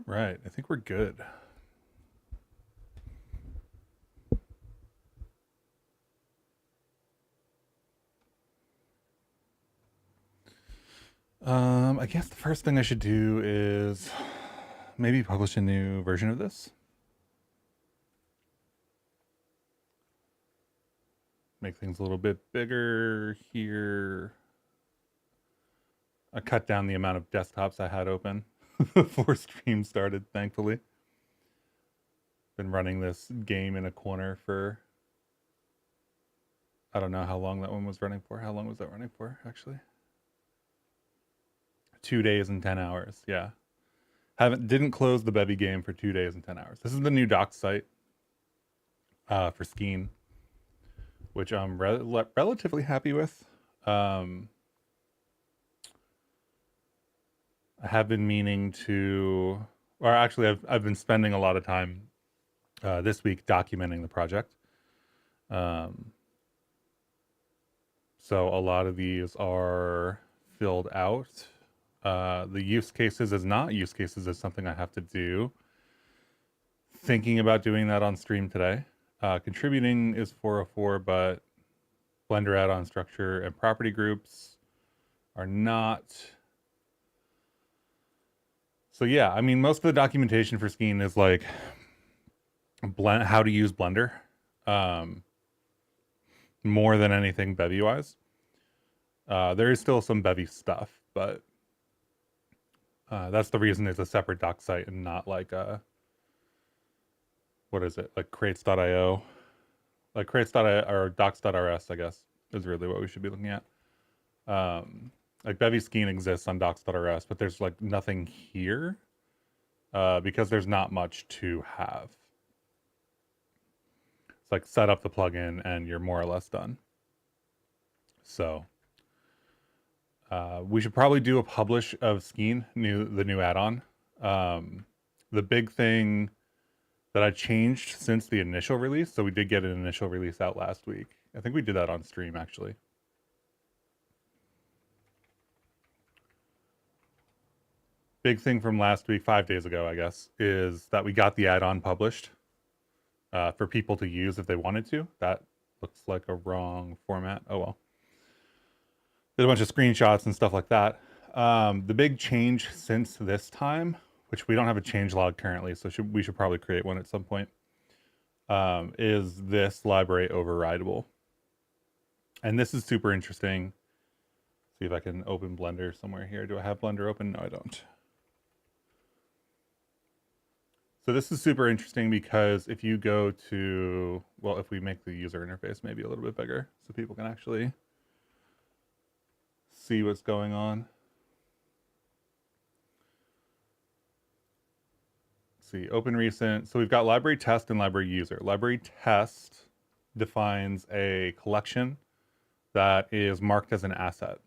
Right, I think we're good. I guess the first thing I should do is maybe publish a new version of this. Make things a little bit bigger here. I cut down the amount of desktops I had open before stream started, thankfully. Been running this game in a corner for, I don't know how long that one was running for. How long was that running for, actually? 2 days and 10 hours, yeah. Didn't close the Bevy game for 2 days and 10 hours. This is the new doc site for Skein, which I'm relatively happy with. I have been meaning to, or actually, I've been spending a lot of time this week documenting the project. So a lot of these are filled out. The use cases is not. Use cases is something I have to do. Thinking about doing that on stream today. Contributing is 404, but Blender add-on structure and property groups are not. So yeah, I mean, most of the documentation for Skein is like how to use Blender, more than anything Bevy-wise. There is still some Bevy stuff, but that's the reason it's a separate doc site and not like what is it, like crates.io, like crates.io or docs.rs, I guess is really what we should be looking at. Like Bevy Skein exists on docs.rs, but there's like nothing here because there's not much to have. It's like set up the plugin and you're more or less done. So we should probably do a publish of Skein, the new add-on. The big thing that I changed since the initial release, so we did get an initial release out last week. I think we did that on stream, actually. Big thing from last week, 5 days ago, I guess, is that we got the add-on published for people to use if they wanted to. That looks like a wrong format. Oh well. Did a bunch of screenshots and stuff like that. The big change since this time, which we don't have a change log currently, so we should probably create one at some point, is this library overrideable. And this is super interesting. See if I can open Blender somewhere here. Do I have Blender open? No, I don't. So this is super interesting because if you go to, well, if we make the user interface maybe a little bit bigger so people can actually see what's going on. Let's see, open recent. So we've got library test and library user. Library test defines a collection that is marked as an asset.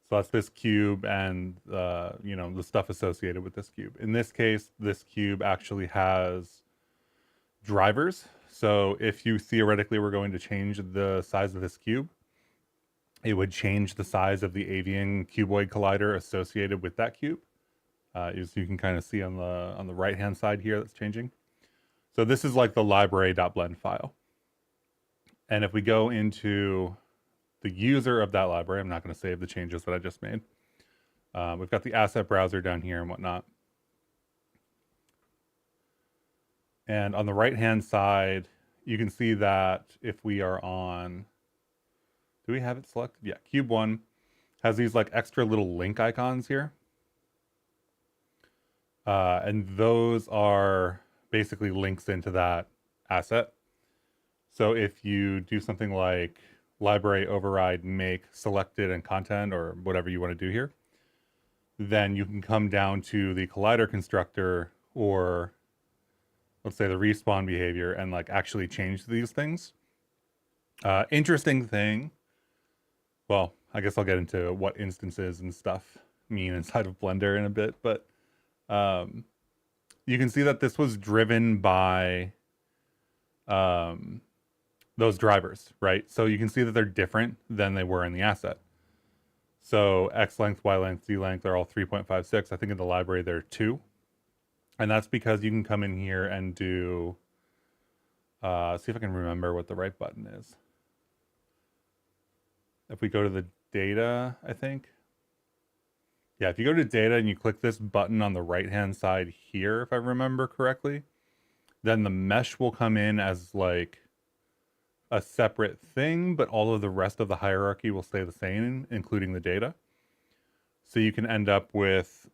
So that's this cube and the stuff associated with this cube. In this case, this cube actually has drivers. So if you theoretically were going to change the size of this cube, it would change the size of the avian cuboid collider associated with that cube. As you can kind of see on the right hand side here, that's changing. So this is like the library.blend file. And if we go into the user of that library, I'm not going to save the changes that I just made. We've got the asset browser down here and whatnot. And on the right-hand side, you can see that if we are on, do we have it selected? Yeah, cube 1 has these like extra little link icons here. And those are basically links into that asset. So if you do something like library override make selected and content or whatever you want to do here, then you can come down to the collider constructor or let's say the respawn behavior and like actually change these things. Interesting thing. Well, I guess I'll get into what instances and stuff mean inside of Blender in a bit, but you can see that this was driven by those drivers, right? So you can see that they're different than they were in the asset. So X length, Y length, Z length are all 3.56. I think in the library they're 2. And that's because you can come in here and do, see if I can remember what the right button is. If we go to the data, I think. Yeah, if you go to data and you click this button on the right-hand side here, if I remember correctly, then the mesh will come in as like a separate thing, but all of the rest of the hierarchy will stay the same, including the data. So you can end up with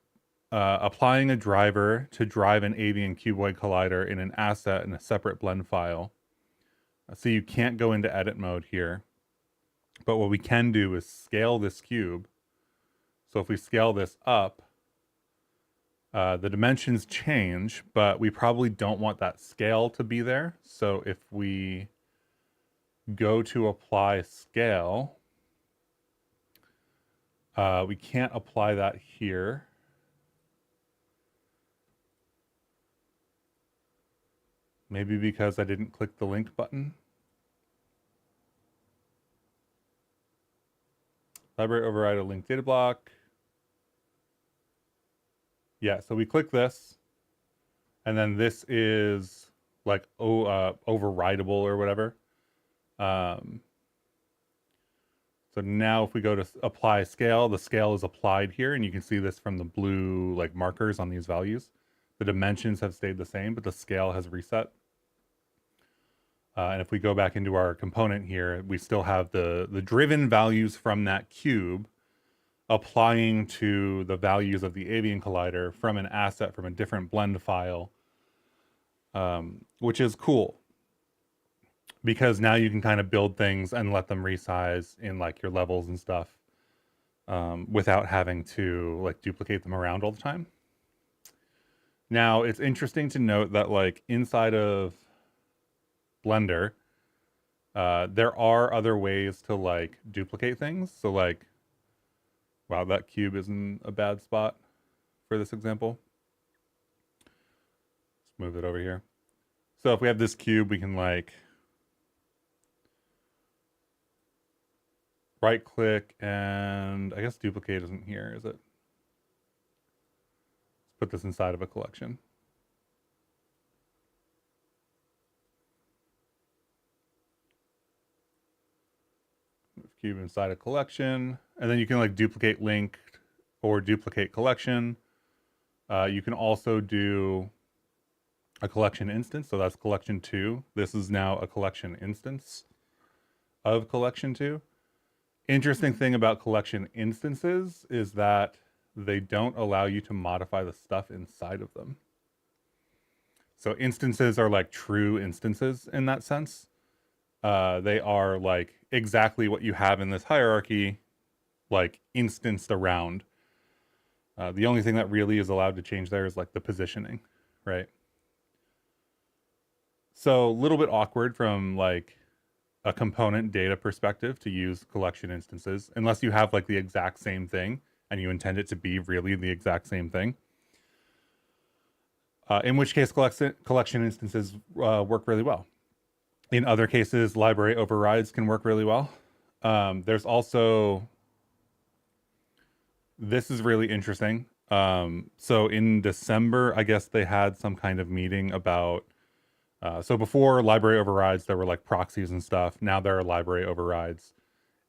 applying a driver to drive an avian cuboid collider in an asset in a separate blend file. So you can't go into edit mode here. But what we can do is scale this cube. So if we scale this up, the dimensions change, but we probably don't want that scale to be there. So if we go to apply scale, we can't apply that here. Maybe because I didn't click the link button. Library override a link data block. Yeah, so we click this, and then this is like overridable or whatever. So now if we go to apply scale, the scale is applied here, and you can see this from the blue like markers on these values. The dimensions have stayed the same, but the scale has reset. And if we go back into our component here, we still have the driven values from that cube applying to the values of the avian collider from an asset from a different blend file, which is cool. Because now you can kind of build things and let them resize in like your levels and stuff without having to like duplicate them around all the time. Now, it's interesting to note that like inside of Blender, there are other ways to like duplicate things. So like, wow, that cube is in a bad spot for this example. Let's move it over here. So if we have this cube, we can like right click and I guess duplicate isn't here, is it? Let's put this inside of a collection. Move cube inside a collection, and then you can like duplicate link or duplicate collection. You can also do a collection instance, so that's collection 2. This is now a collection instance of collection 2. Interesting thing about collection instances is that they don't allow you to modify the stuff inside of them. So instances are like true instances in that sense. They are like exactly what you have in this hierarchy, like instanced around. The only thing that really is allowed to change there is like the positioning, right? So a little bit awkward from like a component data perspective to use collection instances, unless you have like the exact same thing and you intend it to be really the exact same thing. In which case collection instances work really well. In other cases, library overrides can work really well. There's also, this is really interesting. So in December, I guess they had some kind of meeting about, so before library overrides, there were like proxies and stuff. Now there are library overrides.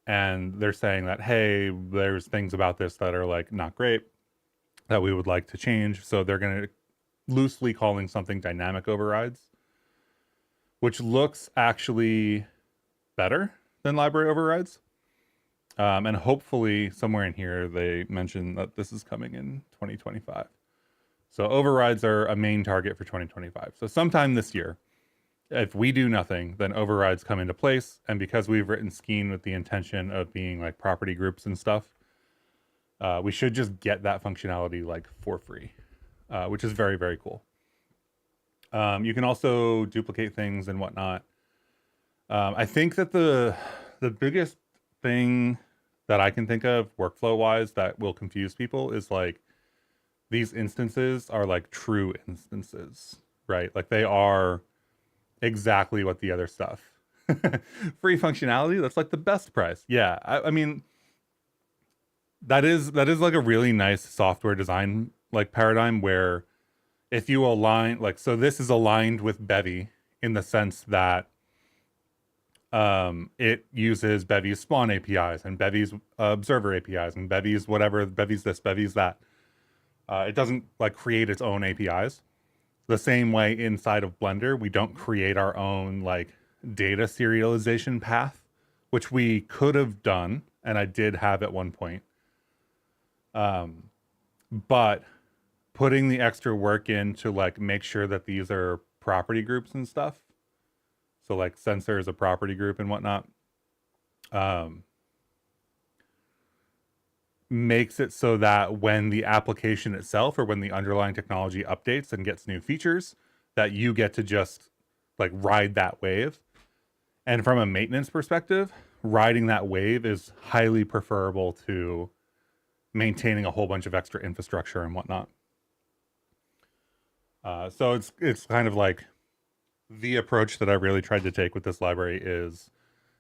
And they're saying that, hey, there's things about this that are like not great that we would like to change. So they're going to loosely calling something dynamic overrides, which looks actually better than library overrides. And hopefully somewhere in here, they mention that this is coming in 2025. So overrides are a main target for 2025. So sometime this year, if we do nothing, then overrides come into place. And because we've written Skein with the intention of being like property groups and stuff, we should just get that functionality like for free, which is very, very cool. You can also duplicate things and whatnot. I think that the biggest thing that I can think of workflow wise that will confuse people is like these instances are like true instances, right? Like they are exactly what the other stuff. Free functionality, that's like the best price. Yeah, I mean, that is like a really nice software design like paradigm where if you align like, so this is aligned with Bevy in the sense that it uses Bevy's spawn APIs and Bevy's observer APIs and Bevy's whatever, Bevy's this, Bevy's that. It doesn't like create its own APIs. The same way inside of Blender, we don't create our own like data serialization path, which we could have done, and I did have at one point. But putting the extra work in to like make sure that these are property groups and stuff. So like sensor is a property group and whatnot. Makes it so that when the application itself or when the underlying technology updates and gets new features, that you get to just like ride that wave. And from a maintenance perspective, riding that wave is highly preferable to maintaining a whole bunch of extra infrastructure and whatnot. So it's kind of like the approach that I really tried to take with this library is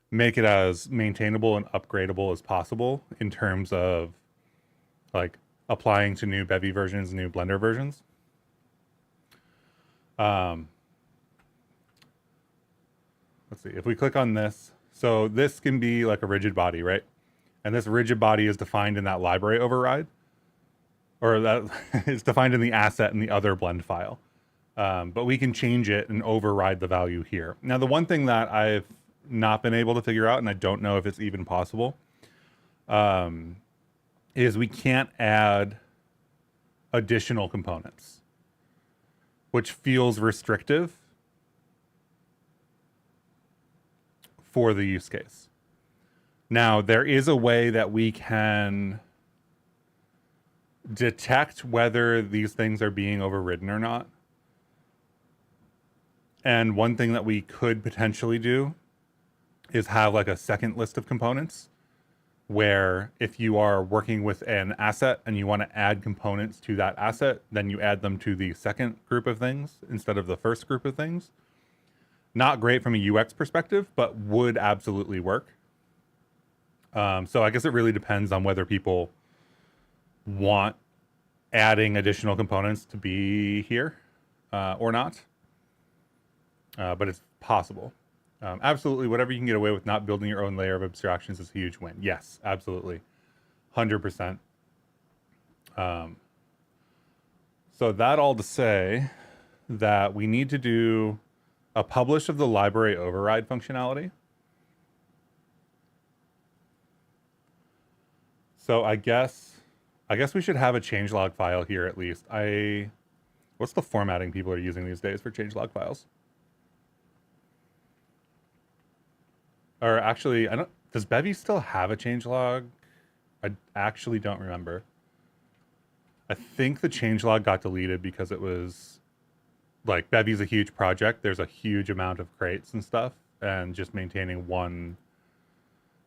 make it as maintainable and upgradable as possible in terms of like applying to new Bevy versions, new Blender versions. Let's see, if we click on this, so this can be like a rigid body, right? And this rigid body is defined in that library override, or that is defined in the asset in the other blend file. But we can change it and override the value here. Now, the one thing that I've not been able to figure out, and I don't know if it's even possible, is we can't add additional components, which feels restrictive for the use case. Now, there is a way that we can detect whether these things are being overridden or not. And one thing that we could potentially do is have like a second list of components where if you are working with an asset and you want to add components to that asset, then you add them to the second group of things instead of the first group of things. Not great from a UX perspective, but would absolutely work. So I guess it really depends on whether people want adding additional components to be here or not. But it's possible. Absolutely, whatever you can get away with not building your own layer of abstractions is a huge win. Yes, absolutely. 100%. So that all to say that we need to do a publish of the library override functionality. So I guess we should have a changelog file here at least. What's the formatting people are using these days for changelog files? Or actually, does Bevy still have a changelog? I actually don't remember. I think the changelog got deleted because it was like Bevy's a huge project. There's a huge amount of crates and stuff, and just maintaining one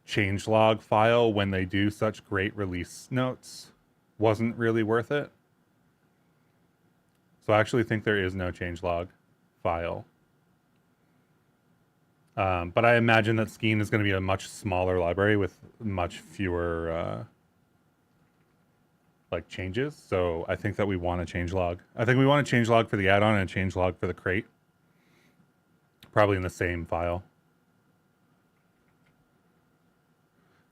changelog file when they do such great release notes wasn't really worth it. So I actually think there is no changelog file. But I imagine that Skein is going to be a much smaller library with much fewer like changes. So I think that we want a changelog. I think we want a changelog for the add-on and a changelog for the crate. Probably in the same file.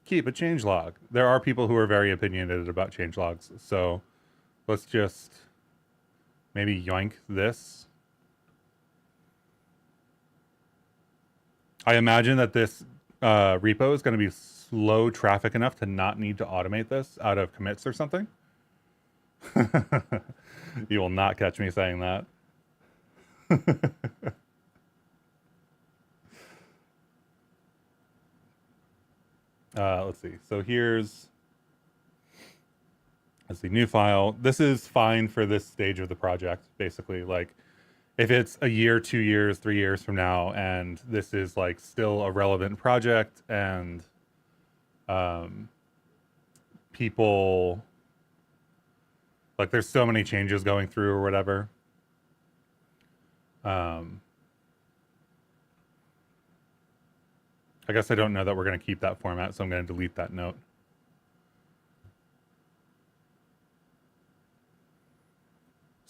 Keep a changelog. There are people who are very opinionated about changelogs. So let's just maybe yoink this. I imagine that this repo is going to be slow traffic enough to not need to automate this out of commits or something. You will not catch me saying that. Let's see. So let's see, new file. This is fine for this stage of the project, basically. Like, if it's a year, 2 years, 3 years from now, and this is like still a relevant project, and people like there's so many changes going through or whatever. I guess I don't know that we're going to keep that format, so I'm going to delete that note.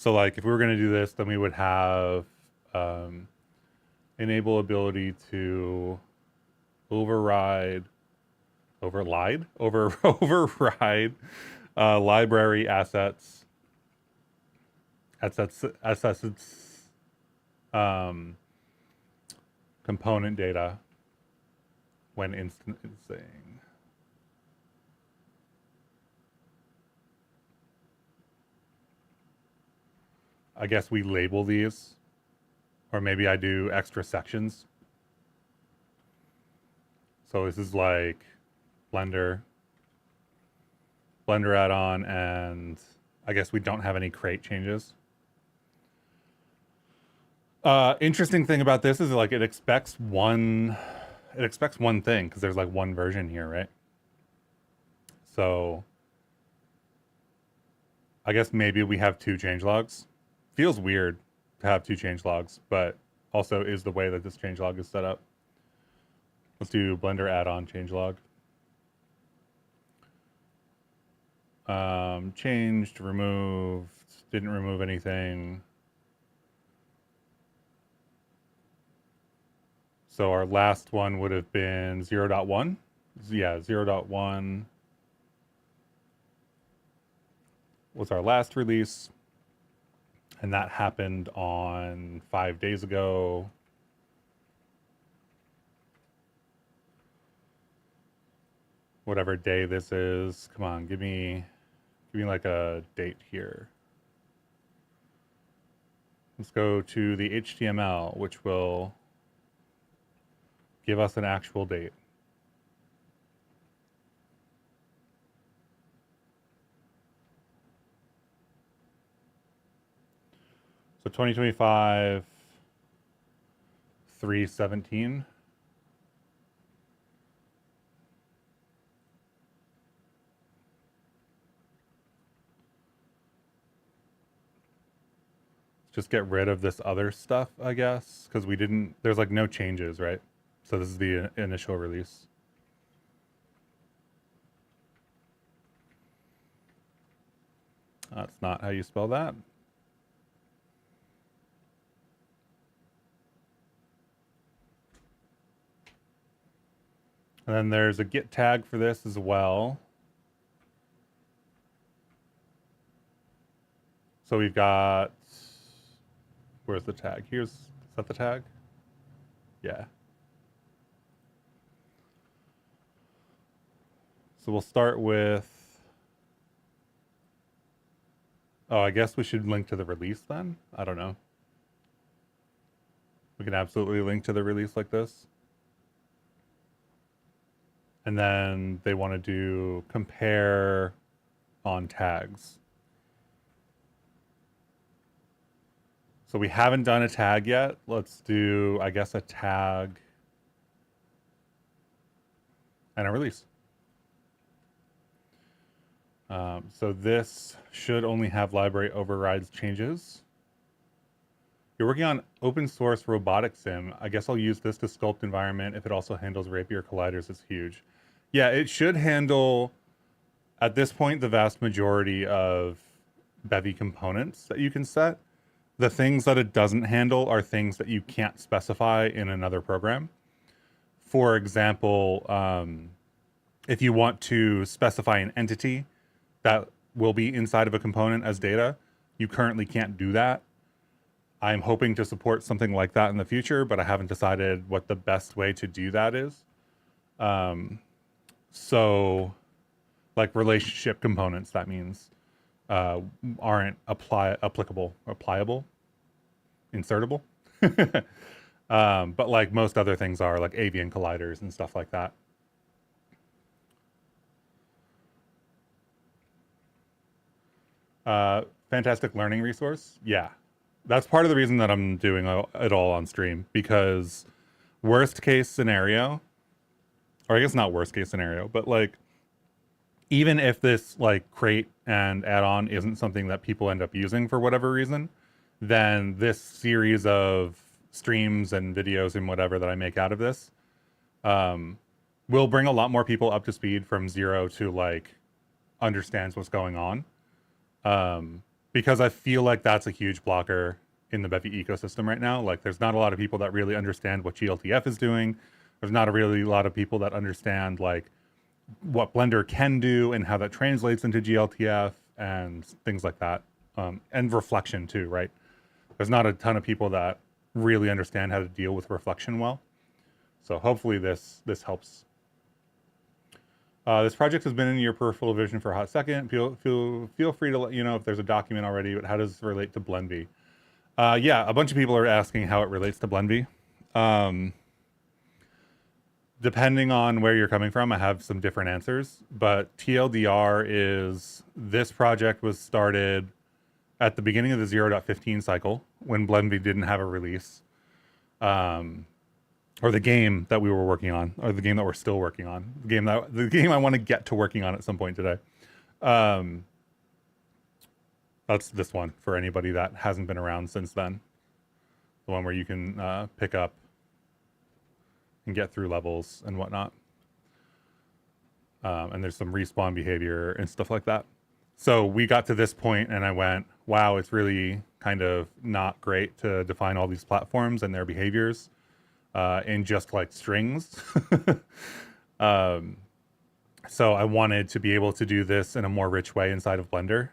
So like if we were going to do this, then we would have enable ability to override override library assets um, component data when instancing. I guess we label these, or maybe I do extra sections. So this is like Blender add-on, and I guess we don't have any crate changes. Interesting thing about this is like it expects one thing because there's like one version here, right? So I guess maybe we have two changelogs. Feels weird to have two changelogs, but also is the way that this changelog is set up. Let's do Blender add-on changelog. Changed, removed, didn't remove anything. So our last one would have been 0.1. Yeah, 0.1 was our last release. And that happened on 5 days ago. Whatever day this is. Come on, give me like a date here. Let's go to the HTML, which will give us an actual date. So 2025, 3/17. Just get rid of this other stuff, I guess, because we didn't, there's like no changes, right? So this is the initial release. That's not how you spell that. And then there's a git tag for this as well. So we've got, where's the tag? Is that the tag? Yeah. So we'll start with, oh, I guess we should link to the release then? I don't know. We can absolutely link to the release like this. And then they want to do compare on tags. So we haven't done a tag yet. Let's do, I guess, a tag and a release. So this should only have library overrides changes. You're working on open source robotic sim. I guess I'll use this to sculpt environment. If it also handles rapier colliders, it's huge. Yeah, it should handle, at this point, the vast majority of Bevy components that you can set. The things that it doesn't handle are things that you can't specify in another program. For example, if you want to specify an entity that will be inside of a component as data, you currently can't do that. I'm hoping to support something like that in the future, but I haven't decided what the best way to do that is. So like relationship components, that means aren't applicable or pliable, insertable. But like most other things are, like avian colliders and stuff like that. Fantastic learning resource. Yeah, that's part of the reason that I'm doing it all on stream, because worst case scenario, or I guess not worst case scenario, but like even if this like crate and add-on isn't something that people end up using for whatever reason, then this series of streams and videos and whatever that I make out of this will bring a lot more people up to speed from zero to like understands what's going on. because I feel like that's a huge blocker in the Bevy ecosystem right now. Like, there's not a lot of people that really understand what glTF is doing. There's not really a lot of people that understand like what Blender can do and how that translates into glTF and things like that. And reflection too, right? There's not a ton of people that really understand how to deal with reflection well. So hopefully this helps. This project has been in your peripheral vision for a hot second. Feel free to let you know if there's a document already, but how does this relate to BlendV? Yeah, a bunch of people are asking how it relates to BlendV. Depending on where you're coming from, I have some different answers, but TLDR is this project was started at the beginning of the 0.15 cycle when BlendV didn't have a release. Or the game that we were working on, or the game that we're still working on, the game I want to get to working on at some point today. That's this one for anybody that hasn't been around since then. The one where you can pick up and get through levels and whatnot. And there's some respawn behavior and stuff like that. So we got to this point and I went, wow, it's really kind of not great to define all these platforms and their behaviors in just like strings. So I wanted to be able to do this in a more rich way inside of Blender.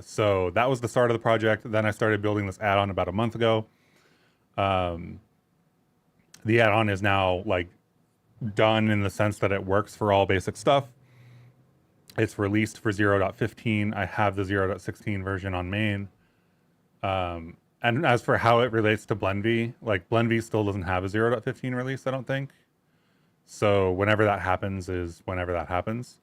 So that was the start of the project. Then I started building this add-on about a month ago. The add-on is now like done in the sense that it works for all basic stuff. It's released for 0.15. I have the 0.16 version on main. And as for how it relates to BlendV, like BlendV still doesn't have a 0.15 release, I don't think. So whenever that happens is whenever that happens.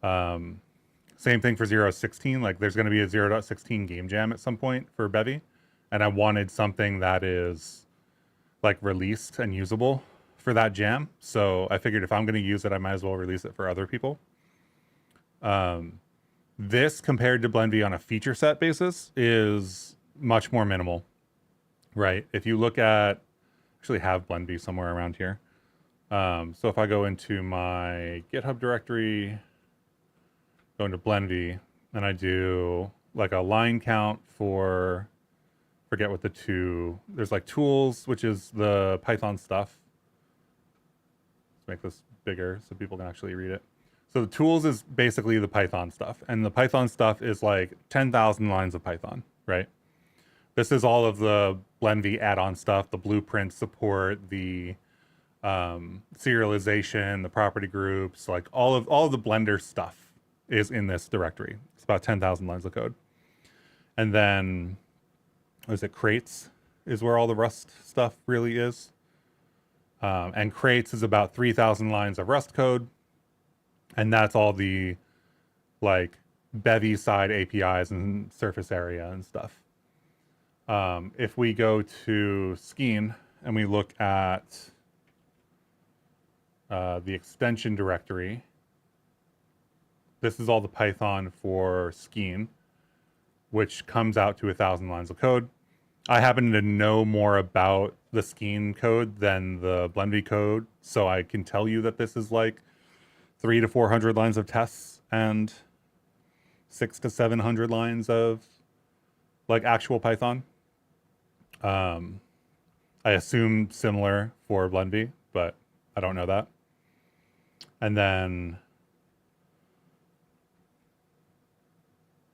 Same thing for 0.16. Like there's going to be a 0.16 game jam at some point for Bevy. And I wanted something that is like released and usable for that jam. So I figured if I'm going to use it, I might as well release it for other people. This compared to BlendV on a feature set basis is much more minimal, right? If you look at, actually have BlendV somewhere around here. So if I go into my GitHub directory, go into BlendV, and I do like a line count for, forget what the two, there's like tools, which is the Python stuff. Let's make this bigger so people can actually read it. So the tools is basically the Python stuff, and the Python stuff is like 10,000 lines of Python, right? This is all of the BlendV add-on stuff, the blueprint support, the serialization, the property groups, like all of the Blender stuff is in this directory. It's about 10,000 lines of code. And then, what is it, crates is where all the Rust stuff really is. And crates is about 3,000 lines of Rust code. And that's all the like Bevy side APIs and surface area and stuff. If we go to Skein and we look at the extension directory, this is all the Python for Skein, which comes out to 1,000 lines of code. I happen to know more about the Skein code than the BlendV code, so I can tell you that this is like 300 to 400 lines of tests and 600 to 700 lines of like actual Python. I assume similar for BlendV, but I don't know that. And then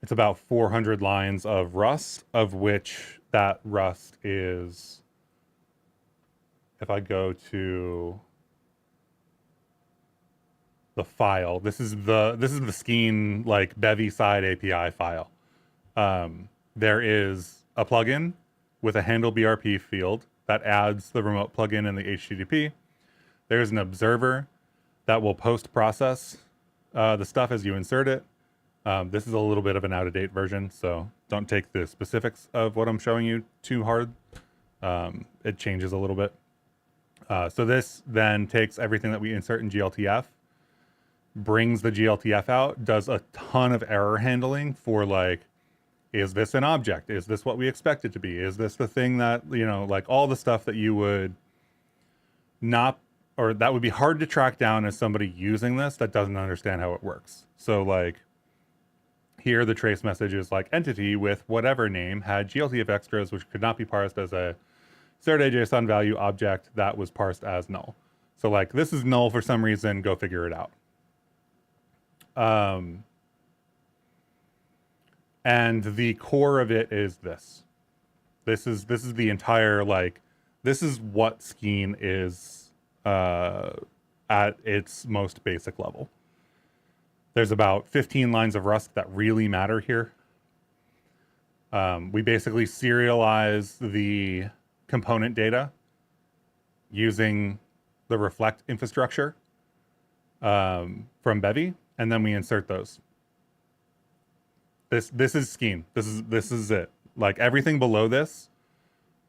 it's about 400 lines of Rust, of which that Rust is, if I go to the file, this is the Skein like Bevy side API file. There is a plugin with a handle BRP field that adds the remote plugin and the HTTP. There's an observer that will post-process the stuff as you insert it. This is a little bit of an out-of-date version, so don't take the specifics of what I'm showing you too hard. It changes a little bit. So this then takes everything that we insert in glTF, brings the glTF out, does a ton of error handling for like, is this an object? Is this what we expect it to be? Is this the thing that, you know, like all the stuff that you would not, or that would be hard to track down as somebody using this that doesn't understand how it works. So like, here the trace message is like entity with whatever name had glTF extras which could not be parsed as a Serialization value object that was parsed as null. So like this is null for some reason, go figure it out. And the core of it is this. This is the entire, like, this is what Skein is at its most basic level. There's about 15 lines of Rust that really matter here. We basically serialize the component data using the reflect infrastructure from Bevy, and then we insert those. This is Skein. This is it. Like everything below this,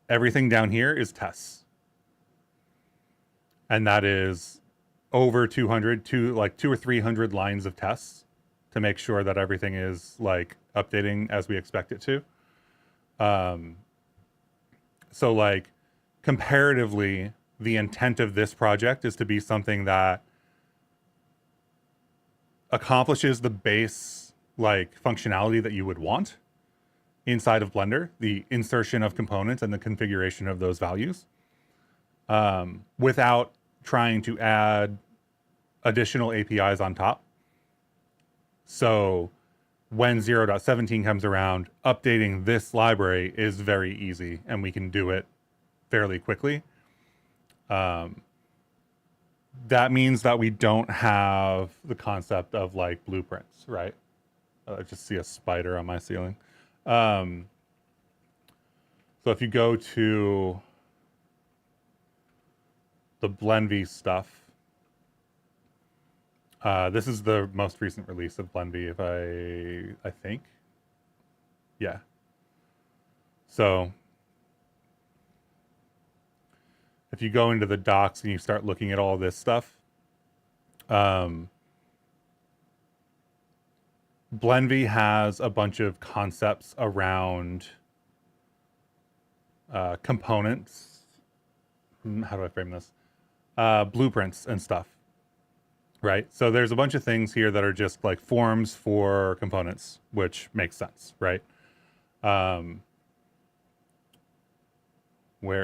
everything down here is tests. And that is over 200, like 200 or 300 lines of tests to make sure that everything is like updating as we expect it to. So like comparatively, the intent of this project is to be something that accomplishes the base like functionality that you would want inside of Blender, the insertion of components and the configuration of those values, without trying to add additional APIs on top. So when 0.17 comes around, updating this library is very easy and we can do it fairly quickly. That means that we don't have the concept of like blueprints, right? I just see a spider on my ceiling. So if you go to the BlendV stuff, this is the most recent release of BlendV, if I think. Yeah. So if you go into the docs and you start looking at all this stuff, BlendV has a bunch of concepts around components. How do I frame this? Blueprints and stuff, right? So there's a bunch of things here that are just like forms for components, which makes sense, right? Where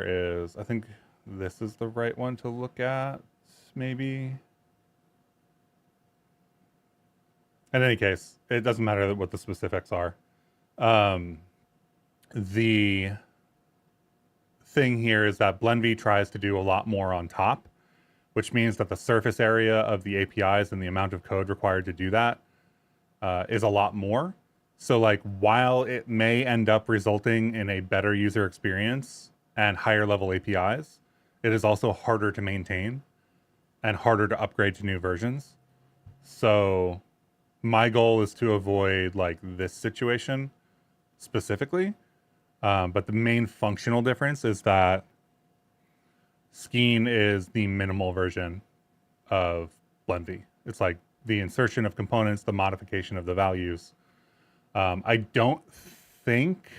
is, I think this is the right one to look at, maybe. In any case, it doesn't matter what the specifics are. The thing here is that BlendV tries to do a lot more on top, which means that the surface area of the APIs and the amount of code required to do that is a lot more. So like, while it may end up resulting in a better user experience and higher level APIs, it is also harder to maintain and harder to upgrade to new versions. So my goal is to avoid like this situation specifically. But the main functional difference is that Skein is the minimal version of BlendV. It's like the insertion of components, the modification of the values. I don't think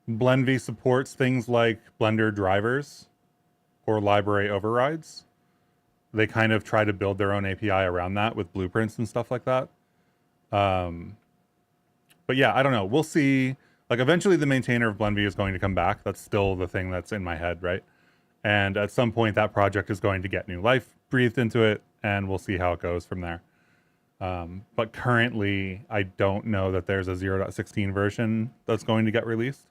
BlendV supports things like Blender drivers or library overrides. They kind of try to build their own API around that with blueprints and stuff like that. But yeah, I don't know. We'll see. Like eventually the maintainer of BlendV is going to come back. That's still the thing that's in my head, right? And at some point that project is going to get new life breathed into it, and we'll see how it goes from there. But currently I don't know that there's a 0.16 version that's going to get released.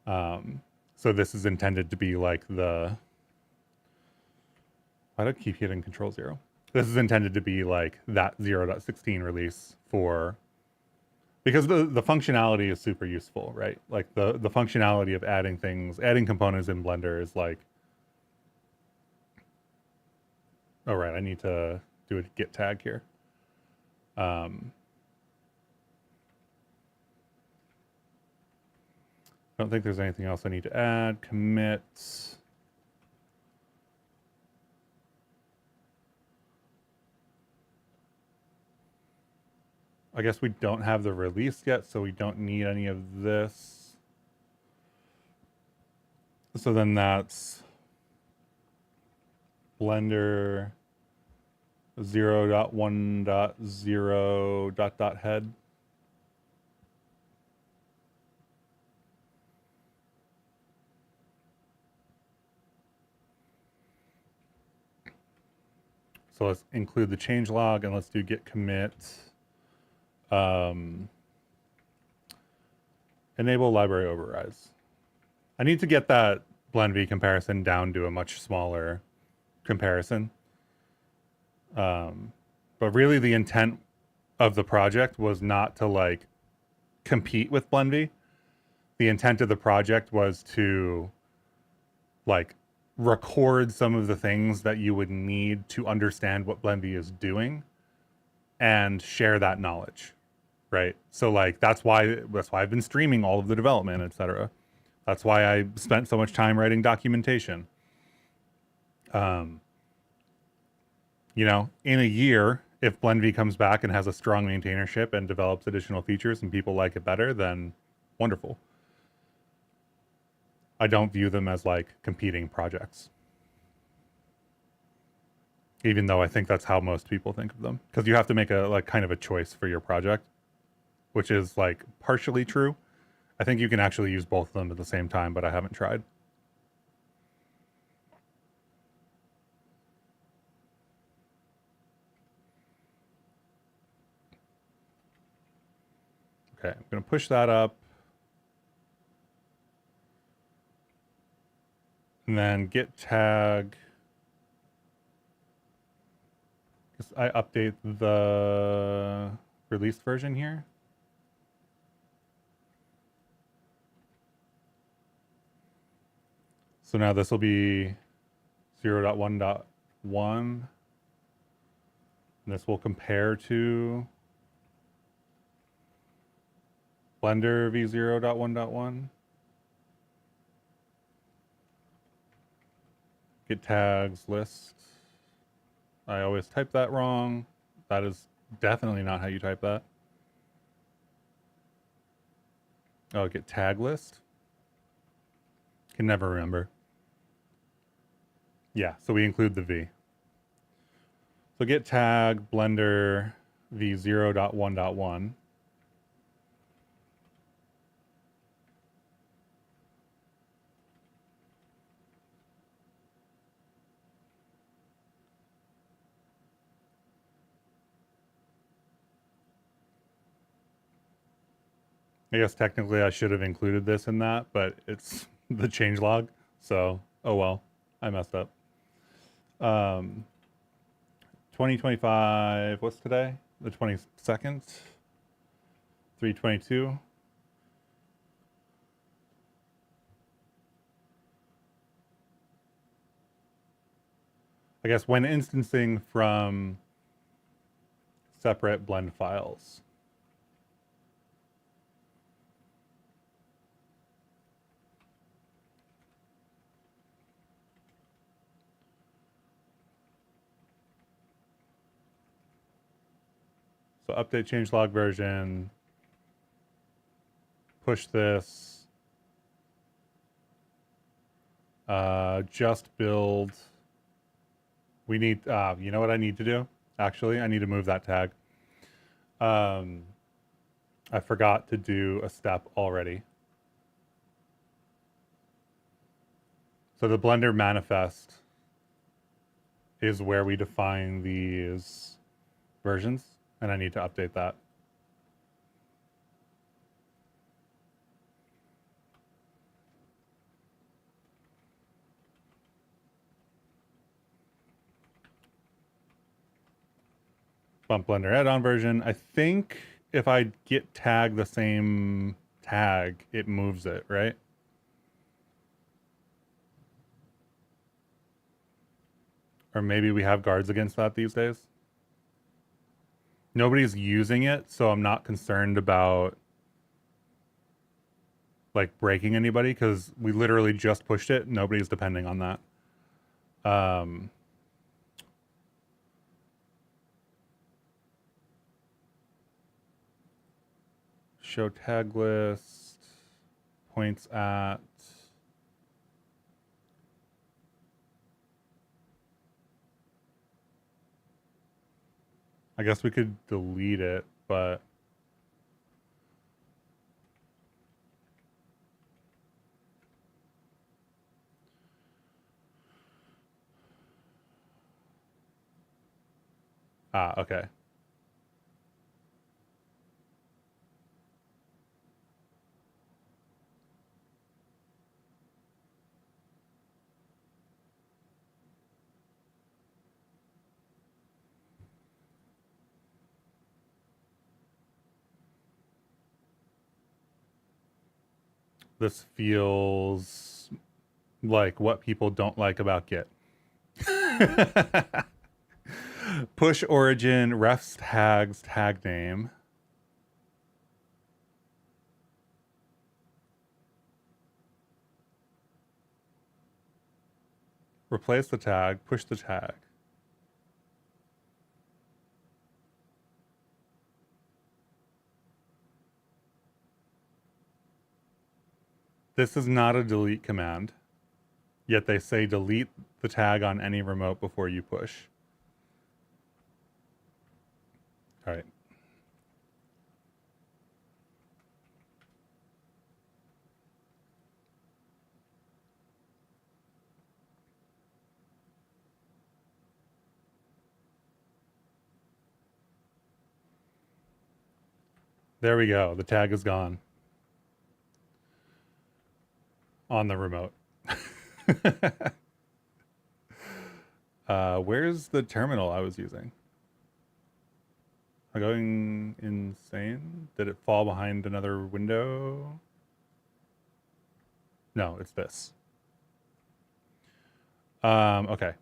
So this is intended to be like the, why do I keep hitting Control-0? This is intended to be like that 0.16 release for, because the functionality is super useful, right? Like the functionality of adding things, adding components in Blender is like, oh right, I need to do a git tag here. I don't think there's anything else I need to add. Commit. I guess we don't have the release yet, so we don't need any of this. So then that's Blender 0.1.0 ... head. So let's include the changelog and let's do git commit. Enable library overrides. I need to get that BlendV comparison down to a much smaller comparison. But really the intent of the project was not to like compete with BlendV. The intent of the project was to like record some of the things that you would need to understand what BlendV is doing and share that knowledge, right? So like that's why I've been streaming all of the development, etc. That's why I spent so much time writing documentation. You know, in a year, if BlendV comes back and has a strong maintainership and develops additional features and people like it better, then wonderful. I don't view them as like competing projects. Even though I think that's how most people think of them. Because you have to make a like kind of a choice for your project, which is like partially true. I think you can actually use both of them at the same time, but I haven't tried. Okay, I'm going to push that up. And then git tag. I update the released version here. So now this will be 0.1.1. And this will compare to Blender v0.1.1. Git tags list. I always type that wrong. That is definitely not how you type that. Oh, git tag list. Can never remember. Yeah, so we include the V. So git tag Blender v0.1.1. I guess technically I should have included this in that, but it's the changelog. So, oh well, I messed up. 2025, what's today? The 22nd? 322. I guess when instancing from separate blend files. So update changelog version, push this, just build. We need, you know what I need to do? Actually, I need to move that tag. I forgot to do a step already. So the Blender manifest is where we define these versions, and I need to update that. Bump Blender add-on version. I think if I git tag the same tag, it moves it, right? Or maybe we have guards against that these days. Nobody's using it, so I'm not concerned about like breaking anybody because we literally just pushed it. Nobody's depending on that. Show tag list points at. I guess we could delete it, but Ah, okay. This feels like what people don't like about Git. Push origin, refs tags, tag name. Replace the tag, push the tag. This is not a delete command, yet they say delete the tag on any remote before you push. All right. There we go. The tag is gone on the remote. Where's the terminal I was using? Am I going insane? Did it fall behind another window? No, it's this. Okay.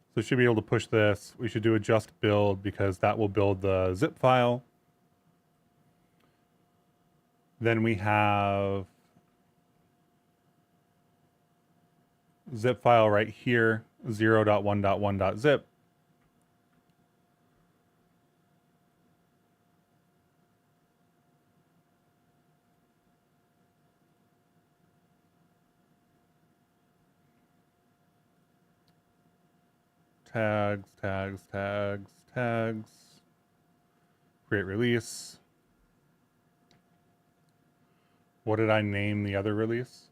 So we should be able to push this. We should do a just build because that will build the zip file. Then we have zip file right here, 0.1.1.zip. Tags, tags, tags, tags. Create release. What did I name the other release?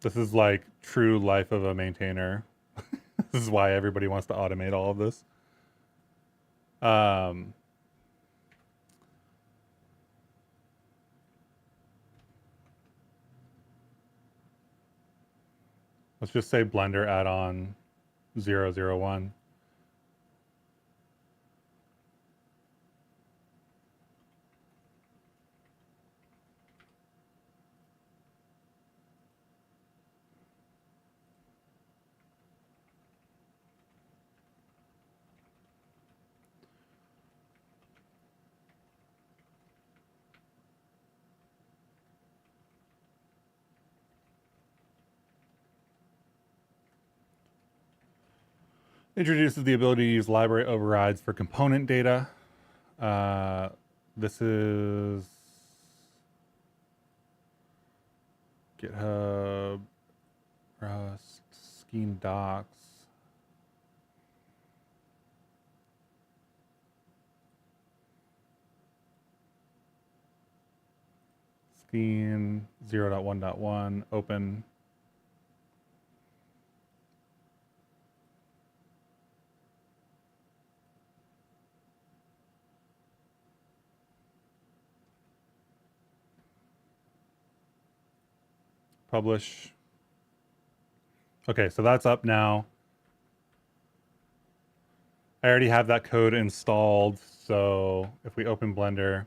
This is like true life of a maintainer. This is why everybody wants to automate all of this. Let's just say Blender add-on 001. Introduces the ability to use library overrides for component data. This is GitHub, Rust, Skein docs. Skein 0.1.1, open. Publish. Okay, so that's up now. I already have that code installed, so if we open Blender,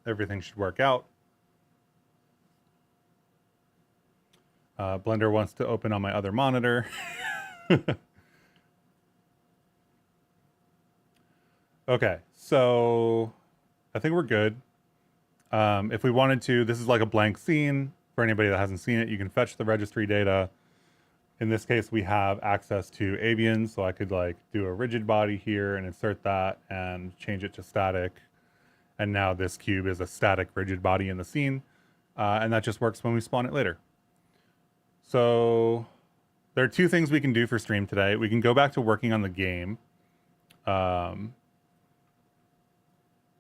everything should work out. Blender wants to open on my other monitor. Okay, so I think we're good. If we wanted to, this is like a blank scene. For anybody that hasn't seen it, you can fetch the registry data. In this case, we have access to avian, so I could like do a rigid body here and insert that and change it to static. And now this cube is a static rigid body in the scene. And that just works when we spawn it later. So there are two things we can do for stream today. We can go back to working on the game.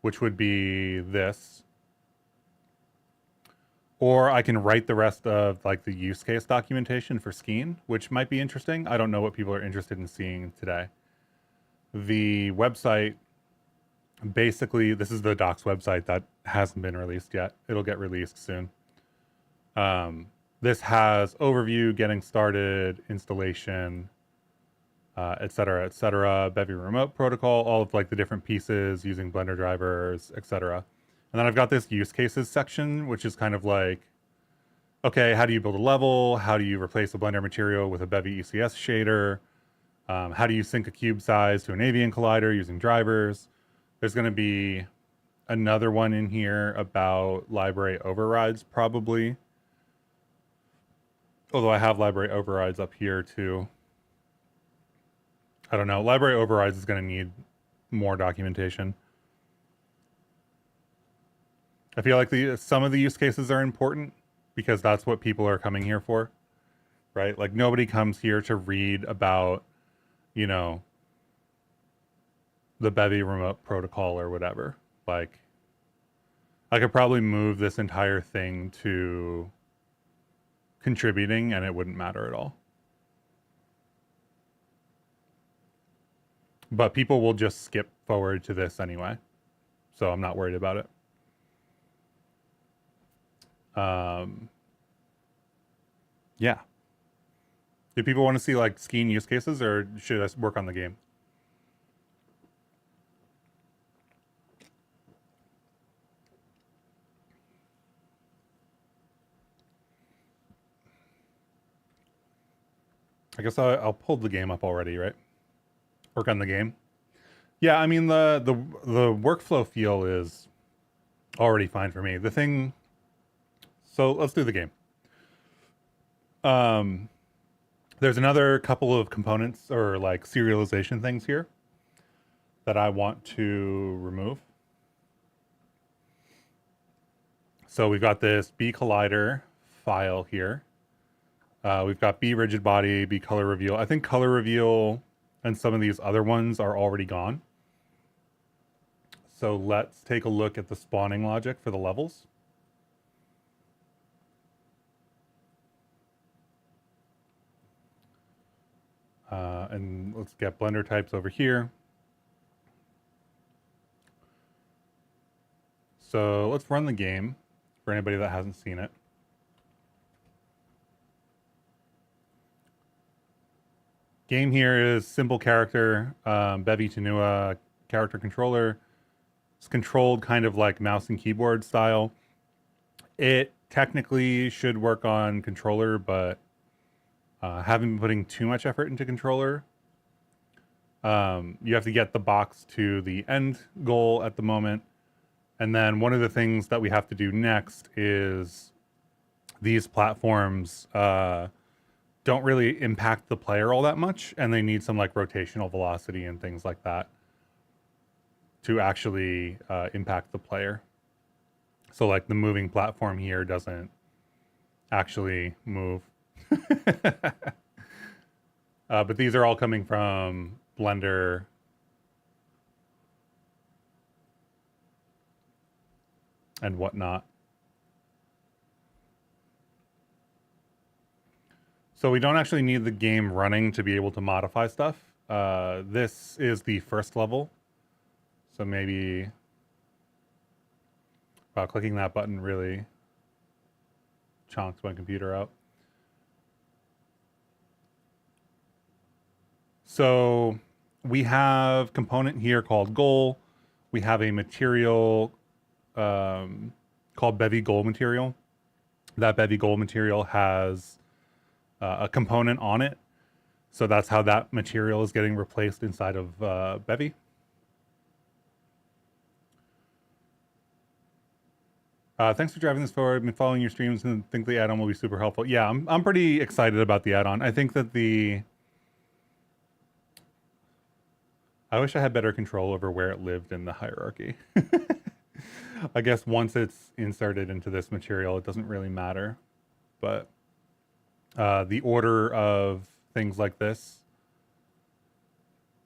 which would be this. Or I can write the rest of like the use case documentation for Skein, which might be interesting. I don't know what people are interested in seeing today. The website, basically, this is the docs website that hasn't been released yet. It'll get released soon. This has overview, getting started, installation, et cetera, Bevy remote protocol, all of like the different pieces using Blender drivers, etc. And then I've got this use cases section, which is kind of like, okay, how do you build a level? How do you replace a Blender material with a Bevy ECS shader? How do you sync a cube size to an avian collider using drivers? There's going to be another one in here about library overrides, probably. Although I have library overrides up here too. I don't know. Library overrides is going to need more documentation. I feel like some of the use cases are important because that's what people are coming here for, right? Like nobody comes here to read about, you know, the Bevy remote protocol or whatever. Like I could probably move this entire thing to contributing and it wouldn't matter at all. But people will just skip forward to this anyway. So I'm not worried about it. Yeah. Do people want to see like Skein use cases or should I work on the game? I guess I'll pull the game up already, right? Work on the game. Yeah, I mean the workflow feel is already fine for me. The thing, so let's do the game. There's another couple of components or like serialization things here that I want to remove. So we've got this B collider file here. We've got B rigid body, B color reveal. I think color reveal and some of these other ones are already gone. So let's take a look at the spawning logic for the levels. And let's get Blender types over here. So let's run the game for anybody that hasn't seen it. Game here is simple character, Bevy Tenua character controller. It's controlled kind of like mouse and keyboard style. It technically should work on controller, but haven't been putting too much effort into controller. You have to get the box to the end goal at the moment. And then one of the things that we have to do next is these platforms don't really impact the player all that much, and they need some like rotational velocity and things like that to actually impact the player. So like the moving platform here doesn't actually move. But these are all coming from Blender. And whatnot. So we don't actually need the game running to be able to modify stuff. This is the first level. So maybe clicking that button really chonks my computer out. So we have component here called goal. We have a material called Bevy goal material. That Bevy goal material has a component on it. So that's how that material is getting replaced inside of Bevy. Thanks for driving this forward. I've been following your streams and think the add-on will be super helpful. Yeah, I'm pretty excited about the add-on. I think that I wish I had better control over where it lived in the hierarchy. I guess once it's inserted into this material, it doesn't really matter. But the order of things like this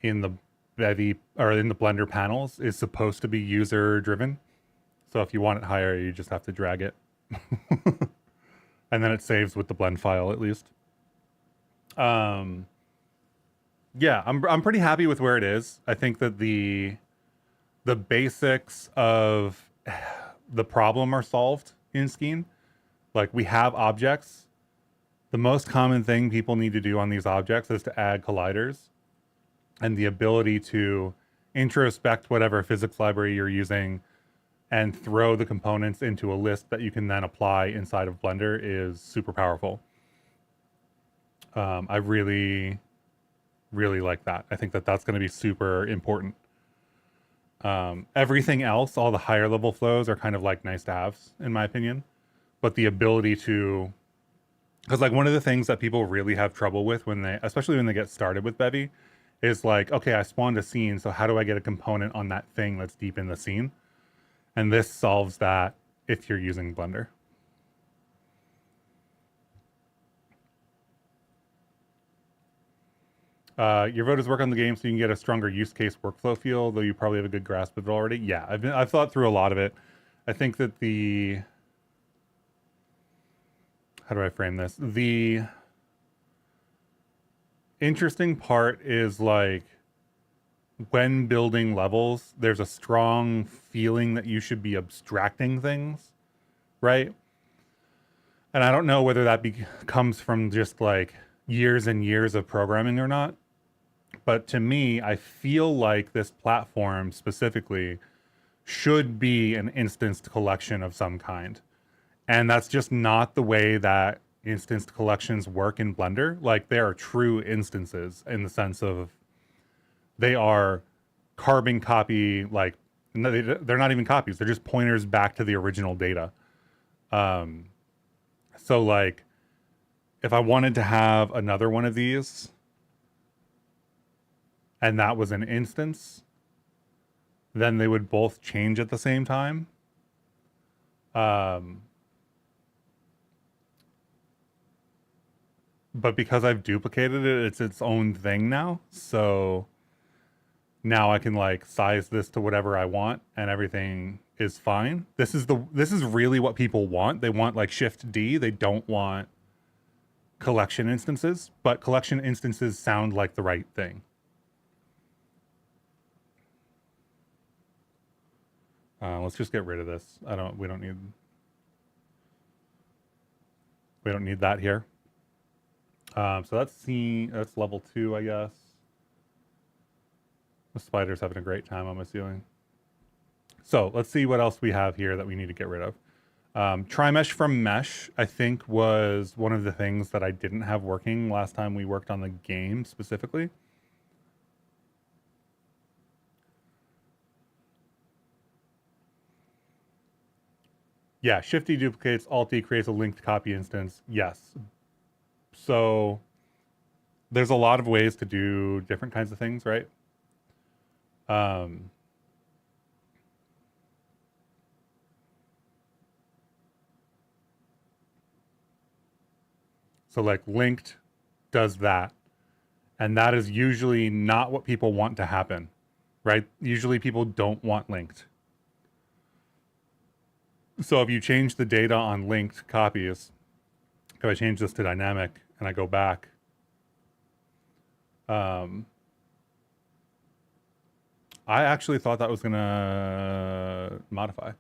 in the Bevy or in the Blender panels is supposed to be user driven. So if you want it higher, you just have to drag it. And then it saves with the blend file at least. Yeah, I'm pretty happy with where it is. I think that the basics of the problem are solved in Skein. Like we have objects. The most common thing people need to do on these objects is to add colliders and the ability to introspect whatever physics library you're using and throw the components into a list that you can then apply inside of Blender is super powerful. I really, really like that. I think that that's going to be super important. Everything else, all the higher level flows are kind of like nice to haves, in my opinion. But the ability to, because like one of the things that people really have trouble with when they, especially when they get started with Bevy, is like, okay, I spawned a scene, so how do I get a component on that thing that's deep in the scene? And this solves that if you're using Blender. Your voters work on the game so you can get a stronger use case workflow feel, though you probably have a good grasp of it already. Yeah, I've thought through a lot of it. I think that the, how do I frame this? The interesting part is like when building levels, there's a strong feeling that you should be abstracting things, right? And I don't know whether that comes from just like years and years of programming or not. But to me, I feel like this platform specifically should be an instanced collection of some kind. And that's just not the way that instanced collections work in Blender. Like they are true instances in the sense of they are carbon copy, like they're not even copies. They're just pointers back to the original data. So like if I wanted to have another one of these and that was an instance, then they would both change at the same time. But because I've duplicated it, it's its own thing now. So now I can like size this to whatever I want and everything is fine. This is really what people want. They want like Shift D. They don't want collection instances, but collection instances sound like the right thing. Let's just get rid of this. We don't need that here. So that's level 2, I guess. The spider's having a great time on my ceiling. So let's see what else we have here that we need to get rid of. Tri-mesh from mesh, I think, was one of the things that I didn't have working last time we worked on the game specifically. Yeah, Shift D duplicates, Alt D creates a linked copy instance. Yes. So there's a lot of ways to do different kinds of things, right? So like linked does that. And that is usually not what people want to happen, right? Usually people don't want linked. So if you change the data on linked copies, if I change this to dynamic and I go back, I actually thought that was going to modify.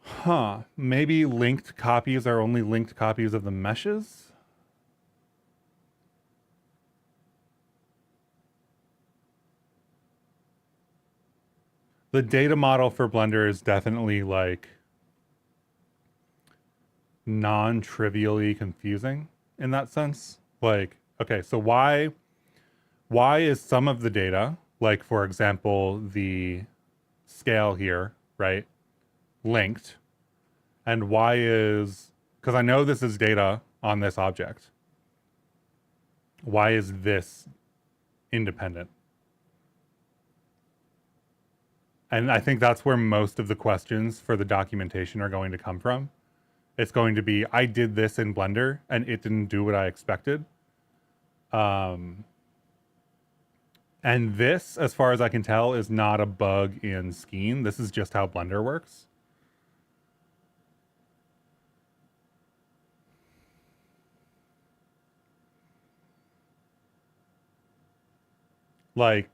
Huh. Maybe linked copies are only linked copies of the meshes? The data model for Blender is definitely like non-trivially confusing in that sense. Like, okay, so why is some of the data, like for example, the scale here, right, linked? And why is, because I know this is data on this object. Why is this independent? And I think that's where most of the questions for the documentation are going to come from. It's going to be, I did this in Blender and it didn't do what I expected. And this, as far as I can tell, is not a bug in Skein. This is just how Blender works. Like,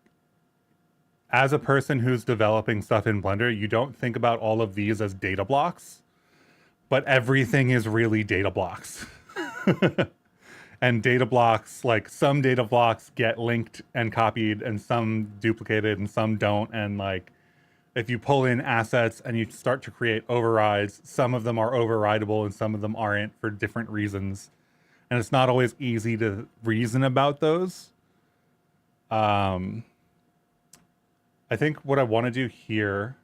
as a person who's developing stuff in Blender, you don't think about all of these as data blocks, but everything is really data blocks. And data blocks, like some data blocks get linked and copied and some duplicated and some don't. And like, if you pull in assets and you start to create overrides, some of them are overridable and some of them aren't for different reasons. And it's not always easy to reason about those. I think what I want to do here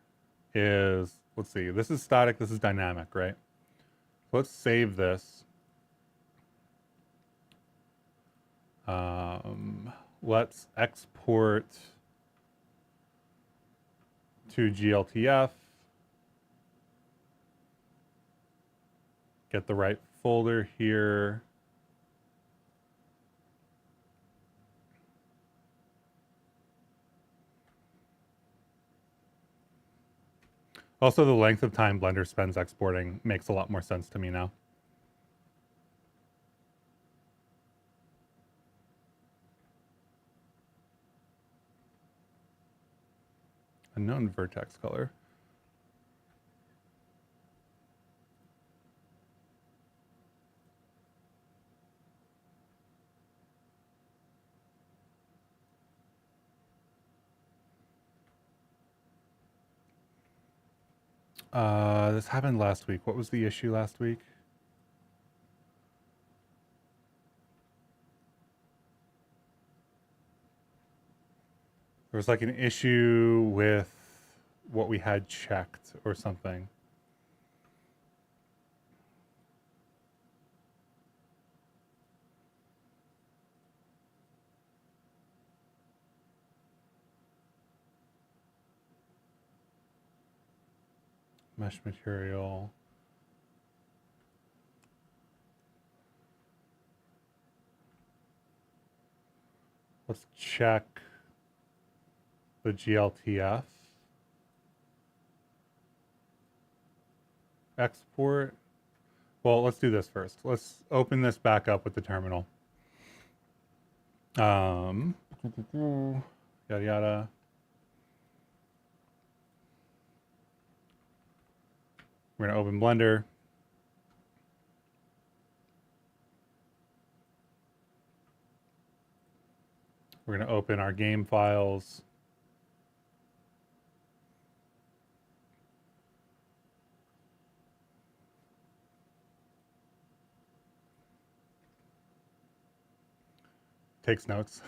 is, let's see, this is static, this is dynamic, right? Let's save this. Let's export to glTF. Get the right folder here. Also, the length of time Blender spends exporting makes a lot more sense to me now. Unknown vertex color. This happened last week. What was the issue last week? There was like an issue with what we had checked or something. Mesh material. Let's check the glTF. Export. Well, let's do this first. Let's open this back up with the terminal. Yada yada. We're gonna open Blender. We're gonna open our game files. Takes notes.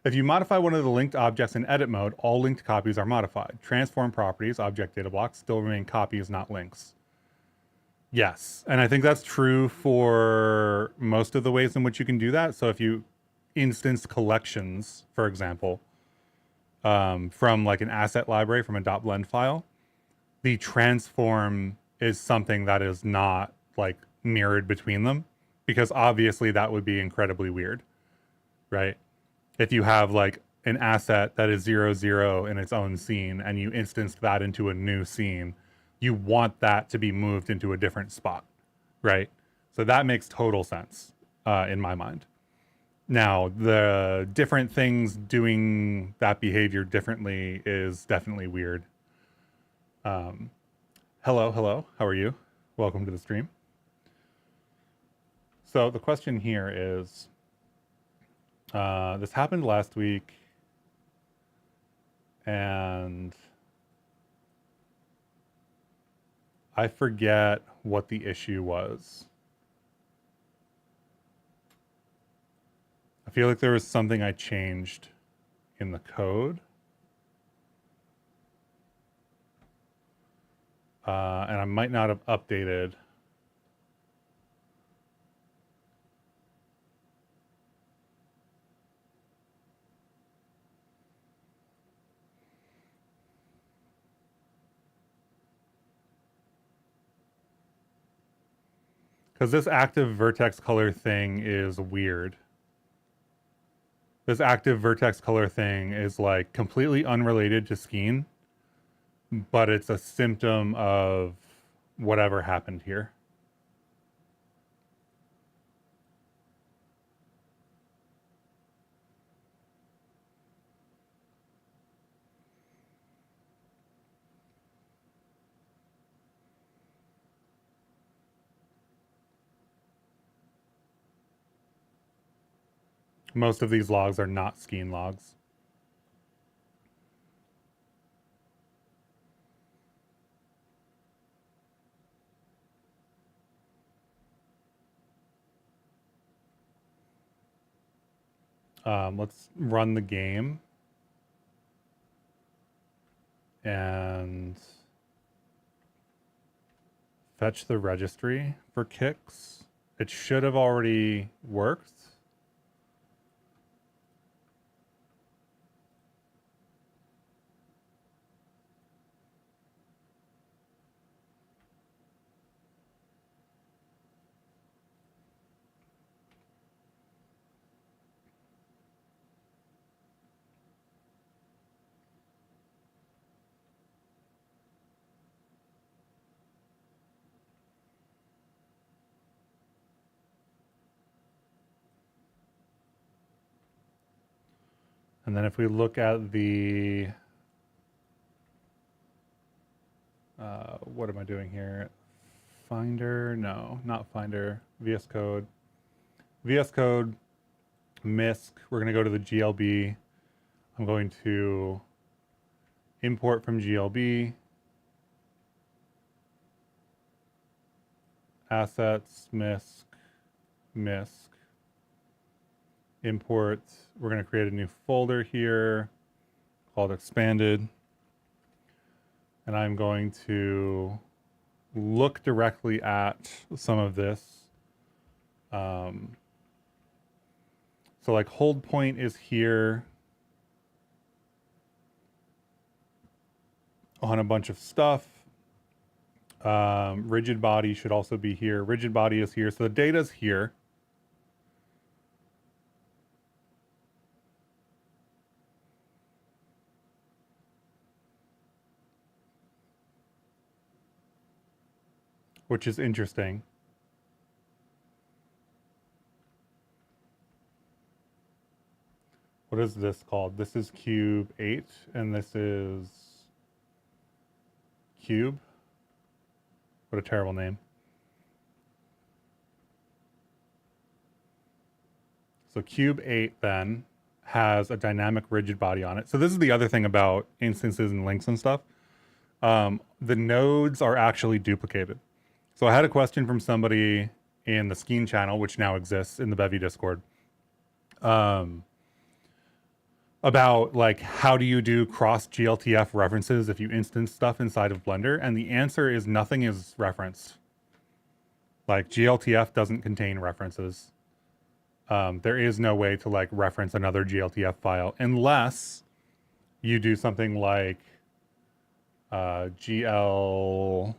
If you modify one of the linked objects in edit mode, all linked copies are modified. Transform properties, object data blocks, still remain copies, not links. Yes, and I think that's true for most of the ways in which you can do that. So if you instance collections, for example, from like an asset library from a .blend file, the transform is something that is not like mirrored between them, because obviously that would be incredibly weird, right? If you have like an asset that is 0, 0 in its own scene and you instanced that into a new scene, you want that to be moved into a different spot, right? So that makes total sense in my mind. Now, the different things doing that behavior differently is definitely weird. Hello, hello. How are you? Welcome to the stream. So the question here is, this happened last week, and I forget what the issue was. I feel like there was something I changed in the code. And I might not have updated. Because this active vertex color thing is weird. This active vertex color thing is like completely unrelated to Skein, but it's a symptom of whatever happened here. Most of these logs are not Skein logs. Let's run the game and fetch the registry for kicks. It should have already worked. And then if we look at the, what am I doing here? Finder, no, not Finder, VS Code. VS Code, MISC, we're gonna go to the GLB. I'm going to import from GLB, assets, MISC, MISC, import. We're gonna create a new folder here called expanded. And I'm going to look directly at some of this. So like hold point is here on a bunch of stuff. Rigid body should also be here. Rigid body is here. So the data's here. Which is interesting. What is this called? This is cube 8, and this is cube. What a terrible name. So cube 8 then has a dynamic rigid body on it. So this is the other thing about instances and links and stuff. The nodes are actually duplicated. So I had a question from somebody in the Skein channel, which now exists in the Bevy Discord, about like how do you do cross glTF references if you instance stuff inside of Blender? And the answer is nothing is referenced. Like glTF doesn't contain references. There is no way to like reference another glTF file unless you do something like glXF.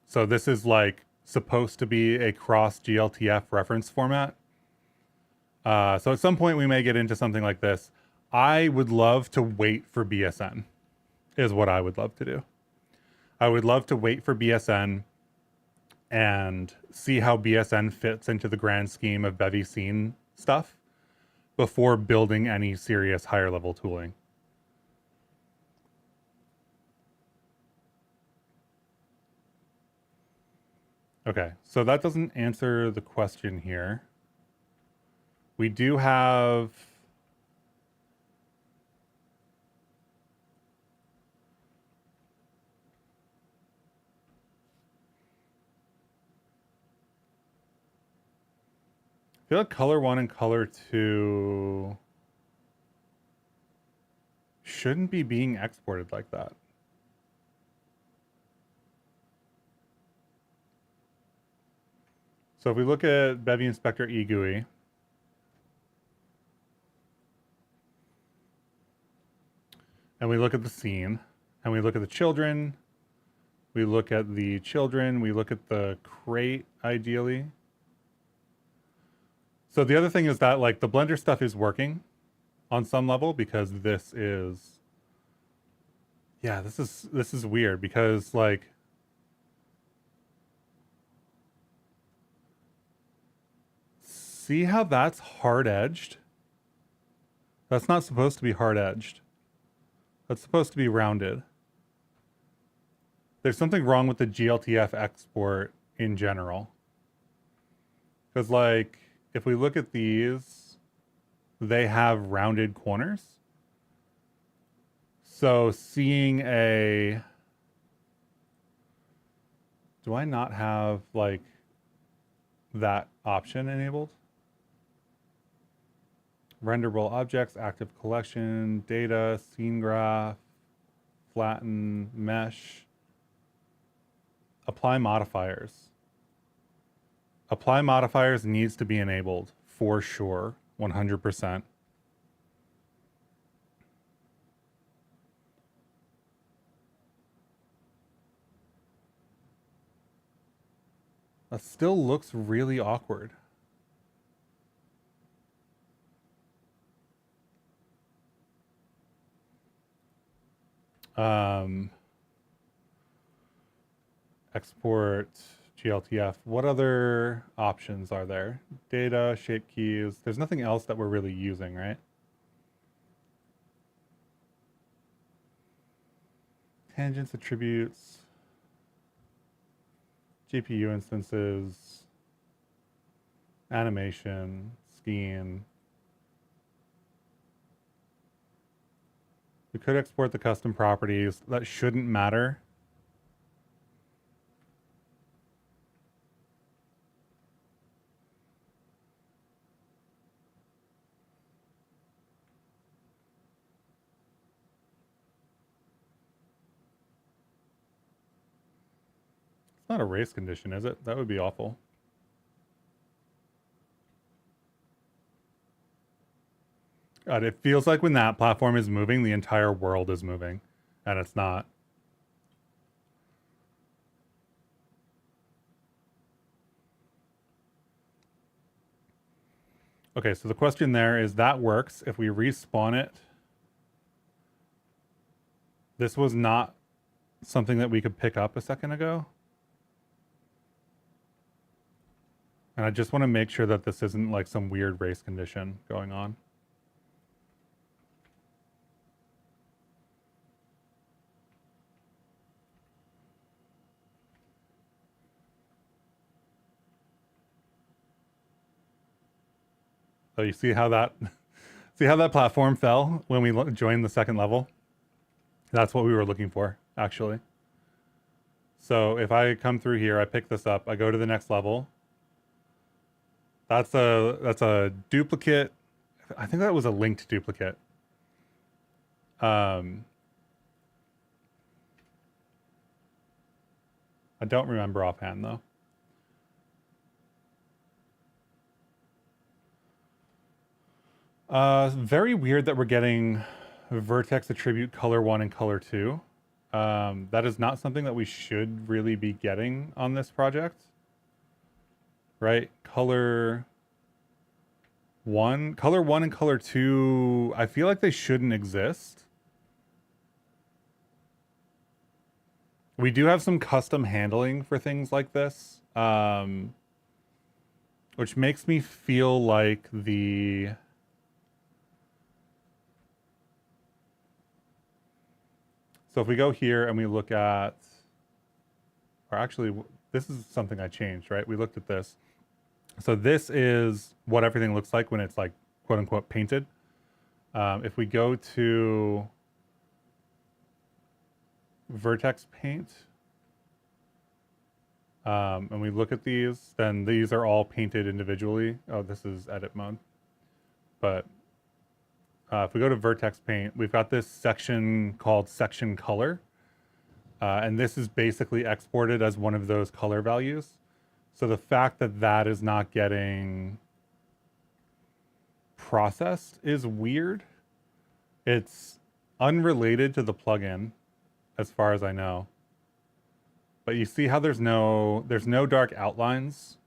So this is like supposed to be a cross glTF reference format. So at some point we may get into something like this. I would love to wait for BSN is what I would love to do. I would love to wait for BSN and see how BSN fits into the grand scheme of Bevy scene stuff before building any serious higher level tooling. Okay, so that doesn't answer the question here. We do have I feel like color 1 and color 2 shouldn't be being exported like that. So if we look at Bevy Inspector eGUI, and we look at the scene, and we look at the children, we look at the crate, ideally. So the other thing is that like the Blender stuff is working on some level because this is, yeah, this is weird because like, see how that's hard edged? That's not supposed to be hard edged. That's supposed to be rounded. There's something wrong with the glTF export in general. Because like, if we look at these, they have rounded corners. So seeing a, do I not have like that option enabled? Renderable objects, active collection, data, scene graph, flatten, mesh, apply modifiers. Apply modifiers needs to be enabled for sure, 100%. That still looks really awkward. Export glTF. What other options are there? Data, shape keys. There's nothing else that we're really using, right? Tangents, attributes, GPU instances, animation, Skein. We could export the custom properties. That shouldn't matter. It's not a race condition, is it? That would be awful. God, it feels like when that platform is moving, the entire world is moving, and it's not. Okay, so the question there is that works if we respawn it. This was not something that we could pick up a second ago. And I just want to make sure that this isn't like some weird race condition going on. So you see how that platform fell when we joined the second level? That's what we were looking for, actually. So if I come through here, I pick this up, I go to the next level. That's a duplicate. I think that was a linked duplicate. I don't remember offhand though. Very weird that we're getting vertex attribute color 1 and color 2. That is not something that we should really be getting on this project. Right? Color 1 and color 2, I feel like they shouldn't exist. We do have some custom handling for things like this, which makes me feel like the... So if we go here and we look at, or actually, this is something I changed, right? We looked at this. So this is what everything looks like when it's like, quote unquote, painted. If we go to vertex paint, and we look at these, then these are all painted individually. Oh, this is edit mode. But if we go to vertex paint, we've got this section called section color. And this is basically exported as one of those color values. So the fact that that is not getting processed is weird. It's unrelated to the plugin, as far as I know. But you see how there's no dark outlines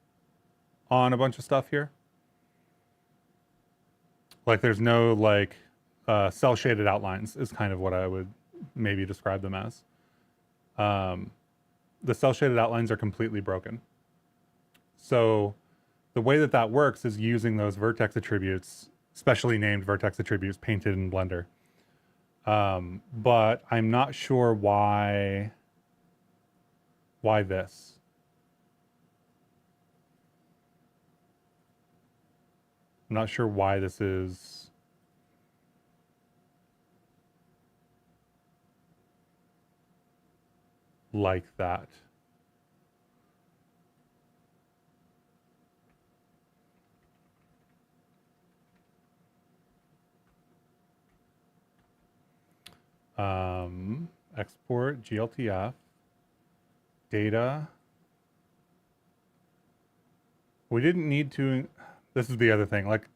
on a bunch of stuff here? Like there's no like cell shaded outlines is kind of what I would maybe describe them as. The cell shaded outlines are completely broken. So the way that that works is using those vertex attributes, specially named vertex attributes painted in Blender. But I'm not sure why this. I'm not sure why this is like that. Export glTF data. We didn't need to. This is the other thing. Like,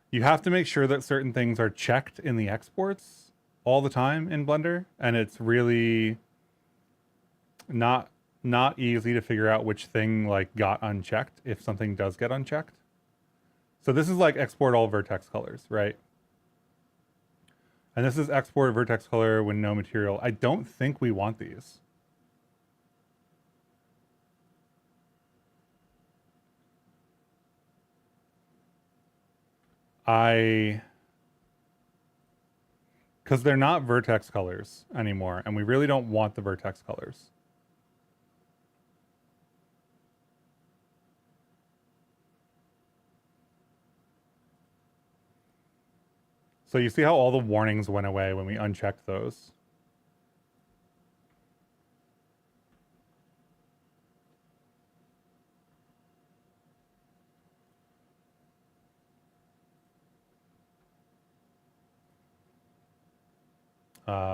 you have to make sure that certain things are checked in the exports all the time in Blender, and it's really not easy to figure out which thing like got unchecked if something does get unchecked. So this is like export all vertex colors, right? And this is export vertex color when no material. I don't think we want these. Because they're not vertex colors anymore, and we really don't want the vertex colors. So you see how all the warnings went away when we unchecked those.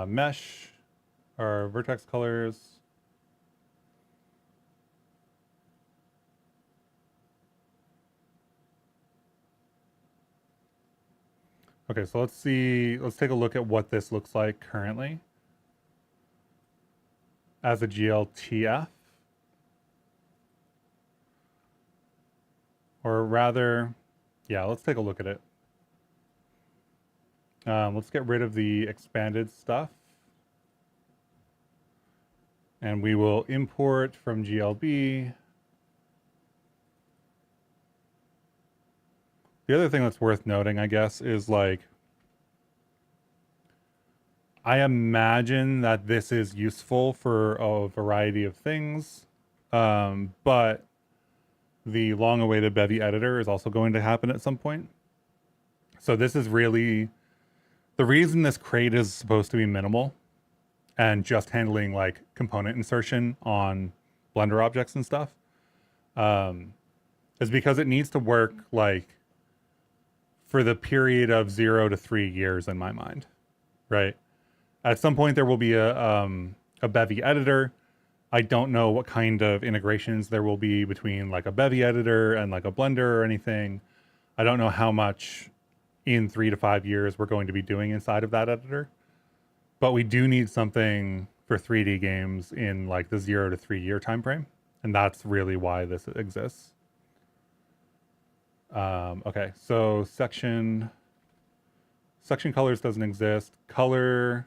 Mesh, our vertex colors. Okay, so let's take a look at what this looks like currently as a glTF. Or rather, yeah, let's take a look at it. Let's get rid of the expanded stuff. And we will import from GLB. The other thing that's worth noting, I guess, is like, I imagine that this is useful for a variety of things, but the long-awaited Bevy editor is also going to happen at some point. So this is really, the reason this crate is supposed to be minimal and just handling like component insertion on Blender objects and stuff, is because it needs to work like for the period of 0 to 3 years in my mind, right? At some point there will be a Bevy editor. I don't know what kind of integrations there will be between like a Bevy editor and like a Blender or anything. I don't know how much in 3 to 5 years we're going to be doing inside of that editor, but we do need something for 3D games in like the 0 to 3 year time frame, and that's really why this exists. Okay, so section colors doesn't exist. Color,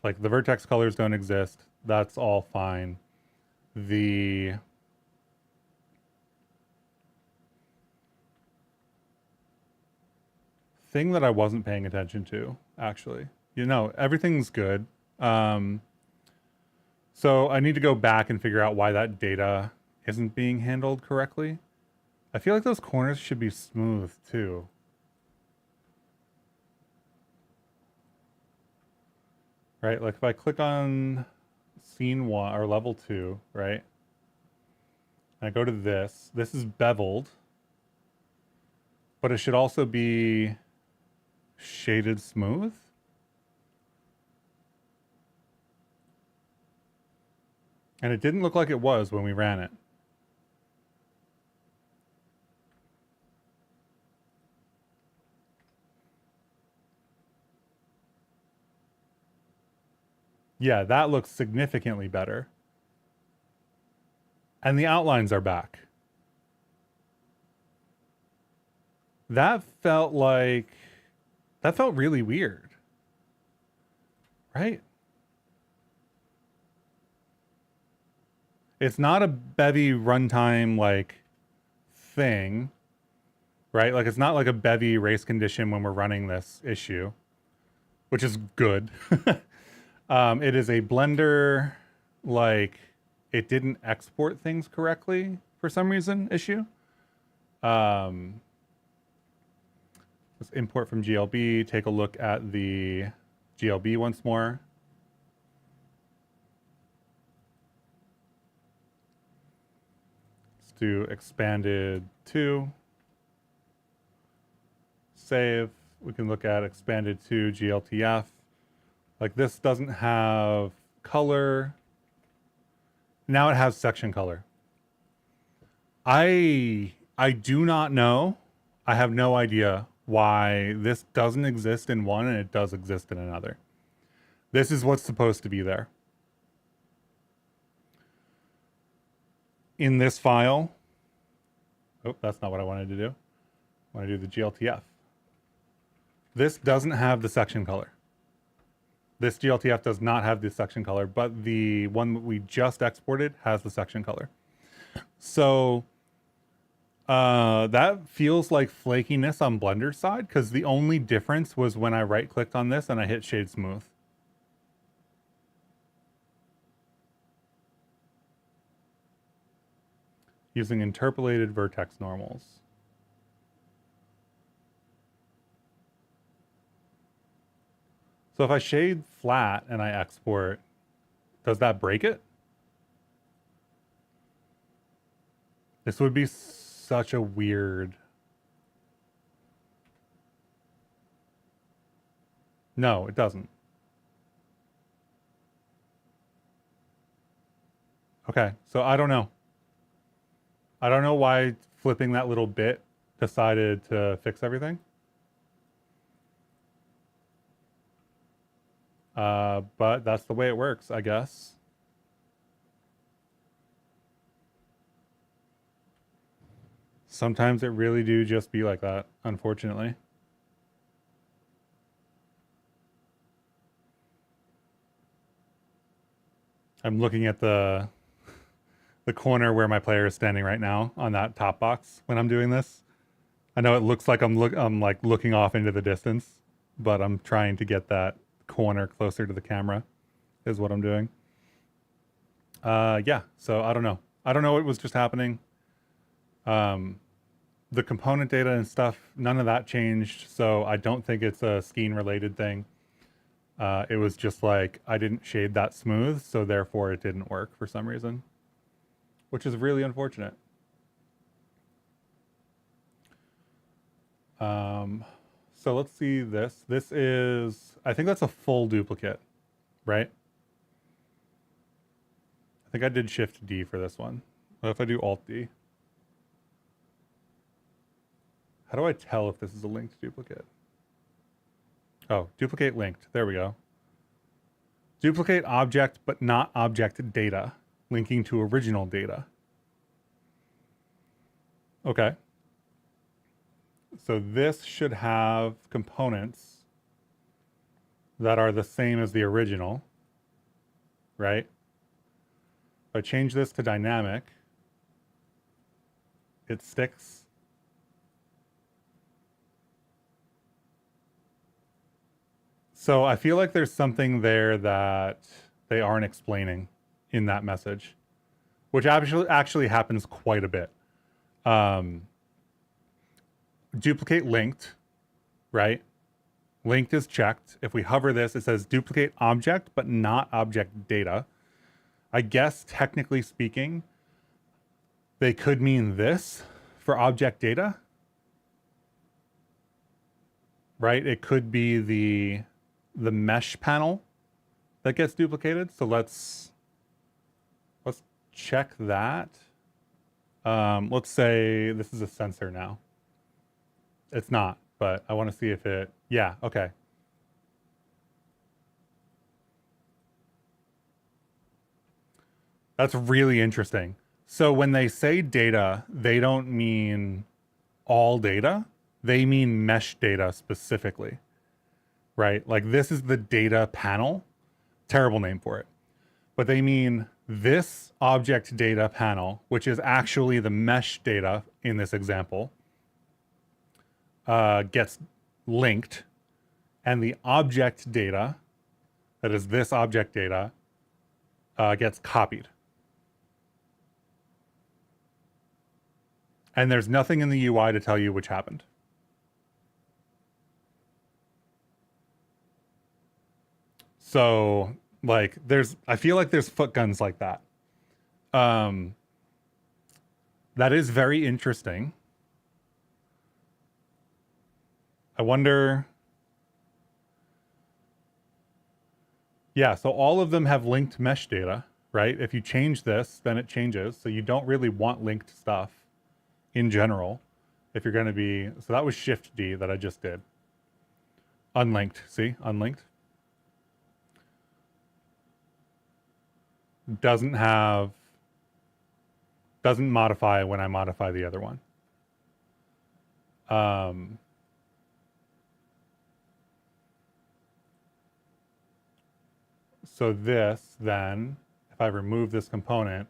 like the vertex colors don't exist. That's all fine. The thing that I wasn't paying attention to, actually, you know, everything's good. So I need to go back and figure out why that data isn't being handled correctly. I feel like those corners should be smooth too. Right, like if I click on scene 1 or level 2, right? And I go to this is beveled, but it should also be shaded smooth. And it didn't look like it was when we ran it. Yeah, that looks significantly better. And the outlines are back. That felt like That felt really weird. Right? It's not a Bevy runtime like thing, right? Like it's not like a Bevy race condition when we're running this issue, which is good. It is a Blender, like it didn't export things correctly for some reason issue. Let's import from GLB, take a look at the GLB once more. Let's do expanded 2. Save. We can look at expanded 2 glTF. Like this doesn't have color. Now it has section color. I do not know. I have no idea why this doesn't exist in one and it does exist in another. This is what's supposed to be there. In this file, oh, that's not what I wanted to do. I want to do the glTF. This doesn't have the section color. This glTF does not have the section color, but the one that we just exported has the section color. So that feels like flakiness on Blender's side, because the only difference was when I right-clicked on this and I hit Shade Smooth. Using interpolated vertex normals. So if I shade flat and I export, does that break it? This would be such a weird... No, it doesn't. Okay, so I don't know. I don't know why flipping that little bit decided to fix everything. But that's the way it works, I guess. Sometimes it really do just be like that, unfortunately. I'm looking at the corner where my player is standing right now on that top box when I'm doing this. I know it looks like I'm like looking off into the distance, but I'm trying to get that corner closer to the camera is what I'm doing. Yeah, so I don't know. I don't know what was just happening. The component data and stuff, none of that changed, so I don't think it's a Skein related thing. It was just like I didn't shade that smooth, so therefore it didn't work for some reason, which is really unfortunate. So let's see this. This is, I think that's a full duplicate, right? I think I did Shift D for this one. What if I do Alt D? How do I tell if this is a linked duplicate? Oh, duplicate linked. There we go. Duplicate object, but not object data, linking to original data. Okay. So this should have components that are the same as the original, right? If I change this to dynamic, it sticks. So I feel like there's something there that they aren't explaining in that message, which actually happens quite a bit. Duplicate linked, right? Linked is checked. If we hover this, it says duplicate object, but not object data. I guess technically speaking, they could mean this for object data, right? It could be the mesh panel that gets duplicated. So let's check that. Let's say this is a sensor now. It's not, but I want to see if it, yeah, okay. That's really interesting. So when they say data, they don't mean all data. They mean mesh data specifically. right? Like this is the data panel. Terrible name for it. But they mean this object data panel, which is actually the mesh data in this example, gets linked, and the object data, that is this object data, gets copied. And there's nothing in the UI to tell you which happened. So like I feel like there's foot guns like that. That is very interesting. I wonder. Yeah, so all of them have linked mesh data, right? If you change this, then it changes. So you don't really want linked stuff in general if you're going to be. So that was Shift D that I just did. Unlinked, see? Unlinked. Doesn't modify when I modify the other one. So this then, if I remove this component,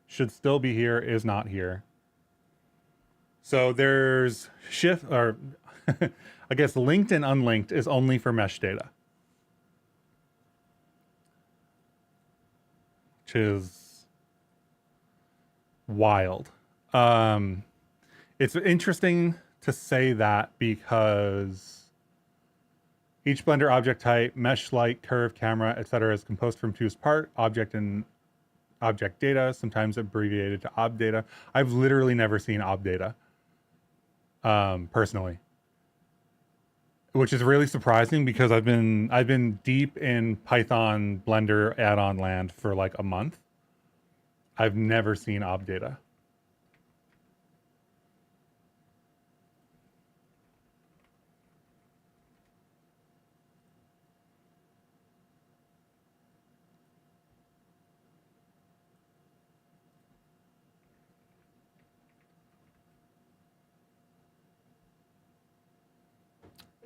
should still be here, is not here. So there's shift, or I guess linked and unlinked is only for mesh data, which is wild. It's interesting to say that because each Blender object type, mesh, light, curve, camera, etc. is composed from two parts, object and object data, sometimes abbreviated to ob data. I've literally never seen ob data, personally, which is really surprising because I've been deep in Python Blender add-on land for like a month. I've never seen ob data.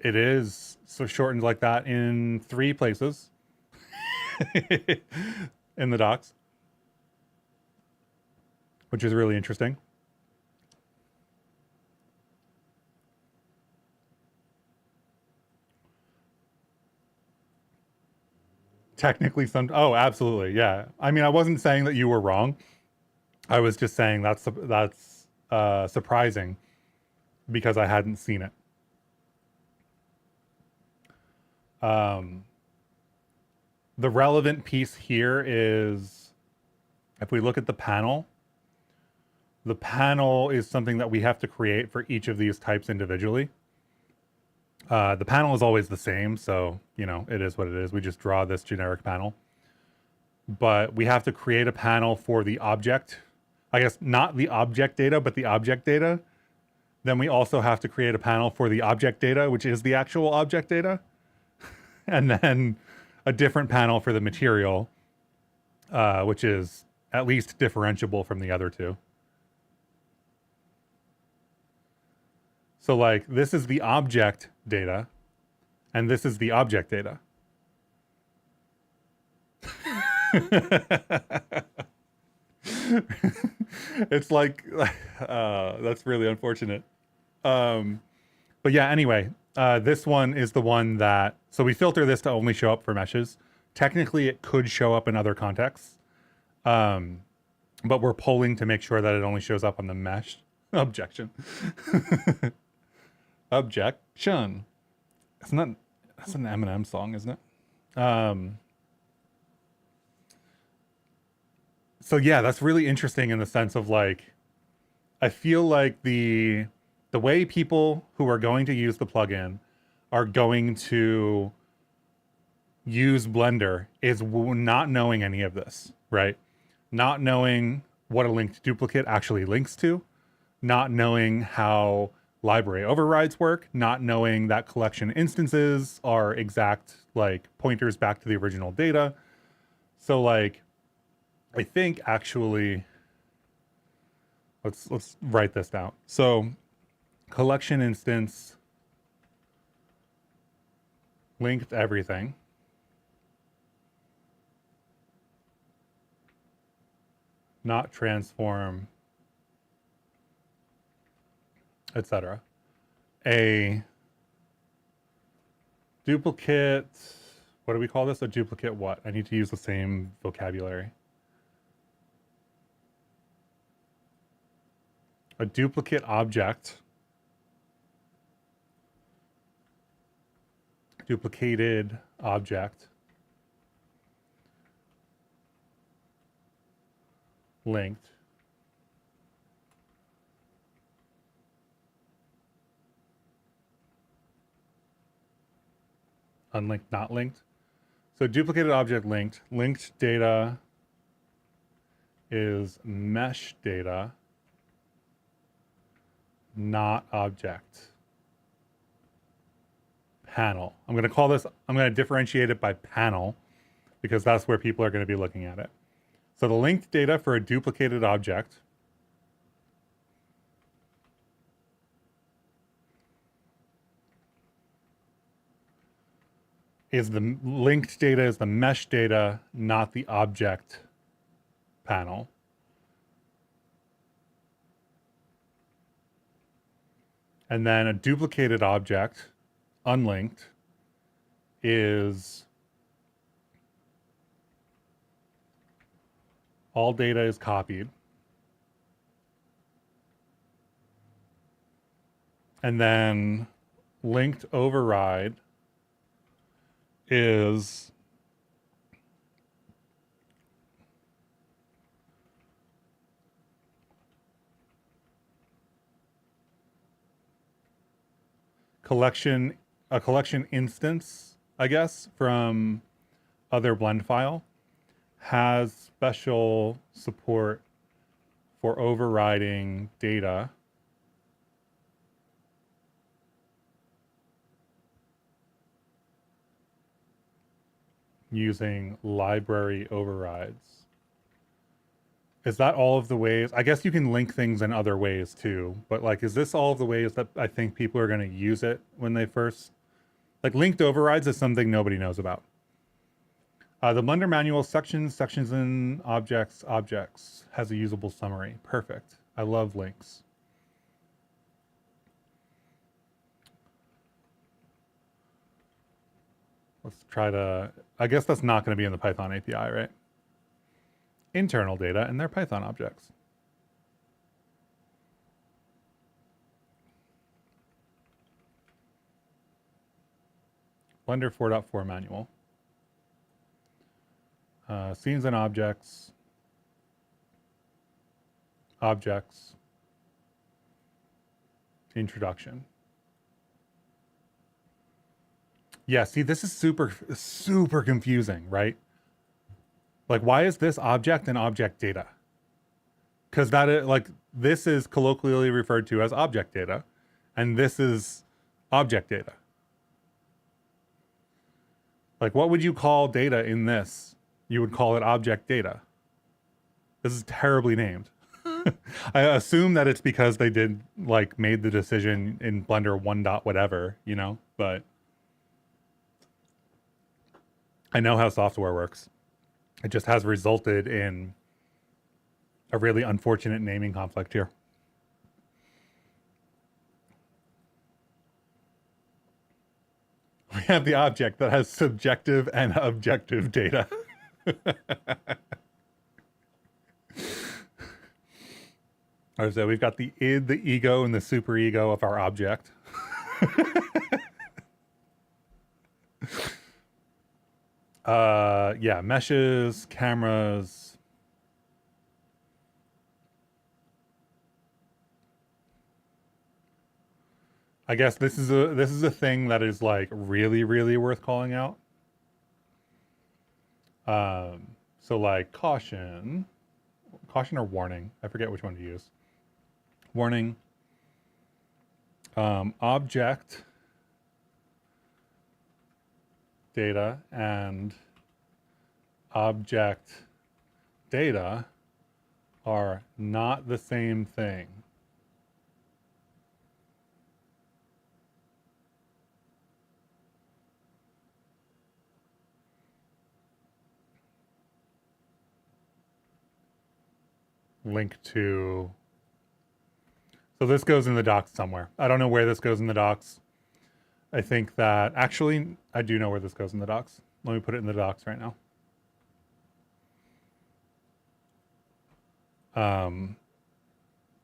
It is so shortened like that in 3 places in the docs, which is really interesting. Technically, oh, absolutely, yeah. I mean, I wasn't saying that you were wrong. I was just saying that's surprising because I hadn't seen it. The relevant piece here is if we look at the panel is something that we have to create for each of these types individually. The panel is always the same, so, you know, it is what it is. We just draw this generic panel. But we have to create a panel for the object. I guess not the object data, but the object data. Then we also have to create a panel for the object data, which is the actual object data. And then a different panel for the material, which is at least differentiable from the other two. So like this is the object data, and this is the object data. It's like, that's really unfortunate. But yeah, anyway, this one is the one that, so we filter this to only show up for meshes. Technically, it could show up in other contexts. But we're polling to make sure that it only shows up on the mesh. Objection. Objection. That's an Eminem song, isn't it? So yeah, that's really interesting in the sense of like, I feel like the way people who are going to use the plugin are going to use Blender is not knowing any of this, right? Not knowing what a linked duplicate actually links to, not knowing how library overrides work, not knowing that collection instances are exact like pointers back to the original data. So like, I think actually, let's write this down. So collection instance linked everything, not transform, etc. A duplicate, what do we call this? A duplicate what? I need to use the same vocabulary. A duplicate object, duplicated object, linked, unlinked, not linked. So duplicated object linked. Linked data is mesh data, not object. Panel. I'm going to call this, I'm going to differentiate it by panel because that's where people are going to be looking at it. So the linked data for a duplicated object is the linked data is the mesh data, not the object panel. And then a duplicated object, unlinked, is all data is copied. And then linked override is a collection instance, I guess, from other blend file has special support for overriding data using library overrides. Is that all of the ways? I guess you can link things in other ways too, but like, is this all of the ways that I think people are going to use it when they first, like linked overrides is something nobody knows about. The Blender manual sections and objects has a usable summary. Perfect. I love links. Let's try to, I guess that's not going to be in the Python API, right? Internal data and their Python objects. Blender 4.4 manual. Scenes and objects. Objects. Introduction. Yeah, see, this is super confusing, right? Like, why is this object and object data? Because that is, like, this is colloquially referred to as object data, and this is object data. Like, what would you call data in this? You would call it object data. This is terribly named. I assume that it's because they did, like, made the decision in Blender 1 dot whatever, you know, but I know how software works. It just has resulted in a really unfortunate naming conflict here. We have the object that has subjective and objective data. Or so we've got the id, the ego, and the superego of our object. Yeah, meshes, cameras. I guess this is a thing that is like really worth calling out. So like caution or warning. I forget which one to use. Warning. Object data and object data are not the same thing. link to, so this goes in the docs somewhere. I don't know where this goes in the docs. I think that, actually, I do know where this goes in the docs. Let me put it in the docs right now.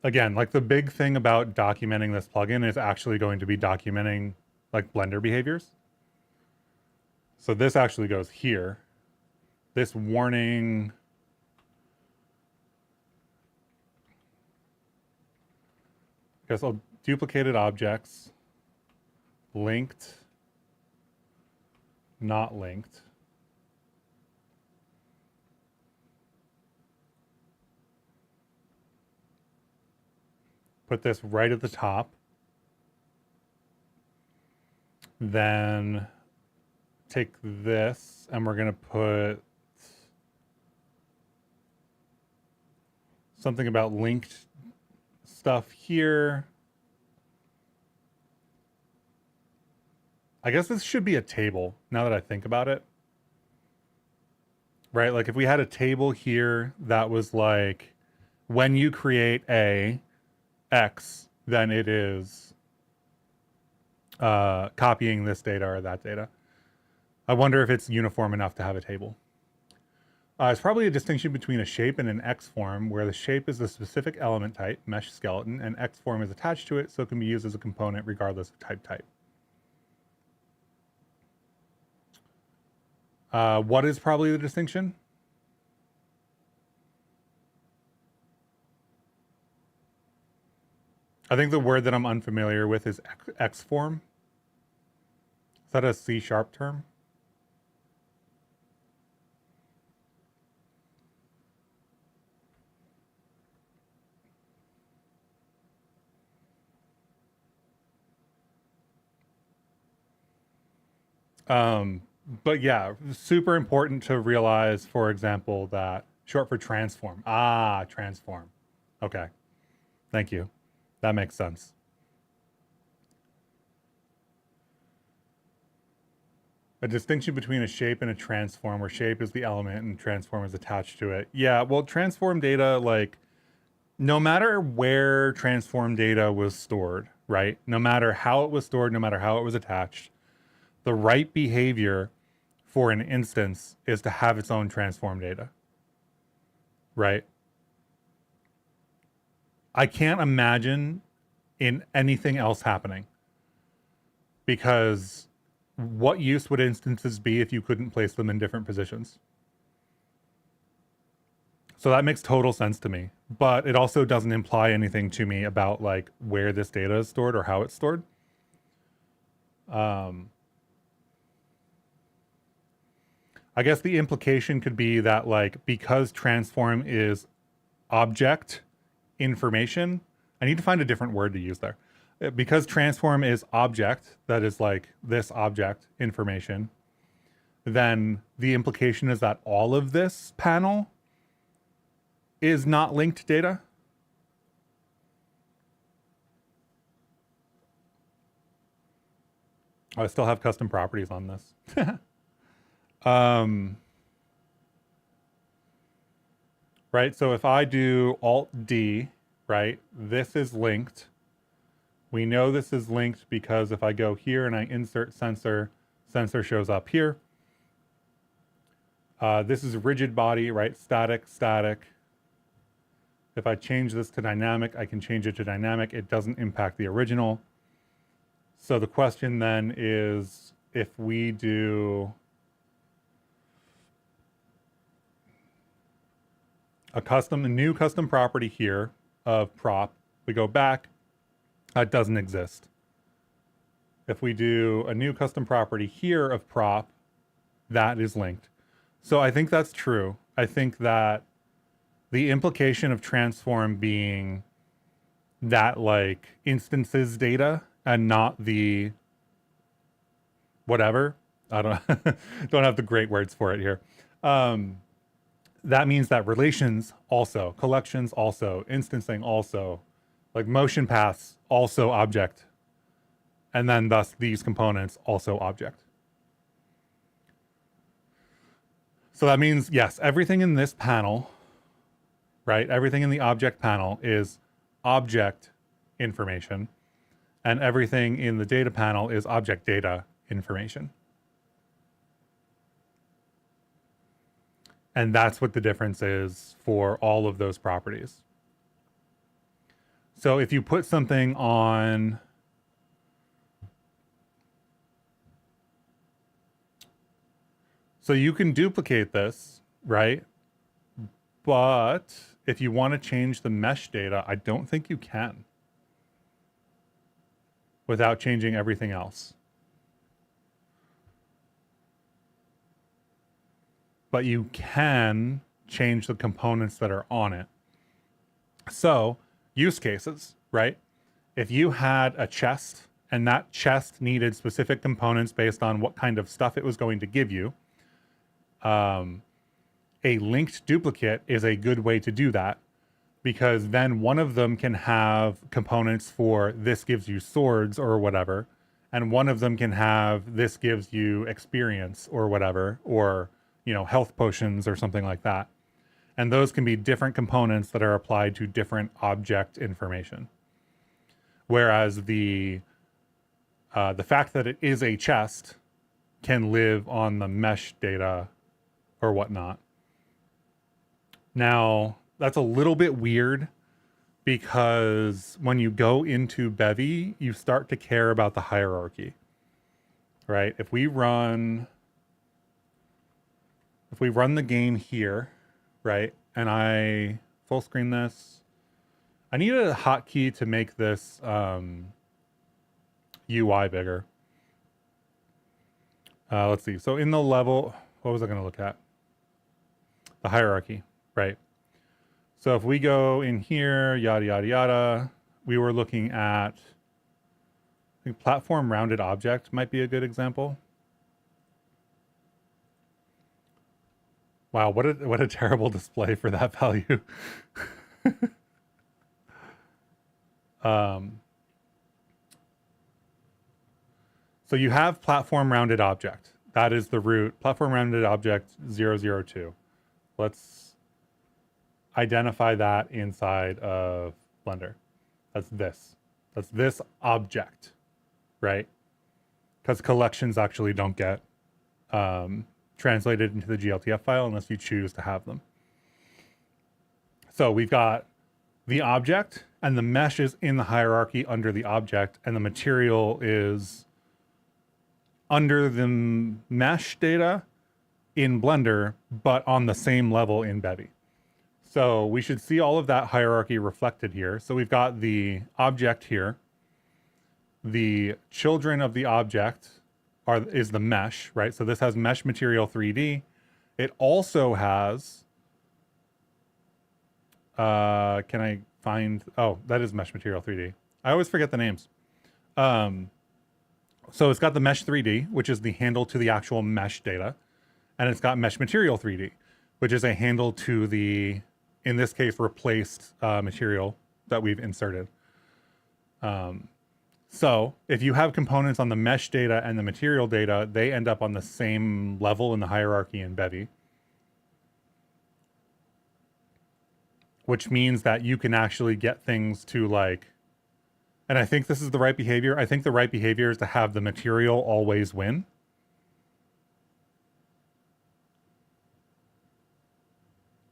Again, like the big thing about documenting this plugin is actually going to be documenting like Blender behaviors. So this actually goes here. This warning, I guess I'll duplicated objects, linked, not linked. Put this right at the top. Then take this and we're going to put something about linked stuff here. I guess this should be a table now that I think about it. Right? Like if we had a table here that was like, when you create a X, then it is copying this data or that data. I wonder if it's uniform enough to have a table. It's probably a distinction between a shape and an X form, where the shape is the specific element type, mesh skeleton, and X form is attached to it, so it can be used as a component regardless of type. What is probably the distinction? I think the word that I'm unfamiliar with is X form. Is that a C# term? But yeah, super important to realize, for example, that short for transform. Ah, transform. Okay. Thank you. That makes sense. A distinction between a shape and a transform, where shape is the element and transform is attached to it. Yeah, well, transform data, like, no matter where transform data was stored, right? No matter how it was stored, no matter how it was attached, the right behavior for an instance is to have its own transform data, right? I can't imagine in anything else happening, because what use would instances be if you couldn't place them in different positions? So that makes total sense to me, but it also doesn't imply anything to me about like where this data is stored or how it's stored. I guess the implication could be that like, because transform is object information, I need to find a different word to use there. Because transform is object, that is like this object information, then the implication is that all of this panel is not linked data. I still have custom properties on this. Right, so if I do Alt D, right, this is linked. We know this is linked because if I go here and I insert sensor, sensor shows up here. This is rigid body, right, static, static. If I change this to dynamic, I can change it to dynamic. It doesn't impact the original. So the question then is, if we do a new custom property here of prop, we go back, that doesn't exist. If we do a new custom property here of prop, that is linked. So I think that's true. I think that the implication of transform being that like instances data and not the whatever, I don't don't have the great words for it here. That means that relations also, collections also, instancing also, like motion paths also object, and then thus these components also object. So that means, yes, everything in this panel, right? Everything in the object panel is object information, and everything in the data panel is object data information. And that's what the difference is for all of those properties. So if you put something on, so you can duplicate this, right? But if you want to change the mesh data, I don't think you can without changing everything else. But you can change the components that are on it. So use cases, right? If you had a chest and that chest needed specific components based on what kind of stuff it was going to give you, a linked duplicate is a good way to do that, because then one of them can have components for this gives you swords or whatever, and one of them can have this gives you experience or whatever, or, you know, health potions or something like that. And those can be different components that are applied to different object information. Whereas the fact that it is a chest can live on the mesh data or whatnot. Now, that's a little bit weird because when you go into Bevy, you start to care about the hierarchy, right? If we run the game here, right, and I full screen this, I need a hotkey to make this UI bigger. Let's see. So in the level, what was I going to look at? The hierarchy, right? So if we go in here, yada, yada, yada, we were looking at, I think platform rounded object might be a good example. Wow, what a terrible display for that value. So you have platform rounded object. That is the root, platform rounded object 002. Let's identify that inside of Blender. That's this object, right? Because collections actually don't get translated into the glTF file unless you choose to have them. So we've got the object, and the mesh is in the hierarchy under the object, and the material is under the mesh data in Blender, but on the same level in Bevy. So we should see all of that hierarchy reflected here. So we've got the object here. The children of the object is the mesh, right? So this has mesh material 3D. It also has, can I find, oh, that is mesh material 3D. I always forget the names. So it's got the mesh 3D, which is the handle to the actual mesh data. And it's got mesh material 3D, which is a handle to the, in this case, replaced material that we've inserted. So if you have components on the mesh data and the material data, they end up on the same level in the hierarchy in Bevy. Which means that you can actually get things to like, and I think this is the right behavior. I think the right behavior is to have the material always win.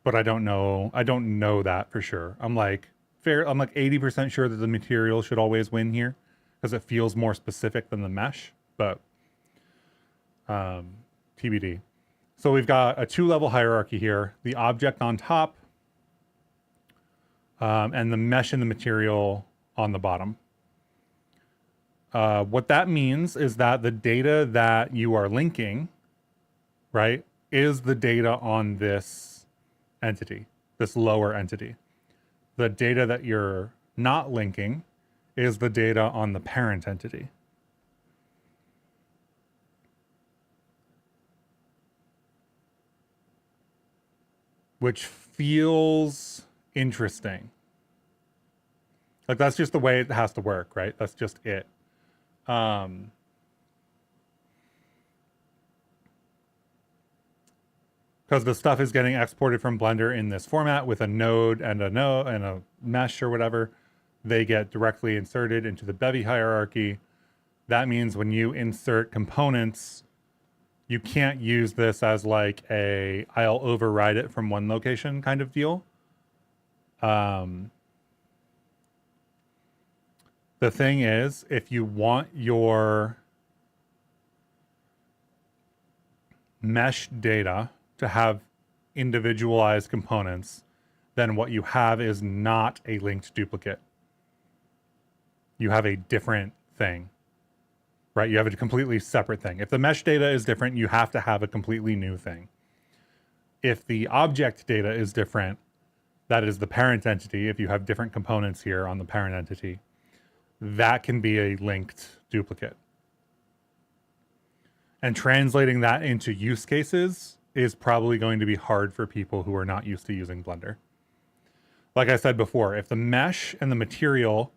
But I don't know that for sure. I'm like 80% sure that the material should always win here because it feels more specific than the mesh, but TBD. So we've got a 2-level hierarchy here, the object on top, and the mesh and the material on the bottom. What that means is that the data that you are linking, right, is the data on this entity, this lower entity. The data that you're not linking is the data on the parent entity. Which feels interesting. Like that's just the way it has to work, right? That's just it. And because the stuff is getting exported from Blender in this format with a node and a mesh or whatever. They get directly inserted into the Bevy hierarchy. That means when you insert components, you can't use this as like a I'll override it from one location kind of deal. The thing is, if you want your mesh data to have individualized components, then what you have is not a linked duplicate. You have a different thing, right? You have a completely separate thing. If the mesh data is different, you have to have a completely new thing. If the object data is different, that is the parent entity. If you have different components here on the parent entity, that can be a linked duplicate. And translating that into use cases is probably going to be hard for people who are not used to using Blender. Like I said before, if the mesh and the material,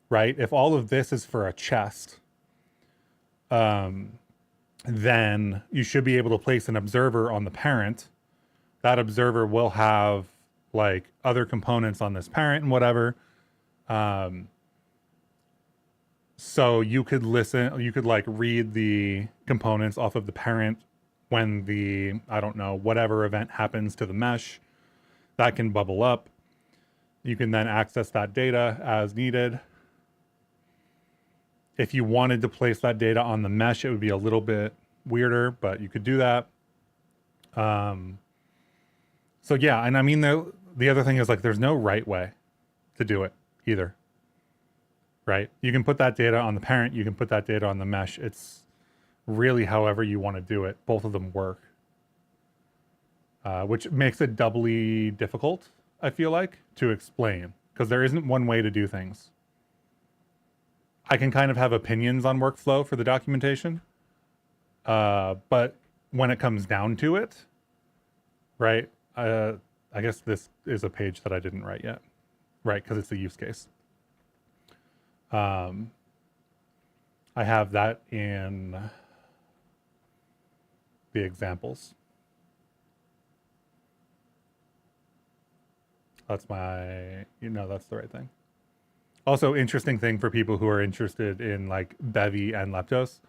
right, if all of this is for a chest, then you should be able to place an observer on the parent. That observer will have like other components on this parent and whatever. So you could like read the components off of the parent when the, I don't know, whatever event happens to the mesh. That can bubble up. You can then access that data as needed. If you wanted to place that data on the mesh, it would be a little bit weirder, but you could do that. So yeah, and I mean, the other thing is like, there's no right way to do it either, right? You can put that data on the parent, you can put that data on the mesh. It's really however you want to do it. Both of them work, which makes it doubly difficult, I feel like, to explain, because there isn't one way to do things. I can kind of have opinions on workflow for the documentation, but when it comes down to it, right, I guess this is a page that I didn't write yet, right, because it's a use case. I have that in the examples. That's my, that's the right thing. Also, interesting thing for people who are interested in like Bevy and Leptos.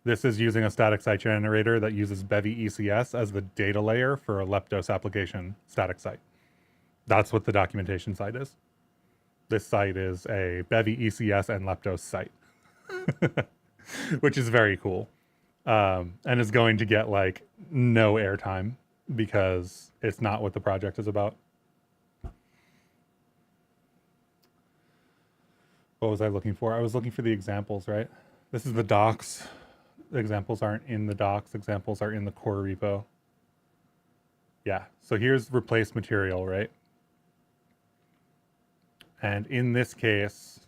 This is using a static site generator that uses Bevy ECS as the data layer for a Leptos application static site. That's what the documentation site is. This site is a Bevy ECS and Leptos site, which is very cool. And is going to get like no airtime because it's not what the project is about. What was I looking for? I was looking for the examples, right? This is the docs. The examples aren't in the docs. Examples are in the core repo. Yeah, so here's replace material, right? And in this case,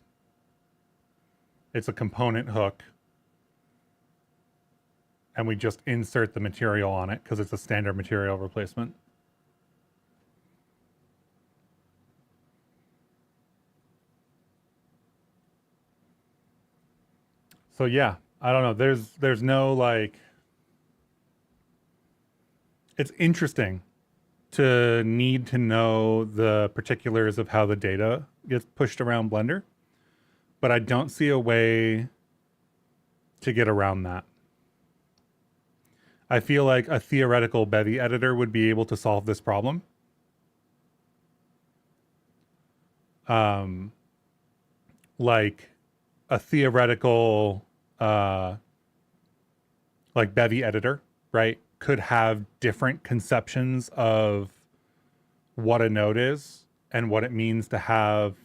it's a component hook. And we just insert the material on it because it's a standard material replacement. So yeah, I don't know. There's no like, it's interesting to need to know the particulars of how the data gets pushed around Blender, but I don't see a way to get around that. I feel like a theoretical Bevy editor would be able to solve this problem. Like a theoretical, like Bevy editor, right, could have different conceptions of what a node is and what it means to have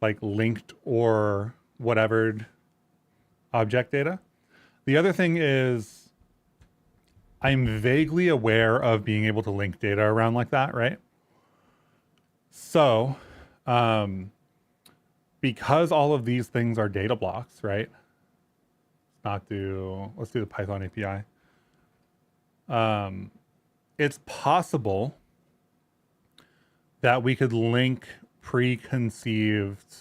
like linked or whatever object data. The other thing is I'm vaguely aware of being able to link data around like that, right? So, because all of these things are data blocks, right? Let's do the Python API. It's possible that we could link preconceived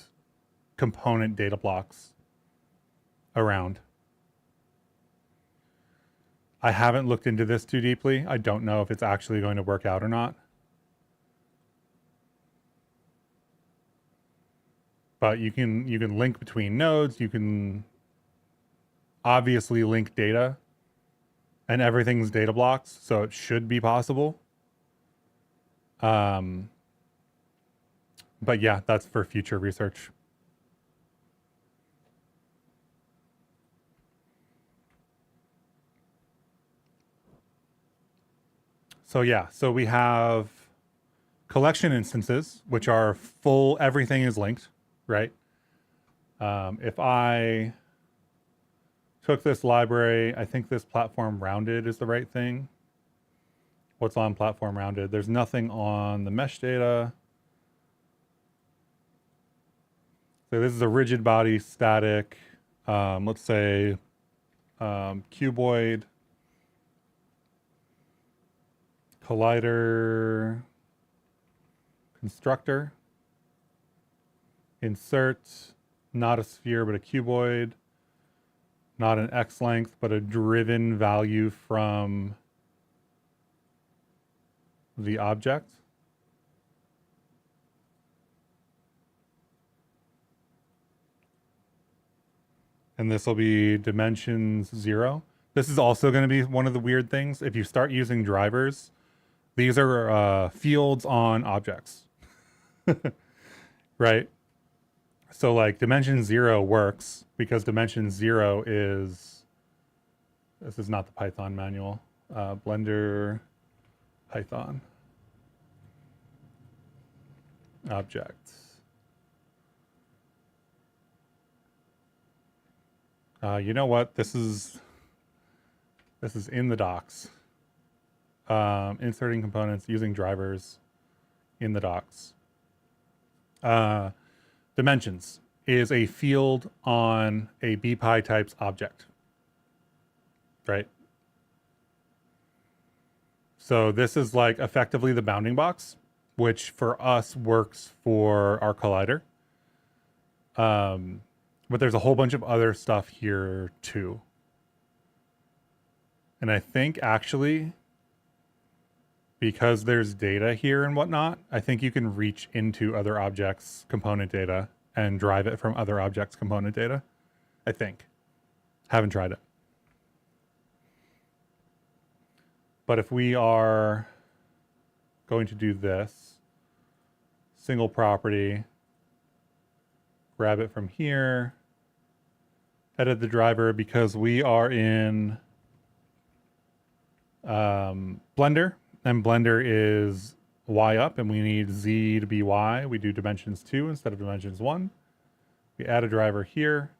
component data blocks around. I haven't looked into this too deeply. I don't know if it's actually going to work out or not. But you can link between nodes. You can obviously link data, and everything's data blocks, so it should be possible. But yeah, that's for future research. So yeah, so we have collection instances, which are full, everything is linked, right? If I took this library, I think this platform rounded is the right thing. What's on platform rounded? There's nothing on the mesh data. So this is a rigid body static, let's say cuboid, collider, constructor, insert, not a sphere but a cuboid, not an X length but a driven value from the object. And this will be dimensions 0. This is also going to be one of the weird things. If you start using drivers, these are fields on objects, right? So like dimension 0 works because dimension 0 is, this is not the Python manual, Blender Python objects. You know what? This is in the docs. Inserting components using drivers in the docs. Dimensions is a field on a bpy types object, right? So this is like effectively the bounding box, which for us works for our collider. But there's a whole bunch of other stuff here too. And I think actually, because there's data here and whatnot, I think you can reach into other objects' component data and drive it from other objects' component data. I think. Haven't tried it. But if we are going to do this, single property, grab it from here, edit the driver, because we are in Blender, and Blender is Y up, and we need Z to be Y. We do dimensions 2 instead of dimensions 1. We add a driver here.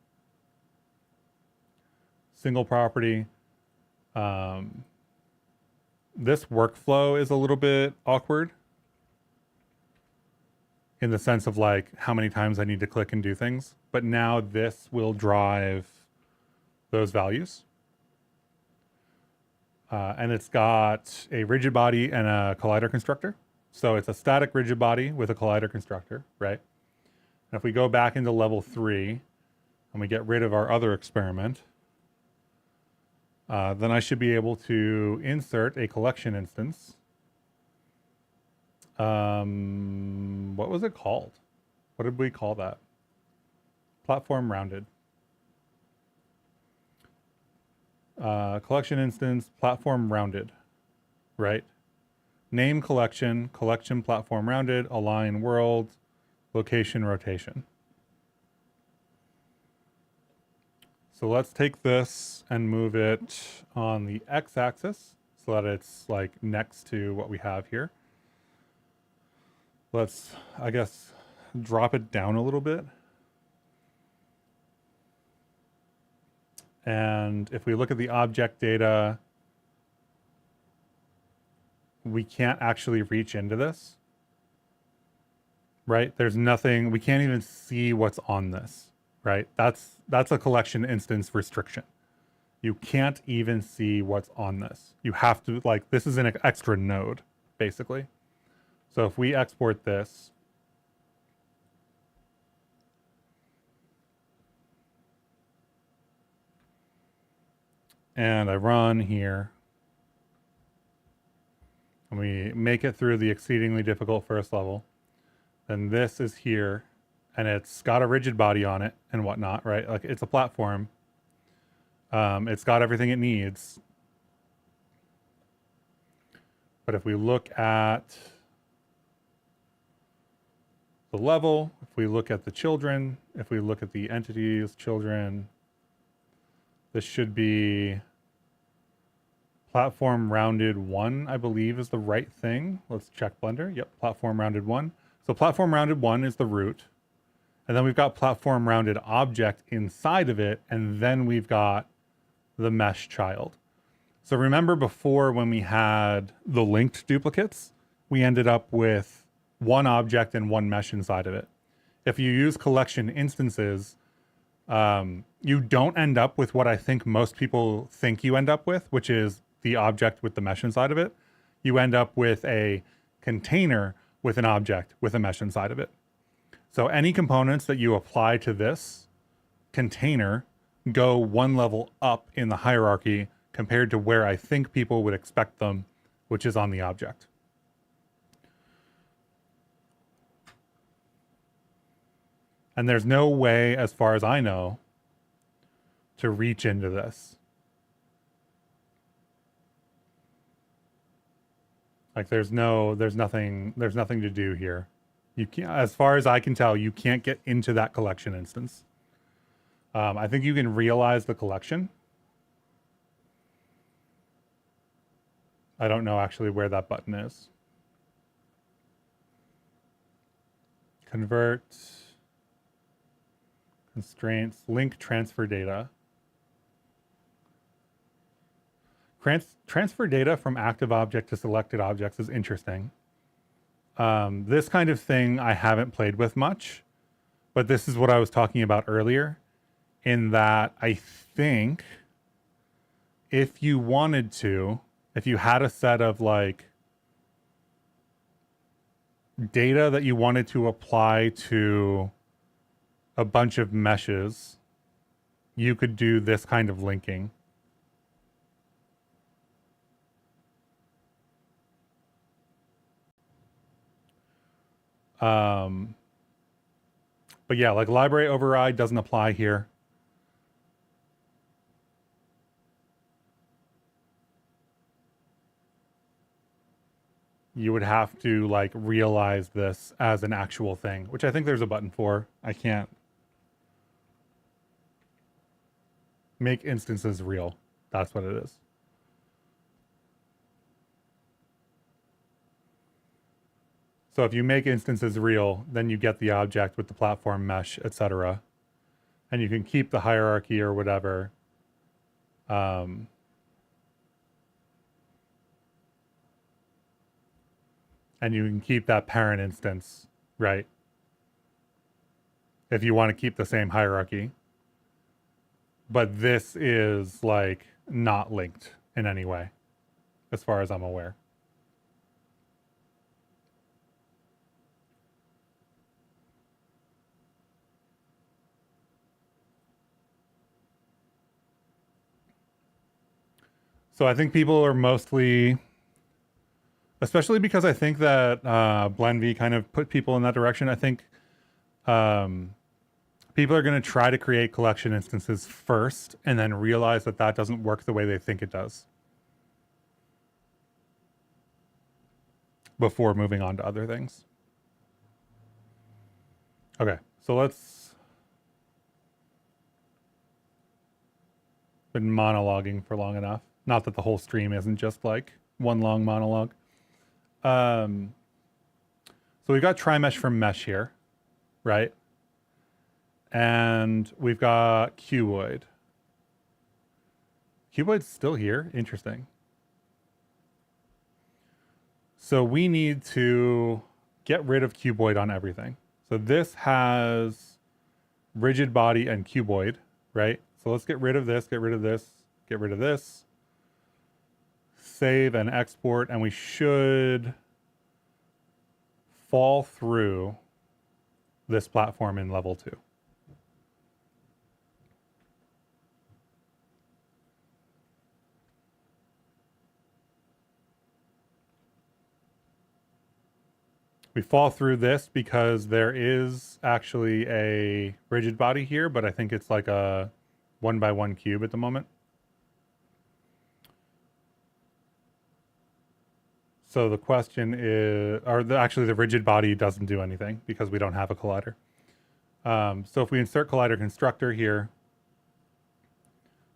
Single property. This workflow is a little bit awkward in the sense of like how many times I need to click and do things. But now this will drive those values. And it's got a rigid body and a collider constructor. So it's a static rigid body with a collider constructor, right? And if we go back into level 3 and we get rid of our other experiment, then I should be able to insert a collection instance. What was it called? What did we call that? Platform rounded. Collection instance, platform rounded, right? Name collection, collection platform rounded, align world, location rotation. So let's take this and move it on the x-axis so that it's like next to what we have here. Let's, I guess, drop it down a little bit. And if we look at the object data, we can't actually reach into this, right? There's nothing, we can't even see what's on this, right? That's a collection instance restriction. You can't even see what's on this. You have to, like, this is an extra node, basically. So if we export this, and I run here, and we make it through the exceedingly difficult first level, then this is here, and it's got a rigid body on it and whatnot, right? Like it's a platform. It's got everything it needs. But if we look at the level, if we look at the children, if we look at the entities, children, this should be platform rounded 1, I believe is the right thing. Let's check Blender. Yep, platform rounded 1. So platform rounded 1 is the root. And then we've got platform rounded object inside of it. And then we've got the mesh child. So remember before when we had the linked duplicates, we ended up with one object and one mesh inside of it. If you use collection instances, you don't end up with what I think most people think you end up with, which is the object with the mesh inside of it. You end up with a container with an object with a mesh inside of it. So any components that you apply to this container go one level up in the hierarchy compared to where I think people would expect them, which is on the object. And there's no way, as far as I know, to reach into this. Like there's nothing to do here. You can't, as far as I can tell, you can't get into that collection instance. I think you can realize the collection. I don't know actually where that button is. Convert, constraints, link transfer data. Transfer data from active object to selected objects is interesting. This kind of thing I haven't played with much, but this is what I was talking about earlier, in that I think if you wanted to, if you had a set of like data that you wanted to apply to a bunch of meshes, you could do this kind of linking. But yeah, like library override doesn't apply here. You would have to like realize this as an actual thing, which I think there's a button for. I can't. Make instances real. That's what it is. So if you make instances real, then you get the object with the platform mesh, etc. And you can keep the hierarchy or whatever. And you can keep that parent instance, right? If you want to keep the same hierarchy. But this is like not linked in any way, as far as I'm aware. So I think people are mostly, especially because I think that BlendV kind of put people in that direction. I think people are going to try to create collection instances first and then realize that that doesn't work the way they think it does before moving on to other things. Okay, so let's... Been monologuing for long enough. Not that the whole stream isn't just like one long monologue. So we got try-mesh from mesh here, right? And we've got cuboid. Cuboid's still here. Interesting. So we need to get rid of cuboid on everything. So this has rigid body and cuboid, right? So let's get rid of this, get rid of this, get rid of this. Save and export, and we should fall through this platform in level 2. We fall through this because there is actually a rigid body here, but I think it's like a 1x1 cube at the moment. So the question is, actually the rigid body doesn't do anything because we don't have a collider. So if we insert collider constructor here,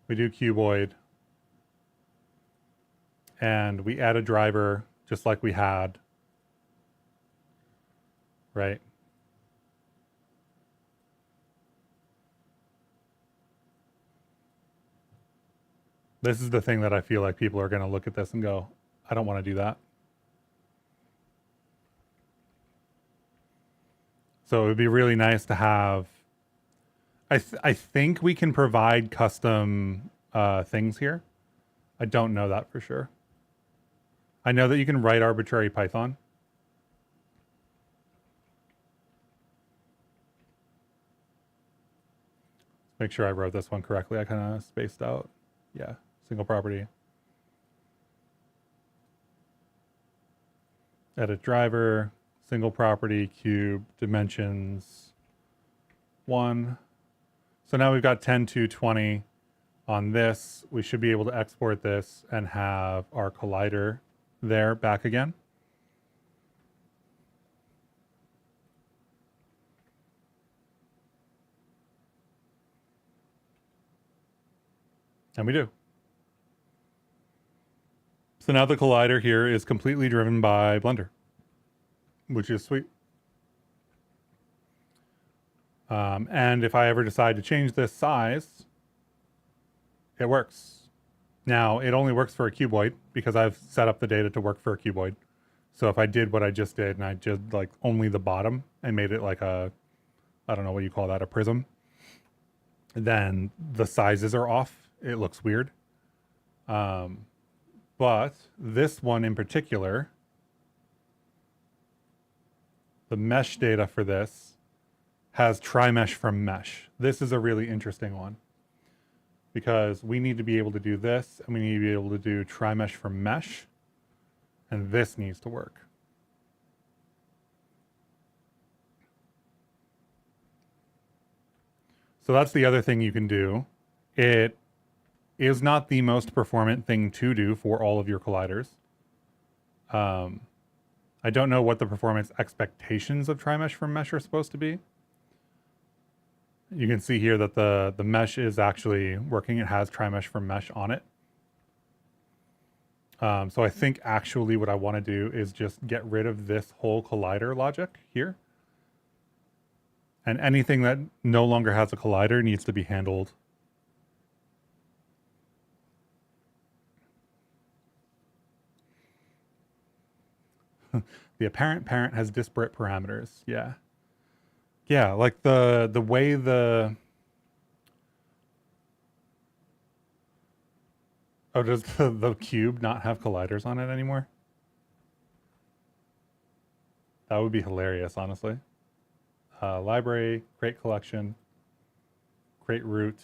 we do cuboid, and we add a driver just like we had, right? This is the thing that I feel like people are going to look at this and go, I don't want to do that. So it would be really nice to have, I think we can provide custom things here. I don't know that for sure. I know that you can write arbitrary Python. Make sure I wrote this one correctly. I kind of spaced out. Yeah, single property. Edit driver, single property, cube, dimensions, 1. So now we've got 10 to 20 on this. We should be able to export this and have our collider there back again. And we do. So now the collider here is completely driven by Blender, which is sweet. And if I ever decide to change this size, it works. Now, it only works for a cuboid because I've set up the data to work for a cuboid. So if I did what I just did and I did like only the bottom and made it like a, I don't know what you call that, a prism, then the sizes are off. It looks weird. But this one in particular, the mesh data for this has tri-mesh from mesh. This is a really interesting one because we need to be able to do this and we need to be able to do tri-mesh from mesh, and this needs to work. So that's the other thing you can do. It is not the most performant thing to do for all of your colliders. I don't know what the performance expectations of tri-mesh from mesh are supposed to be. You can see here that the mesh is actually working. It has tri-mesh from mesh on it. So I think actually what I want to do is just get rid of this whole collider logic here. And anything that no longer has a collider needs to be handled. The apparent parent has disparate parameters. Yeah. Yeah, like the way the... Oh, does the cube not have colliders on it anymore? That would be hilarious, honestly. Library, create collection, create root,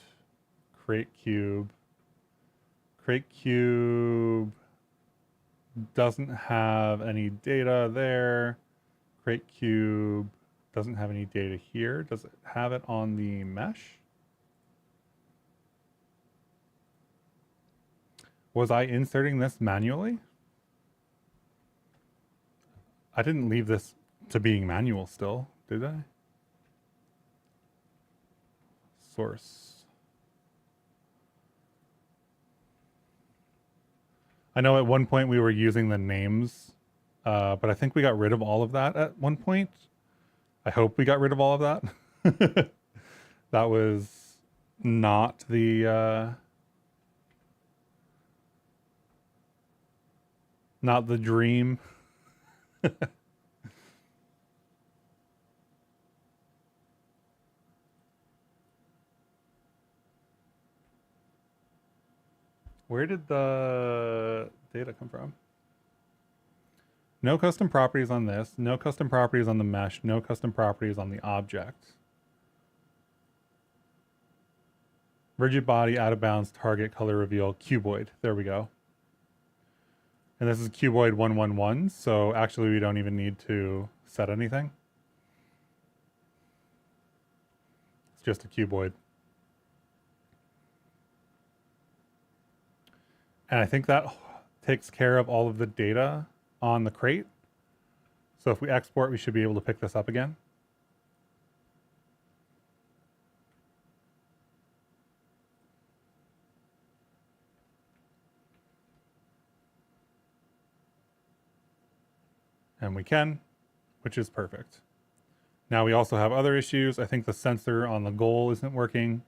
create cube. Create cube doesn't have any data there. Create cube doesn't have any data here. Does it have it on the mesh? Was I inserting this manually? I didn't leave this to being manual still, did I? Source. I know at one point we were using the names, but I think we got rid of all of that at one point. I hope we got rid of all of that. That was not the dream. Where did the data come from? No custom properties on this, no custom properties on the mesh, no custom properties on the object. Rigid body, out of bounds, target, color reveal, cuboid. There we go. And this is cuboid 111, so actually we don't even need to set anything. It's just a cuboid. And I think that takes care of all of the data on the crate. So if we export, we should be able to pick this up again. And we can, which is perfect. Now we also have other issues. I think the sensor on the goal isn't working.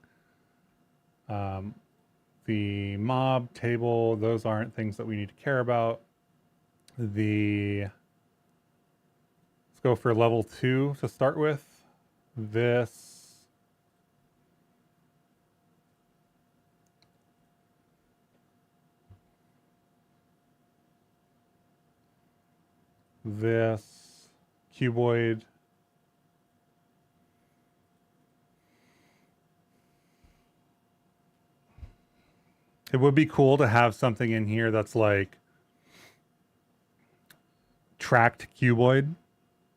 The mob table, those aren't things that we need to care about. Let's go for level 2 to start with. This cuboid. It would be cool to have something in here that's like tracked cuboid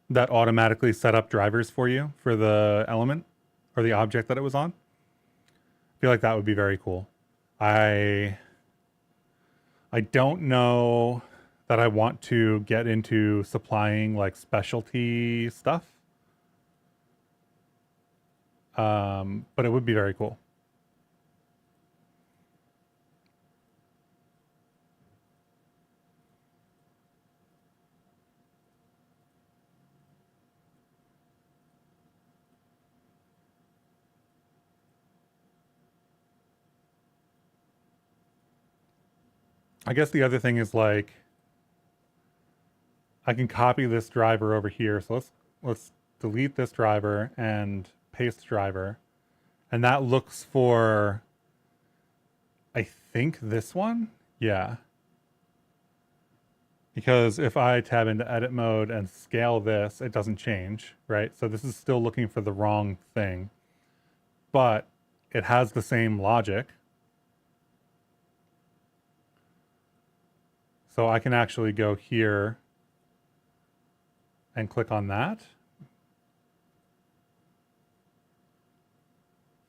that automatically set up drivers for you for the element or the object that it was on. I feel like that would be very cool. I don't know that I want to get into supplying like specialty stuff. But it would be very cool. I guess the other thing is like I can copy this driver over here. So let's delete this driver and paste driver. And that looks for, I think, this one. Yeah. Because if I tab into edit mode and scale this, it doesn't change, right? So this is still looking for the wrong thing, but it has the same logic. So I can actually go here and click on that.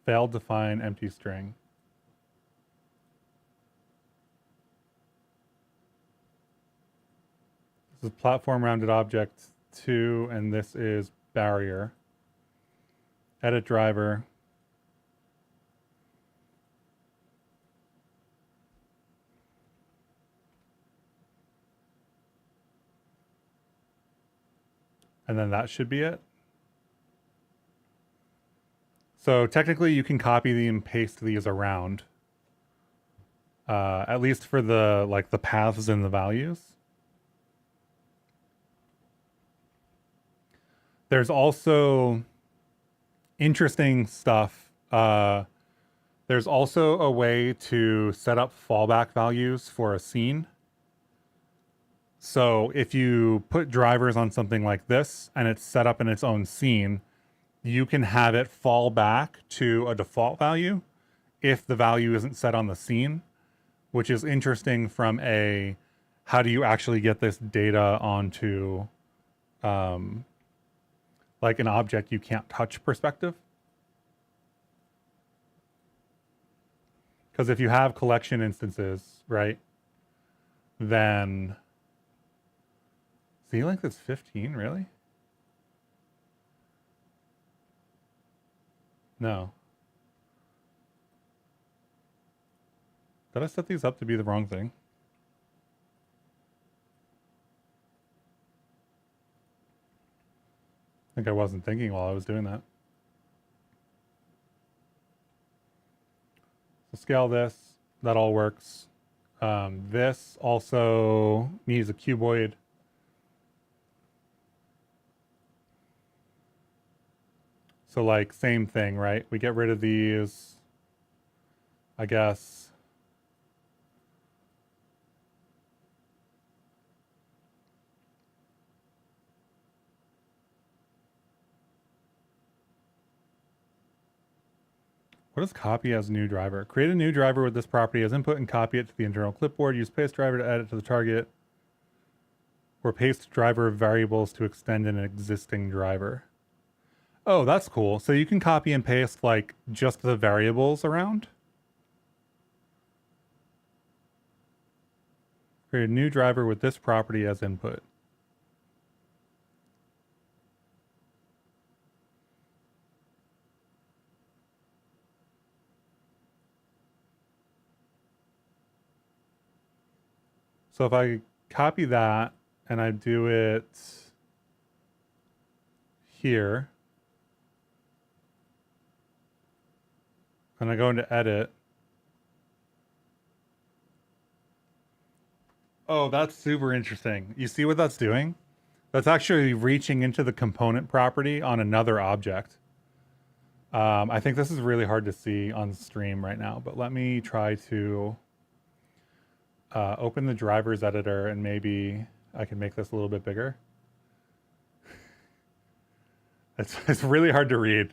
Failed to find empty string. This is platform rounded object 2, and this is barrier. Edit driver. And then that should be it. So technically you can copy and paste these around. At least for the like the paths and the values. There's also interesting stuff. There's also a way to set up fallback values for a scene. So if you put drivers on something like this and it's set up in its own scene, you can have it fall back to a default value if the value isn't set on the scene, which is interesting from a how do you actually get this data onto like an object you can't touch perspective. Because if you have collection instances, right, then Z length is 15, really? No. Did I set these up to be the wrong thing? I think I wasn't thinking while I was doing that. So scale this, that all works. This also needs a cuboid. So like same thing, right? We get rid of these, I guess. What is copy as new driver? Create a new driver with this property as input and copy it to the internal clipboard. Use paste driver to add it to the target. or paste driver variables to extend an existing driver. Oh, that's cool. So you can copy and paste like just the variables around. Create a new driver with this property as input. So if I copy that and I do it here, and I go into edit. Oh, that's super interesting. You see what that's doing? That's actually reaching into the component property on another object. I think this is really hard to see on stream right now, but let me try to open the drivers editor and maybe I can make this a little bit bigger. It's really hard to read.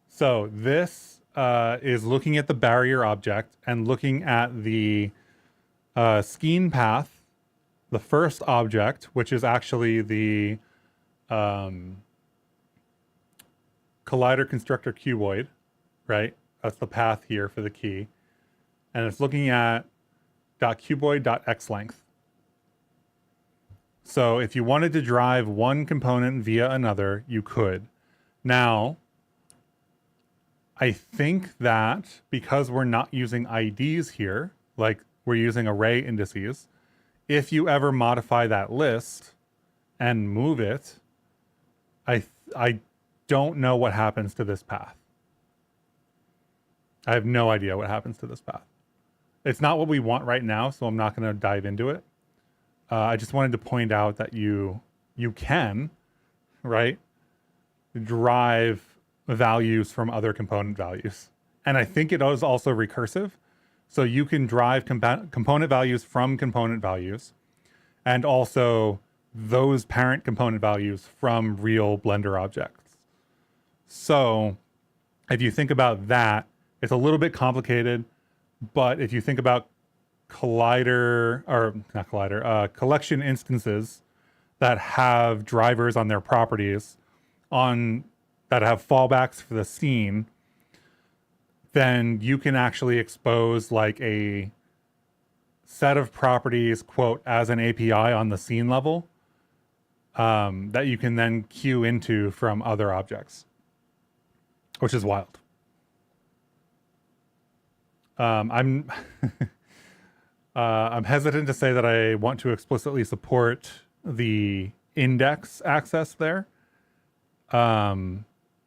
So this is looking at the barrier object and looking at the Skein path, the first object, which is actually the collider constructor cuboid, right? That's the path here for the key. And it's looking at .cuboid.xlength. So if you wanted to drive one component via another, you could. Now, I think that because we're not using IDs here, like we're using array indices, if you ever modify that list and move it, I don't know what happens to this path. I have no idea what happens to this path. It's not what we want right now, so I'm not going to dive into it. I just wanted to point out that you can, right, drive values from other component values. And I think it is also recursive. So you can drive component values from component values and also those parent component values from real Blender objects. So if you think about that, it's a little bit complicated, but if you think about collection instances that have drivers on their properties that have fallbacks for the scene, then you can actually expose like a set of properties, quote, as an API on the scene level that you can then queue into from other objects, which is wild. I'm I'm hesitant to say that I want to explicitly support the index access there.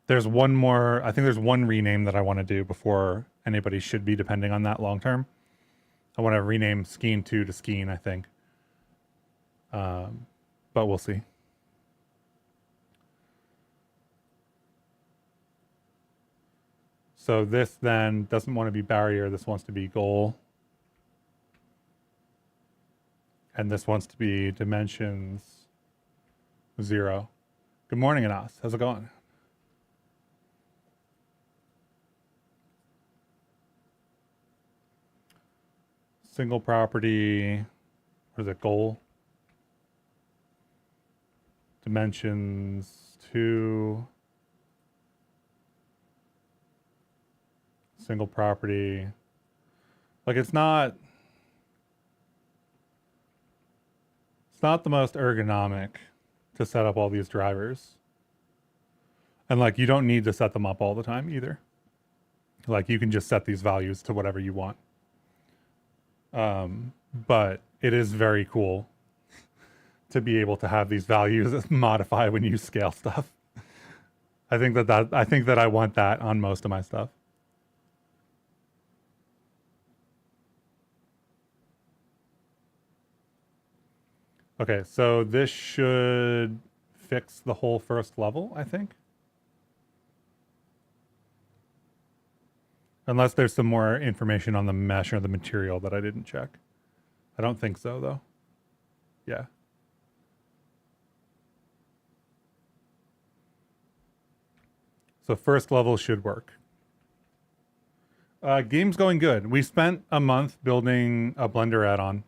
There's one more, I think there's one rename that I want to do before anybody should be depending on that long term. I want to rename Skein 2 to Skein, I think. But we'll see. So this then doesn't want to be barrier. This wants to be goal. And this wants to be dimensions 0. Good morning, Anas. How's it going? Single property, what is it, goal? Dimensions 2. Single property. Like it's not the most ergonomic to set up all these drivers. And like you don't need to set them up all the time either. Like you can just set these values to whatever you want. But it is very cool to be able to have these values modify when you scale stuff. I think that I want that on most of my stuff. Okay, so this should fix the whole first level, I think. Unless there's some more information on the mesh or the material that I didn't check. I don't think so, though. Yeah. So first level should work. Game's going good. We spent a month building a Blender add-on.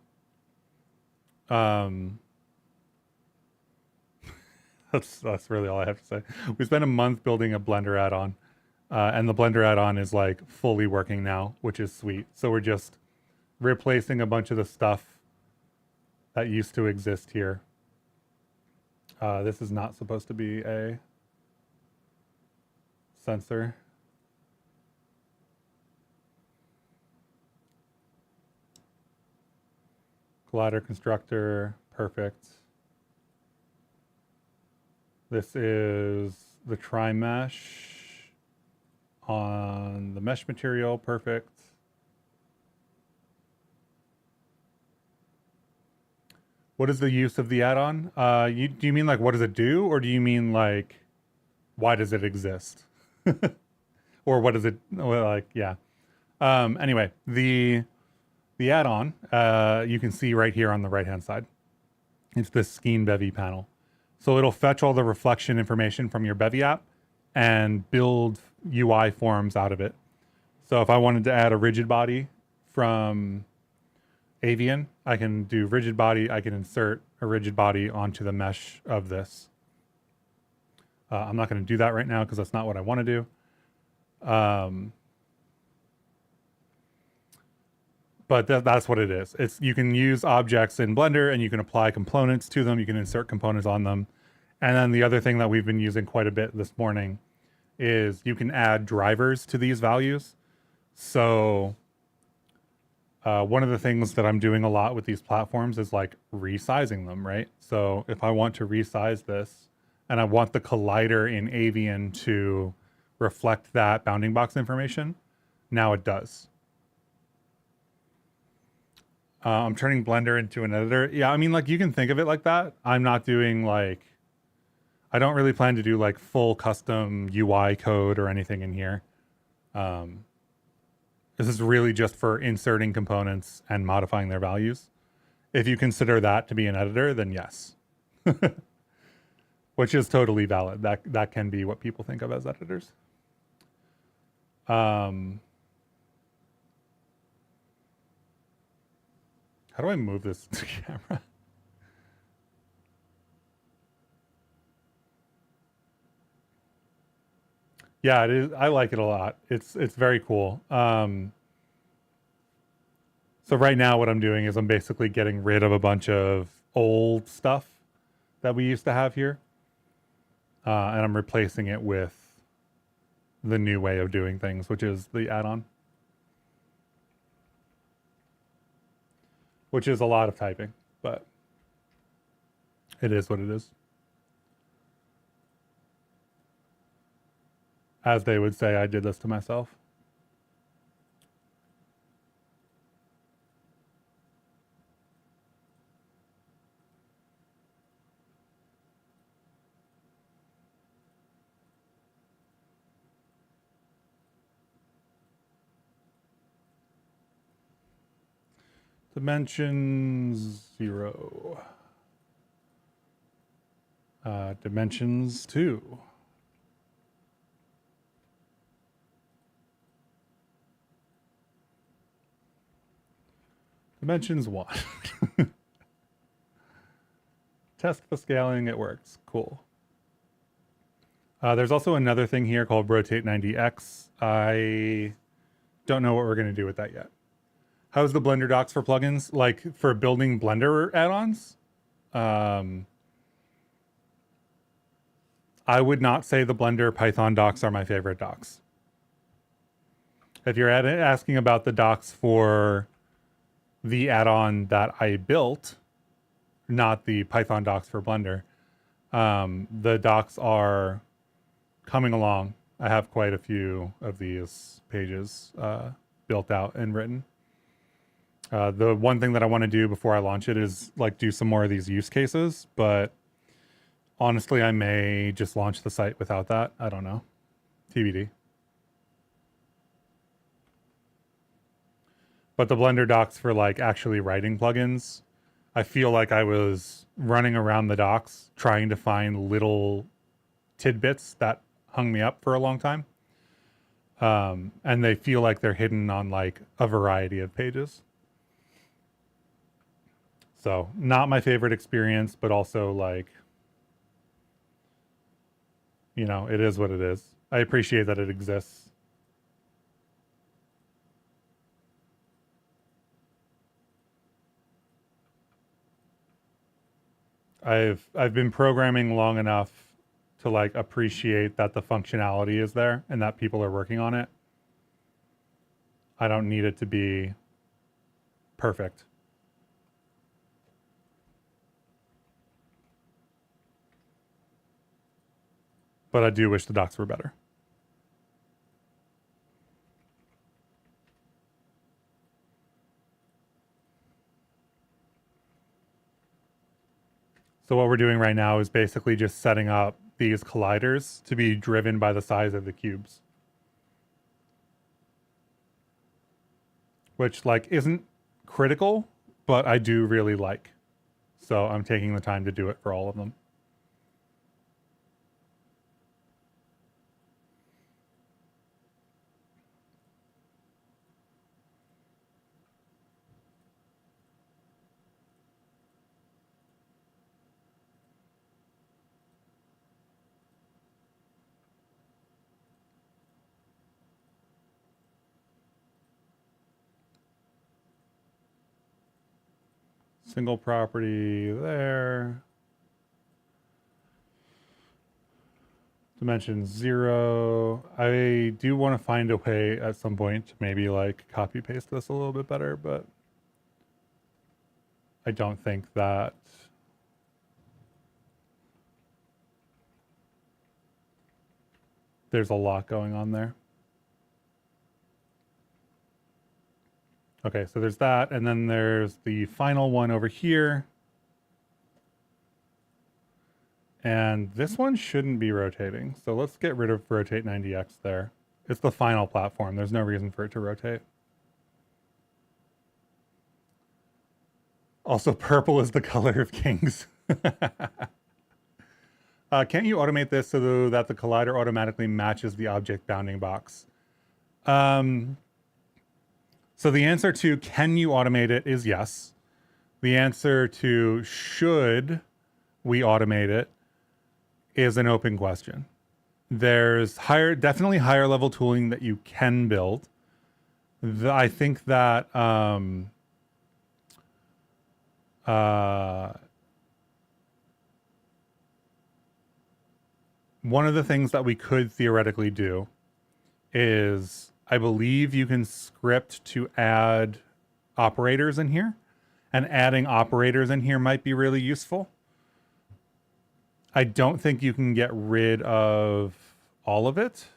That's really all I have to say. We spent a month building a Blender add-on, and the Blender add-on is like fully working now, which is sweet. So we're just replacing a bunch of the stuff that used to exist here. This is not supposed to be a sensor. Collider constructor, perfect. This is the tri-mesh on the mesh material, perfect. What is the use of the add-on? Do you mean like what does it do, or do you mean like why does it exist? Or what does it like? Yeah. Anyway, the add-on you can see right here on the right-hand side. It's the Skein Bevy panel. So it'll fetch all the reflection information from your Bevy app and build UI forms out of it. So if I wanted to add a rigid body from Avian, I can do rigid body. I can insert a rigid body onto the mesh of this. I'm not going to do that right now because that's not what I want to do. But that's what it is. You can use objects in Blender and you can apply components to them. You can insert components on them. And then the other thing that we've been using quite a bit this morning is you can add drivers to these values. So one of the things that I'm doing a lot with these platforms is like resizing them, right? So if I want to resize this and I want the collider in Avian to reflect that bounding box information, now it does. I'm turning Blender into an editor. Yeah, I mean, like you can think of it like that. I'm not doing like, I don't really plan to do like full custom UI code or anything in here. This is really just for inserting components and modifying their values. If you consider that to be an editor, then yes. Which is totally valid. That can be what people think of as editors. How do I move this to camera? Yeah, it is. I like it a lot. It's very cool. So right now what I'm doing is I'm basically getting rid of a bunch of old stuff that we used to have here. And I'm replacing it with the new way of doing things, which is the add-on. Which is a lot of typing, but it is what it is. As they would say, I did this to myself. Dimensions 0. Dimensions 2. Dimensions 1. Test the scaling, it works. Cool. There's also another thing here called Rotate 90X. I don't know what we're going to do with that yet. How's the Blender docs for plugins? Like for building Blender add-ons? I would not say the Blender Python docs are my favorite docs. If you're asking about the docs for the add-on that I built, not the Python docs for Blender, the docs are coming along. I have quite a few of these pages built out and written. The one thing that I want to do before I launch it is like do some more of these use cases, but honestly, I may just launch the site without that. I don't know. TBD. But the Blender docs for like actually writing plugins, I feel like I was running around the docs trying to find little tidbits that hung me up for a long time. And they feel like they're hidden on like a variety of pages. So not my favorite experience, but also like, you know, it is what it is. I appreciate that it exists. I've been programming long enough to like appreciate that the functionality is there and that people are working on it. I don't need it to be perfect. But I do wish the docs were better. So what we're doing right now is basically just setting up these colliders to be driven by the size of the cubes. Which like isn't critical, but I do really like. So I'm taking the time to do it for all of them. Single property there. Dimension 0. I do want to find a way at some point to maybe like copy paste this a little bit better, but I don't think that there's a lot going on there. Okay, so there's that, and then there's the final one over here. And this one shouldn't be rotating, so let's get rid of rotate 90x there. It's the final platform. There's no reason for it to rotate. Also, purple is the color of kings. Can't you automate this so that the collider automatically matches the object bounding box? So the answer to can you automate it is yes. The answer to should we automate it is an open question. There's definitely higher level tooling that you can build. I think that one of the things that we could theoretically do is I believe you can script to add operators in here, and adding operators in here might be really useful. I don't think you can get rid of all of it,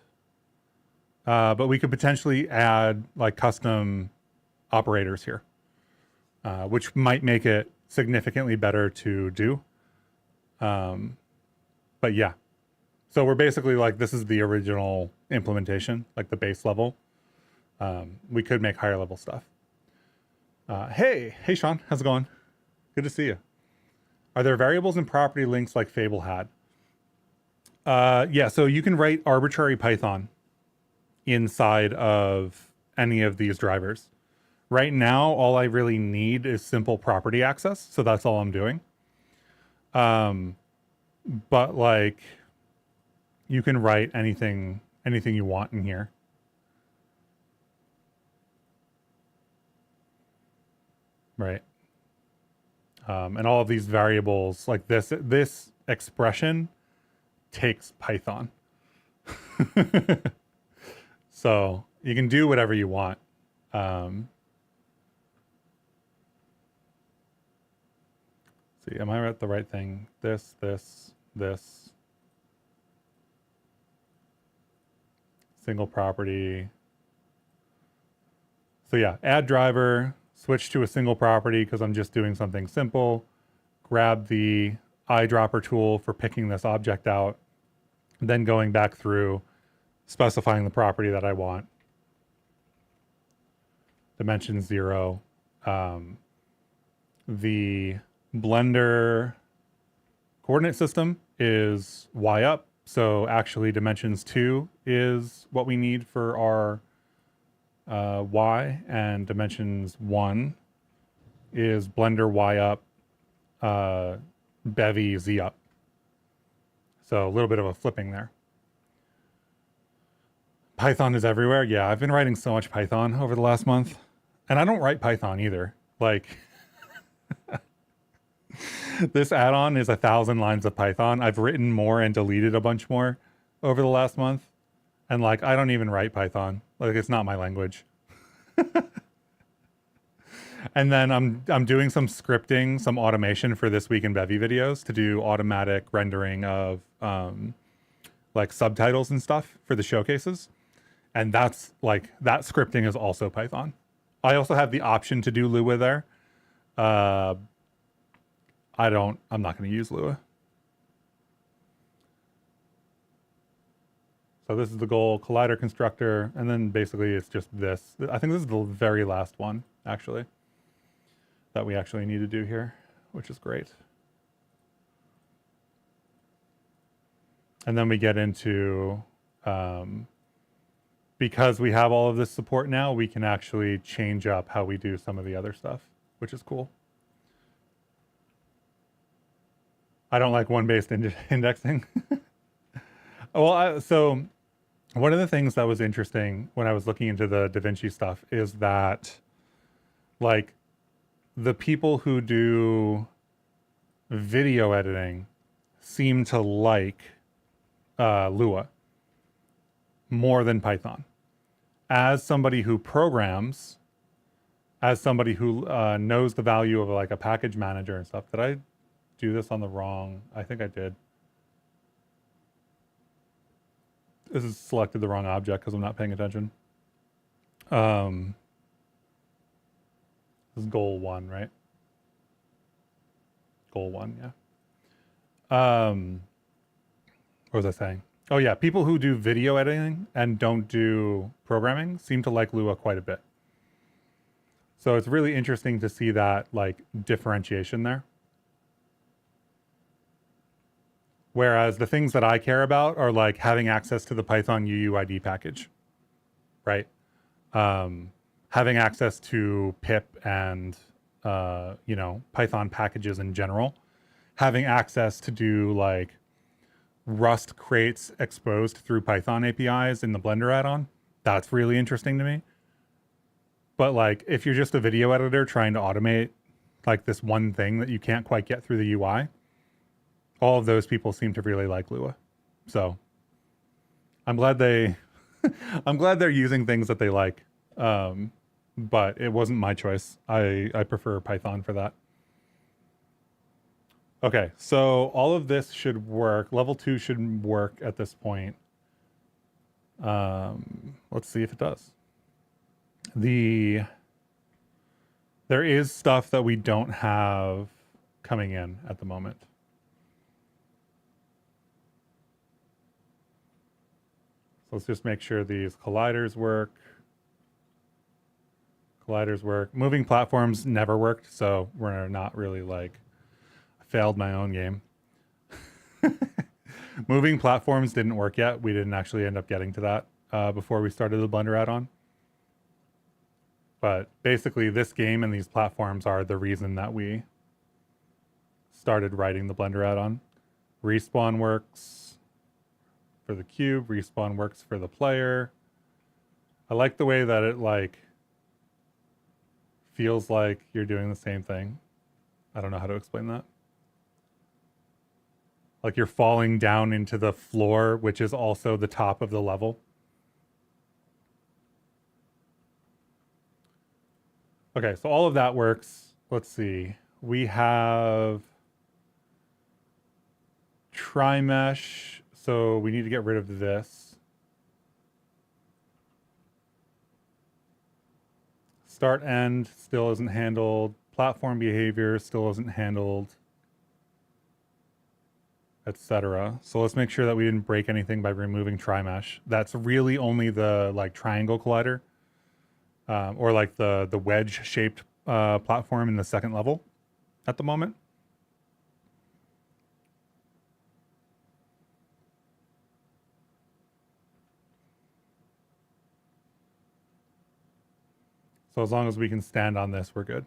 but we could potentially add like custom operators here, which might make it significantly better to do. But yeah, so we're basically like, this is the original implementation, like the base level. We could make higher level stuff. Hey Sean, how's it going? Good to see you. Are there variables and property links like Fable had? Yeah, so you can write arbitrary Python inside of any of these drivers. Right now, all I really need is simple property access, so that's all I'm doing. But like, you can write anything you want in here. Right. And all of these variables, like this expression takes Python. So you can do whatever you want. See, am I at the right thing? This. Single property. So yeah, add driver, switch to a single property because I'm just doing something simple. Grab the eyedropper tool for picking this object out, then going back through, specifying the property that I want. Dimension 0. The Blender coordinate system is Y up, So actually dimensions 2 is what we need for our Y, and dimensions 1 is Blender Y up, Bevy Z up. So a little bit of a flipping there. Python is everywhere. Yeah, I've been writing so much Python over the last month. And I don't write Python either. Like, this add-on is 1,000 lines of Python. I've written more and deleted a bunch more over the last month. And like, I don't even write Python. Like, it's not my language. And then I'm doing some scripting, some automation for This Week in Bevy videos to do automatic rendering of like subtitles and stuff for the showcases. And that's like, that scripting is also Python. I also have the option to do Lua there. I'm not going to use Lua. So this is the goal, collider constructor, and then basically it's just this. I think this is the very last one, actually, that we actually need to do here, which is great. And then we get into, because we have all of this support now, we can actually change up how we do some of the other stuff, which is cool. I don't like one-based indexing. Well, so one of the things that was interesting when I was looking into the DaVinci stuff is that, like, the people who do video editing seem to like Lua more than Python. As somebody who programs, as somebody who knows the value of like a package manager and stuff, did I do this on the wrong? I think I did. This is selected the wrong object because I'm not paying attention. This is goal 1, right? Goal 1, yeah. What was I saying? Oh yeah, people who do video editing and don't do programming seem to like Lua quite a bit. So it's really interesting to see that like differentiation there. Whereas the things that I care about are like having access to the Python UUID package, right? Having access to pip and, you know, Python packages in general. Having access to do like Rust crates exposed through Python APIs in the Blender add-on. That's really interesting to me. But like, if you're just a video editor trying to automate like this one thing that you can't quite get through the UI, all of those people seem to really like Lua. So I'm glad I'm glad they're using things that they like. But it wasn't my choice. I prefer Python for that. Okay, so all of this should work. Level 2 should work at this point. Let's see if it does. There is stuff that we don't have coming in at the moment. So let's just make sure these colliders work. Colliders work. Moving platforms never worked, so we're not really like, I failed my own game. Moving platforms didn't work yet. We didn't actually end up getting to that before we started the Blender add-on. But basically this game and these platforms are the reason that we started writing the Blender add-on. Respawn works for the cube, respawn works for the player. I like the way that it like feels like you're doing the same thing. I don't know how to explain that. Like you're falling down into the floor, which is also the top of the level. Okay, so all of that works. Let's see. We have tri-mesh, so we need to get rid of this. Start end still isn't handled. Platform behavior still isn't handled, etc. So let's make sure that we didn't break anything by removing tri-mesh. That's really only the like triangle collider. Or like the wedge-shaped platform in the second level at the moment. So as long as we can stand on this, we're good.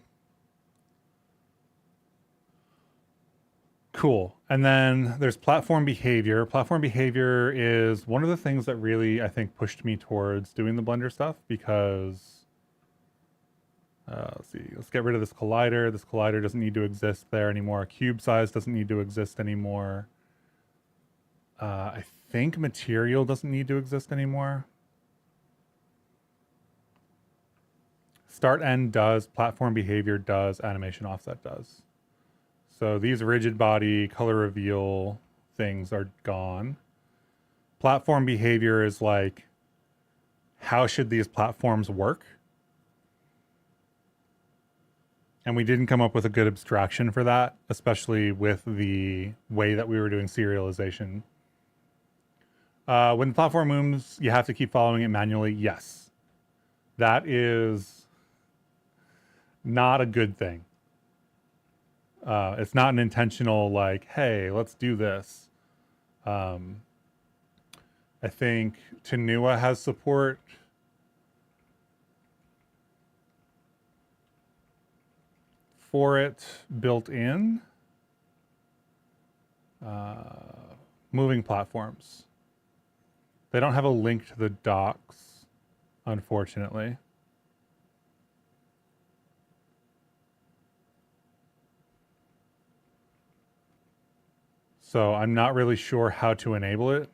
Cool. And then there's platform behavior. Platform behavior is one of the things that really, I think, pushed me towards doing the Blender stuff because, let's see, let's get rid of this collider. This collider doesn't need to exist there anymore. Cube size doesn't need to exist anymore. I think material doesn't need to exist anymore. Start end does, platform behavior does, animation offset does. So these rigid body color reveal things are gone. Platform behavior is like, how should these platforms work? And we didn't come up with a good abstraction for that, especially with the way that we were doing serialization. When the platform moves, you have to keep following it manually. Yes. That is not a good thing. It's not an intentional, like, hey, let's do this. I think Tenua has support for it built in. Moving platforms. They don't have a link to the docs, unfortunately. So I'm not really sure how to enable it,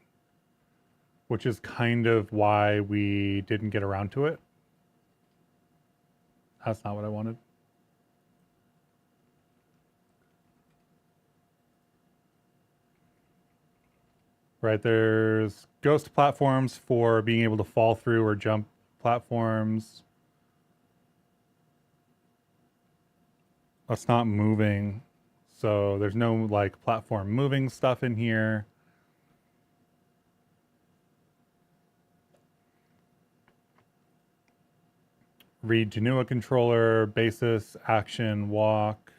which is kind of why we didn't get around to it. That's not what I wanted. Right, there's ghost platforms for being able to fall through or jump platforms. That's not moving. So there's no like platform moving stuff in here. Read Genua controller, basis, action, walk.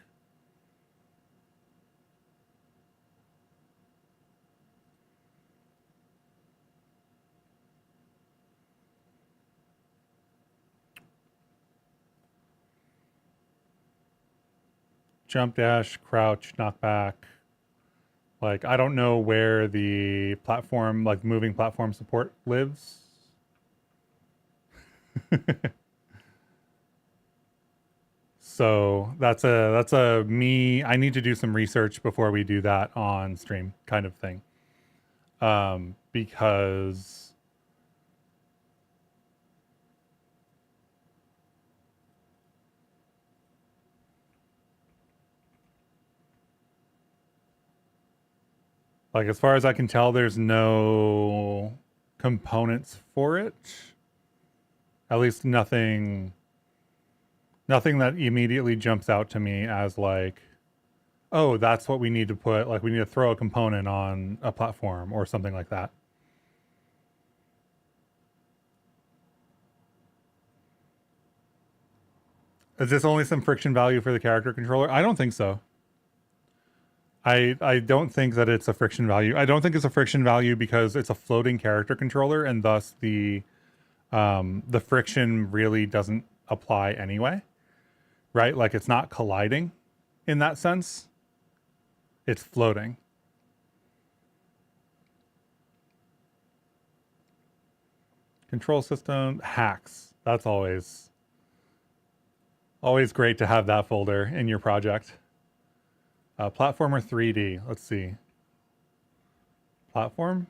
Jump, dash, crouch, knock back. Like, I don't know where the platform, like moving platform support lives. So that's a me, I need to do some research before we do that on stream kind of thing. Because like, as far as I can tell, there's no components for it. At least nothing that immediately jumps out to me as like, oh, that's what we need to put, like we need to throw a component on a platform or something like that. Is this only some friction value for the character controller? I don't think so. I don't think that it's a friction value. I don't think it's a friction value because it's a floating character controller and thus the friction really doesn't apply anyway, right? Like it's not colliding in that sense. It's floating. Control system hacks. That's always great to have that folder in your project. Platformer 3D. Let's see. Platform.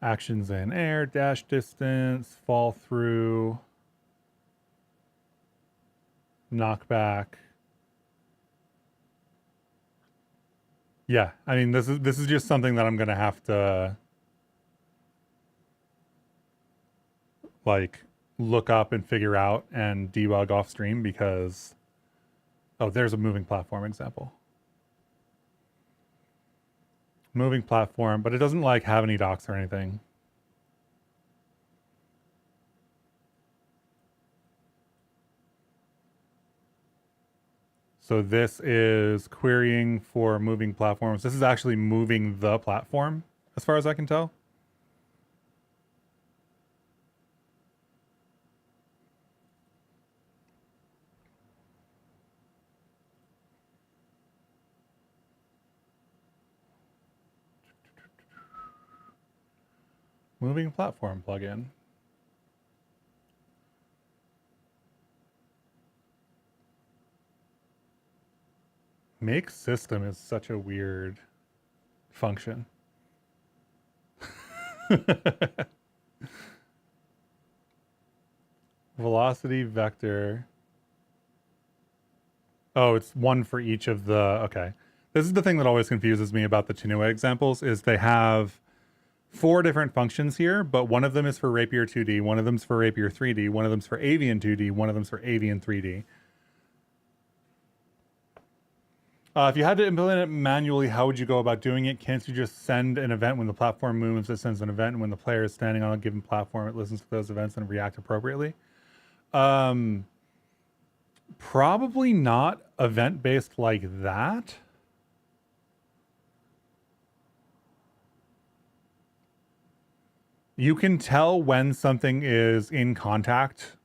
Actions in air, dash distance, fall through, knockback. Yeah, I mean this is just something that I'm gonna have to like look up and figure out and debug off stream because there's a moving platform example. Moving platform, but it doesn't like have any docs or anything. So this is querying for moving platforms. This is actually moving the platform, as far as I can tell. Moving platform plugin. Make system is such a weird function. Velocity vector. Oh, it's one for each of the, okay. This is the thing that always confuses me about the Chinua examples is they have 4 different functions here, but one of them is for Rapier 2D, one of them's for Rapier 3D, one of them's for Avian 2D, one of them's for Avian 3D. If you had to implement it manually, how would you go about doing it? Can't you just send an event when the platform moves? It sends an event, and when the player is standing on a given platform, it listens to those events and reacts appropriately. Probably not event-based like that. You can tell when something is in contact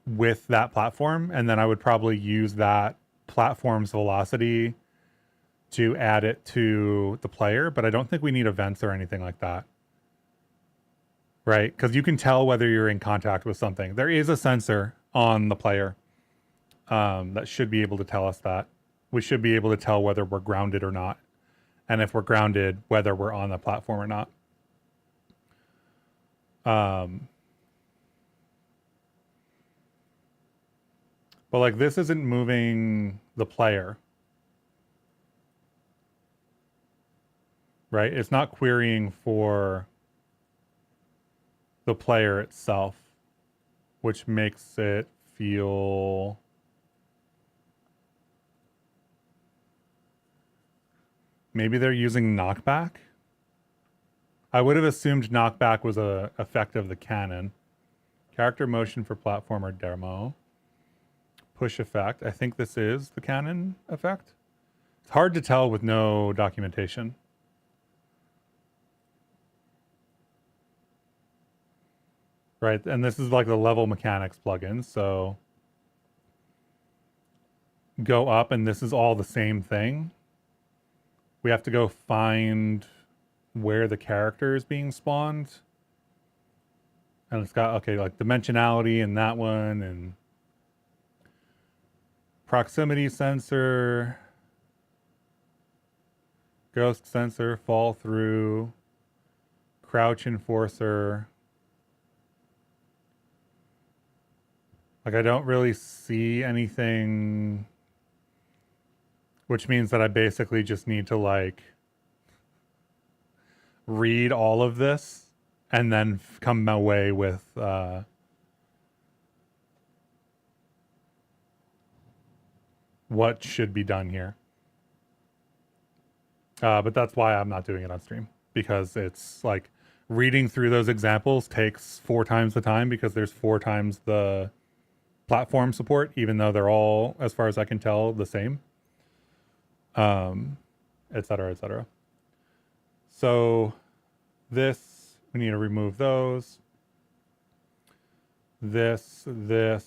with that platform, and then I would probably use that platform's velocity to add it to the player, but I don't think we need events or anything like that. Right? Because you can tell whether you're in contact with something. There is a sensor on the player that should be able to tell us that. We should be able to tell whether we're grounded or not. And if we're grounded, whether we're on the platform or not. But like this isn't moving the player. Right? It's not querying for the player itself, which makes it feel maybe they're using knockback. I would have assumed knockback was a effect of the canon. Character motion for platformer demo. Push effect. I think this is the canon effect. It's hard to tell with no documentation. Right, and this is like the level mechanics plugin, so go up and this is all the same thing. We have to go find where the character is being spawned. And it's got, okay, like dimensionality in that one and proximity sensor, ghost sensor, fall through, crouch enforcer. Like I don't really see anything, which means that I basically just need to like read all of this and then come away with what should be done here. But that's why I'm not doing it on stream, because it's like reading through those examples takes 4 times the time because there's 4 times the platform support, even though they're all, as far as I can tell, the same, et cetera, et cetera. So this, we need to remove those. This. There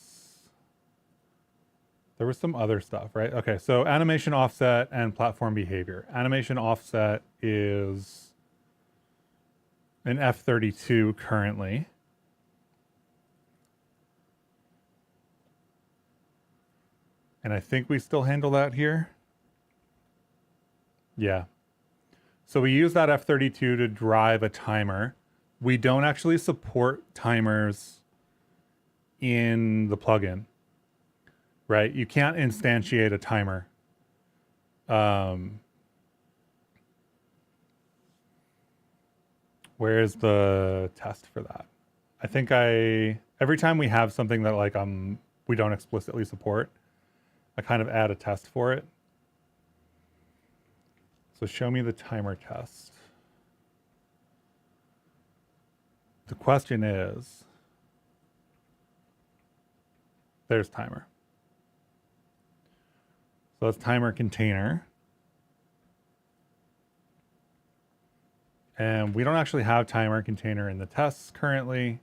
was some other stuff, right? Okay, so animation offset and platform behavior. Animation offset is an F32 currently. And I think we still handle that here. Yeah. So we use that F32 to drive a timer. We don't actually support timers in the plugin, right? You can't instantiate a timer. Where's the test for that? I think every time we have something that like we don't explicitly support, I kind of add a test for it. So show me the timer test. The question is, there's timer. So that's timer container. And we don't actually have timer container in the tests currently.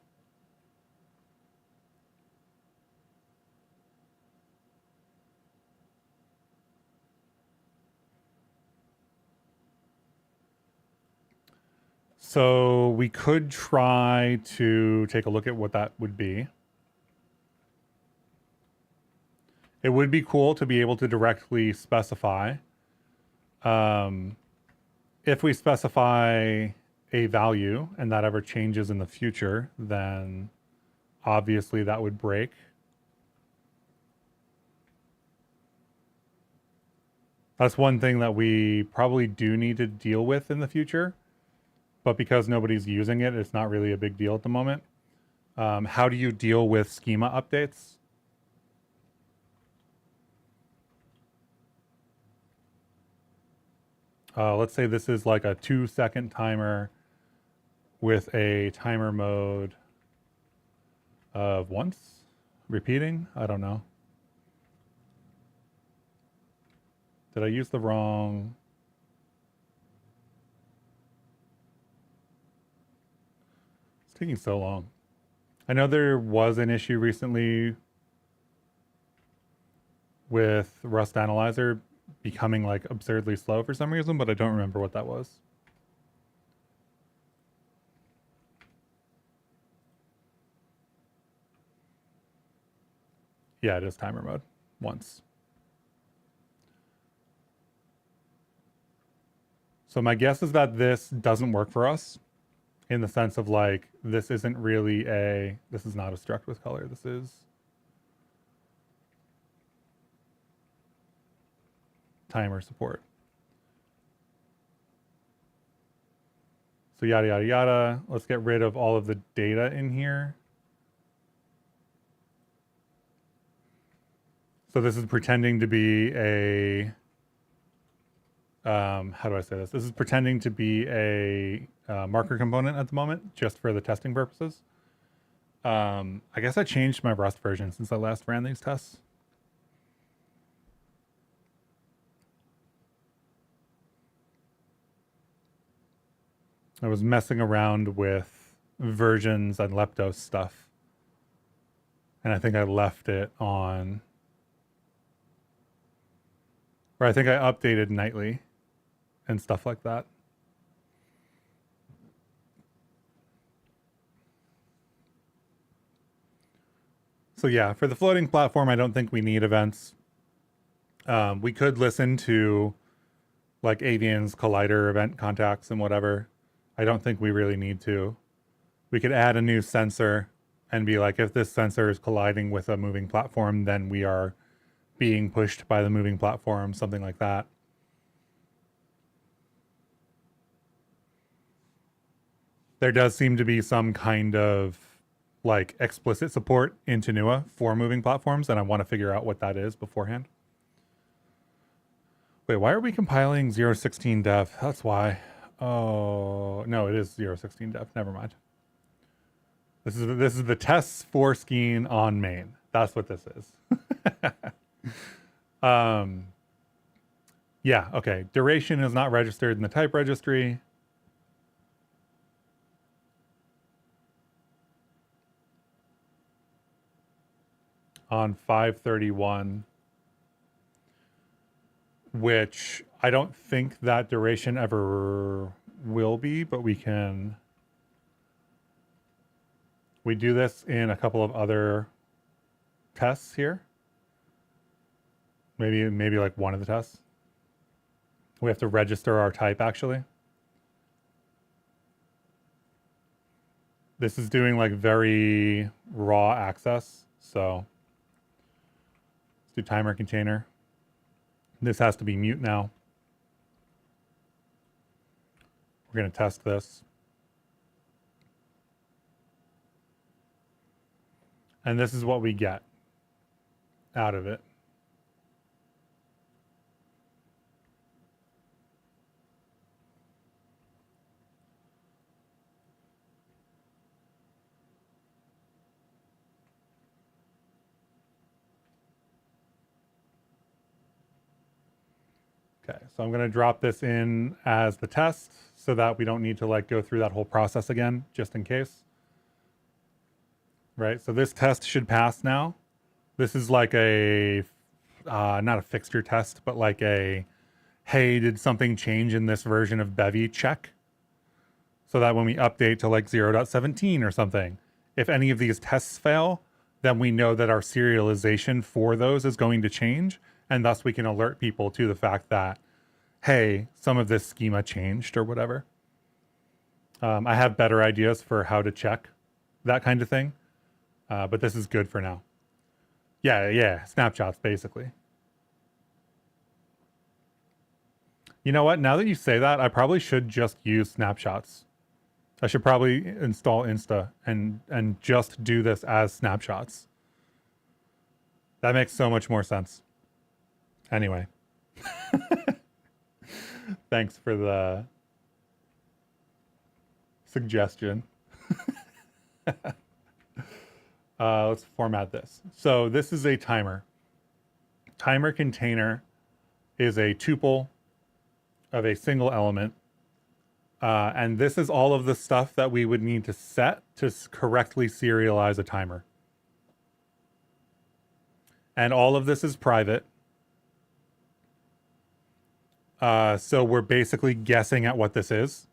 So we could try to take a look at what that would be. It would be cool to be able to directly specify. If we specify a value and that ever changes in the future, then obviously that would break. That's one thing that we probably do need to deal with in the future, but because nobody's using it, it's not really a big deal at the moment. How do you deal with schema updates? Let's say this is like a 2-second timer with a timer mode of once repeating. I don't know. Did I use the wrong? It's taking so long. I know there was an issue recently with Rust Analyzer becoming like absurdly slow for some reason, but I don't remember what that was. Yeah, it is timer mode once. So my guess is that this doesn't work for us in the sense of like, this isn't really this is not a struct with color. This is timer support. So yada, yada, yada. Let's get rid of all of the data in here. So this is pretending to be a, how do I say this? This is pretending to be a marker component at the moment, just for the testing purposes. I guess I changed my Rust version since I last ran these tests. I was messing around with versions and Leptos stuff. And I think I left it on, or I think I updated nightly and stuff like that. So yeah, for the floating platform, I don't think we need events. We could listen to like Avian's collider event contacts and whatever. I don't think we really need to. We could add a new sensor and be like, if this sensor is colliding with a moving platform, then we are being pushed by the moving platform, something like that. There does seem to be some kind of like explicit support in Tenua for moving platforms, and I want to figure out what that is beforehand. Wait, why are we compiling 0.16 dev? That's why. Oh, no, it is 0.16 dev. Never mind. This is the tests for Skein on main. That's what this is. Yeah, okay. Duration is not registered in the type registry. On 531, which I don't think that duration ever will be, but we do this in a couple of other tests here. Maybe like one of the tests. We have to register our type actually. This is doing like very raw access, so let's do timer container. This has to be mute now. We're going to test this. And this is what we get out of it. Okay, so I'm going to drop this in as the test so that we don't need to like go through that whole process again, just in case. Right, so this test should pass now. This is like a, not a fixture test, but like a, hey, did something change in this version of Bevy check? So that when we update to like 0.17 or something, if any of these tests fail, then we know that our serialization for those is going to change. And thus we can alert people to the fact that, hey, some of this schema changed or whatever. I have better ideas for how to check that kind of thing. But this is good for now. Yeah, snapshots basically. You know what? Now that you say that, I probably should just use snapshots. I should probably install Insta and just do this as snapshots. That makes so much more sense. Anyway. Thanks for the suggestion. Let's format this. So this is a timer. Timer container is a tuple of a single element. And this is all of the stuff that we would need to set to correctly serialize a timer. And all of this is private. So we're basically guessing at what this is.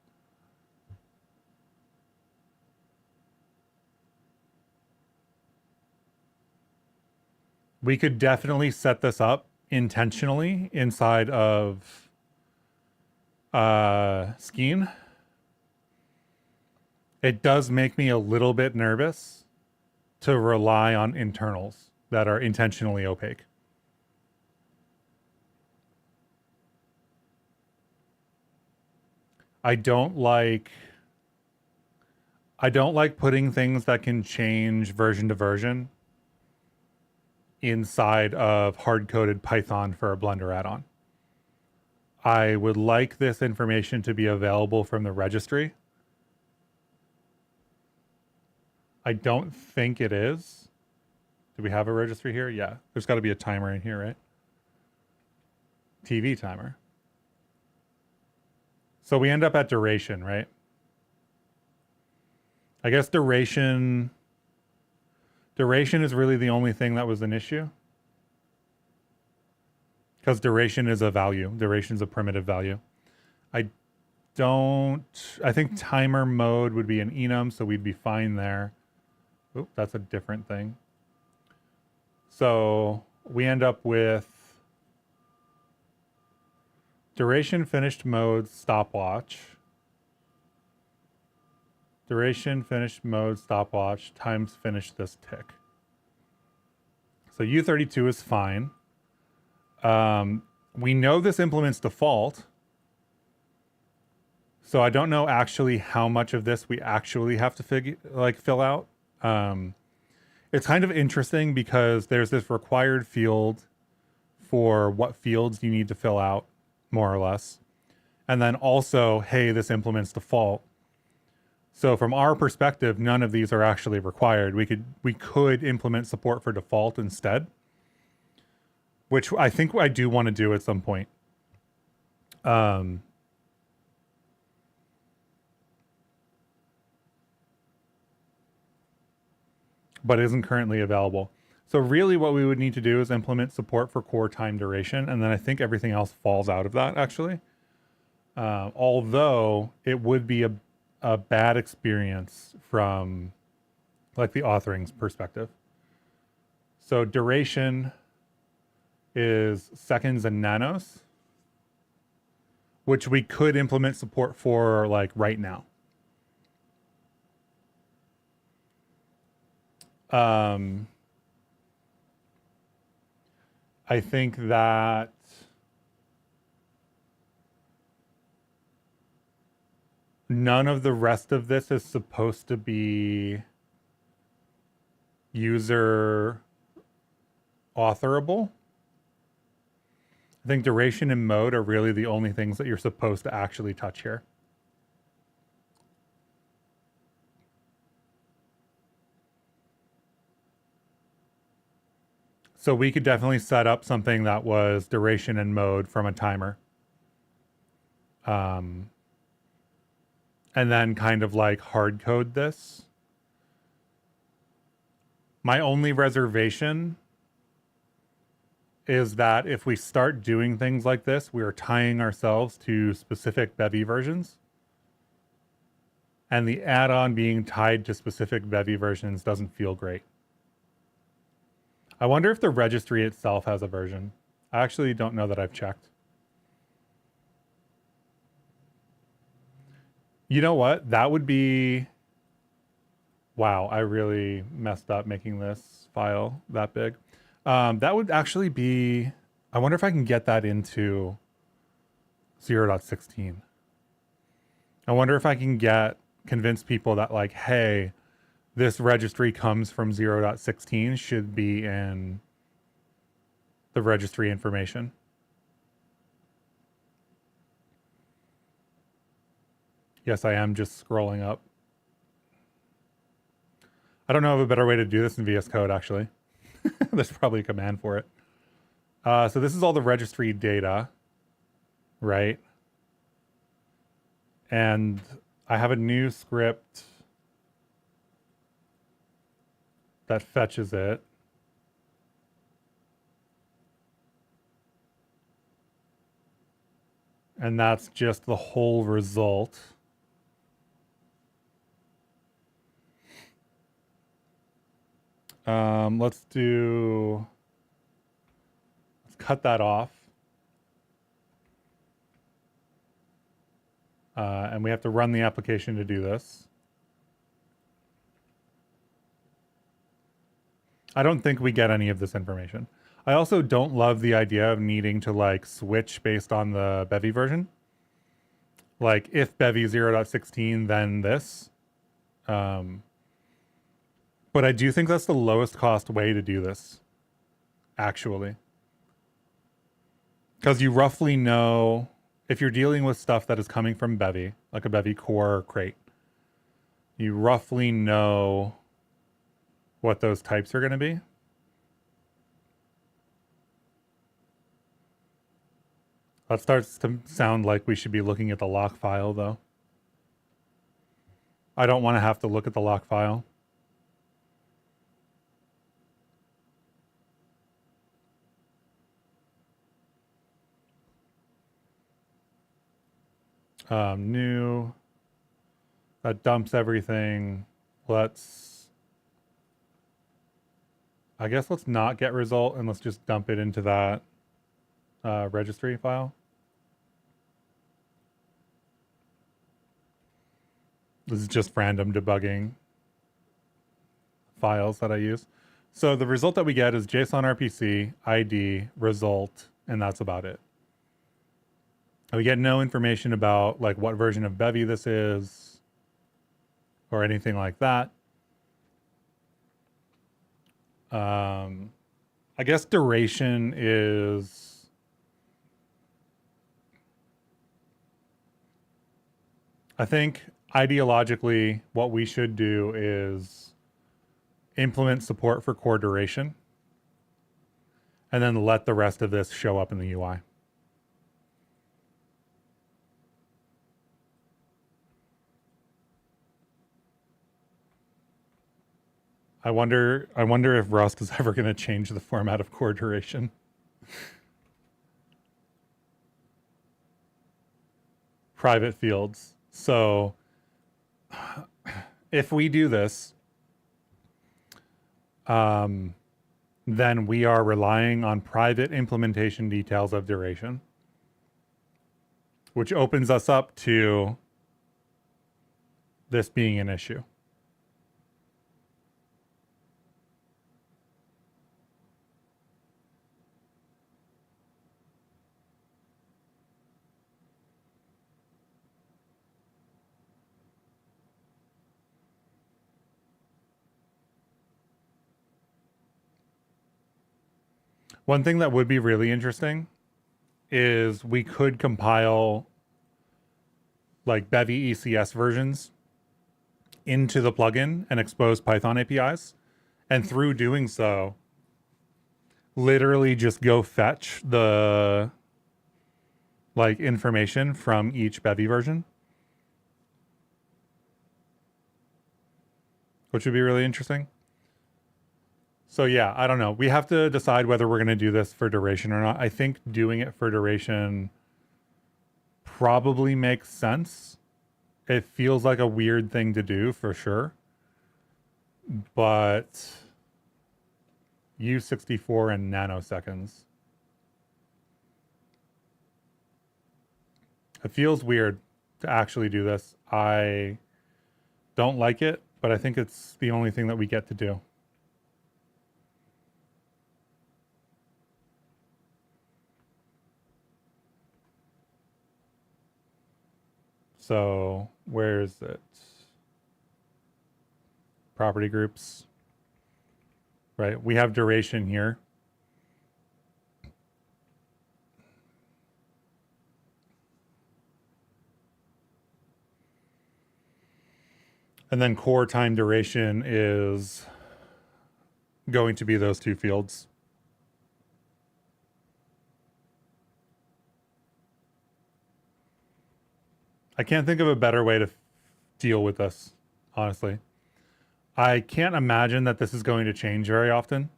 We could definitely set this up intentionally inside of Skein. It does make me a little bit nervous to rely on internals that are intentionally opaque. I don't like putting things that can change version to version inside of hard-coded Python for a Blender add-on. I would like this information to be available from the registry. I don't think it is. Do we have a registry here? Yeah, there's got to be a timer in here, right? TV timer. So we end up at duration, right? I guess duration is really the only thing that was an issue. Because duration is a value. Duration is a primitive value. I think timer mode would be an enum, so we'd be fine there. Oop, that's a different thing. So we end up with duration finished mode stopwatch. Duration finished mode stopwatch times finish this tick. So U32 is fine. We know this implements default. So I don't know actually how much of this we actually have to fill out. It's kind of interesting because there's this required field for what fields you need to fill out, more or less. And then also, hey, this implements default. So from our perspective, none of these are actually required. We could implement support for default instead, which I think I do want to do at some point. But isn't currently available. So really what we would need to do is implement support for core time duration. And then I think everything else falls out of that actually. Although it would be a bad experience from like the authoring's perspective. So duration is seconds and nanos, which we could implement support for like right now. I think that none of the rest of this is supposed to be user authorable. I think duration and mode are really the only things that you're supposed to actually touch here. So we could definitely set up something that was duration and mode from a timer and then kind of like hard code this. My only reservation is that if we start doing things like this, we are tying ourselves to specific Bevy versions. And the add-on being tied to specific Bevy versions doesn't feel great. I wonder if the registry itself has a version. I actually don't know that I've checked. You know what? That would be... Wow, I really messed up making this file that big. That would actually be... I wonder if I can get that into 0.16. I wonder if I can convince people that like, hey, this registry comes from 0.16, should be in the registry information. Yes, I am just scrolling up. I don't know of a better way to do this in VS Code, actually. There's probably a command for it. So this is all the registry data, right? And I have a new script that fetches it. And that's just the whole result. Let's cut that off. And we have to run the application to do this. I don't think we get any of this information. I also don't love the idea of needing to like switch based on the Bevy version. Like if Bevy 0.16, then this. But I do think that's the lowest cost way to do this, actually. Because you roughly know, if you're dealing with stuff that is coming from Bevy, like a Bevy core crate, you roughly know what those types are going to be. That starts to sound like we should be looking at the lock file, though. I don't want to have to look at the lock file. New. That dumps everything. I guess let's not get result and let's just dump it into that registry file. This is just random debugging files that I use. So the result that we get is JSON RPC, ID, result, and that's about it. We get no information about like what version of Bevy this is or anything like that. I guess duration is... I think ideologically what we should do is implement support for core duration and then let the rest of this show up in the UI. I wonder if Rust is ever going to change the format of core duration. Private fields. So if we do this, then we are relying on private implementation details of duration, which opens us up to this being an issue. One thing that would be really interesting is we could compile like Bevy ECS versions into the plugin and expose Python APIs. And through doing so, literally just go fetch the like information from each Bevy version, which would be really interesting. So yeah, I don't know. We have to decide whether we're going to do this for duration or not. I think doing it for duration probably makes sense. It feels like a weird thing to do for sure. But U64 and nanoseconds. It feels weird to actually do this. I don't like it, but I think it's the only thing that we get to do. So where is it? Property groups. Right, we have duration here. And then core time duration is going to be those two fields. I can't think of a better way to deal with this, honestly. I can't imagine that this is going to change very often.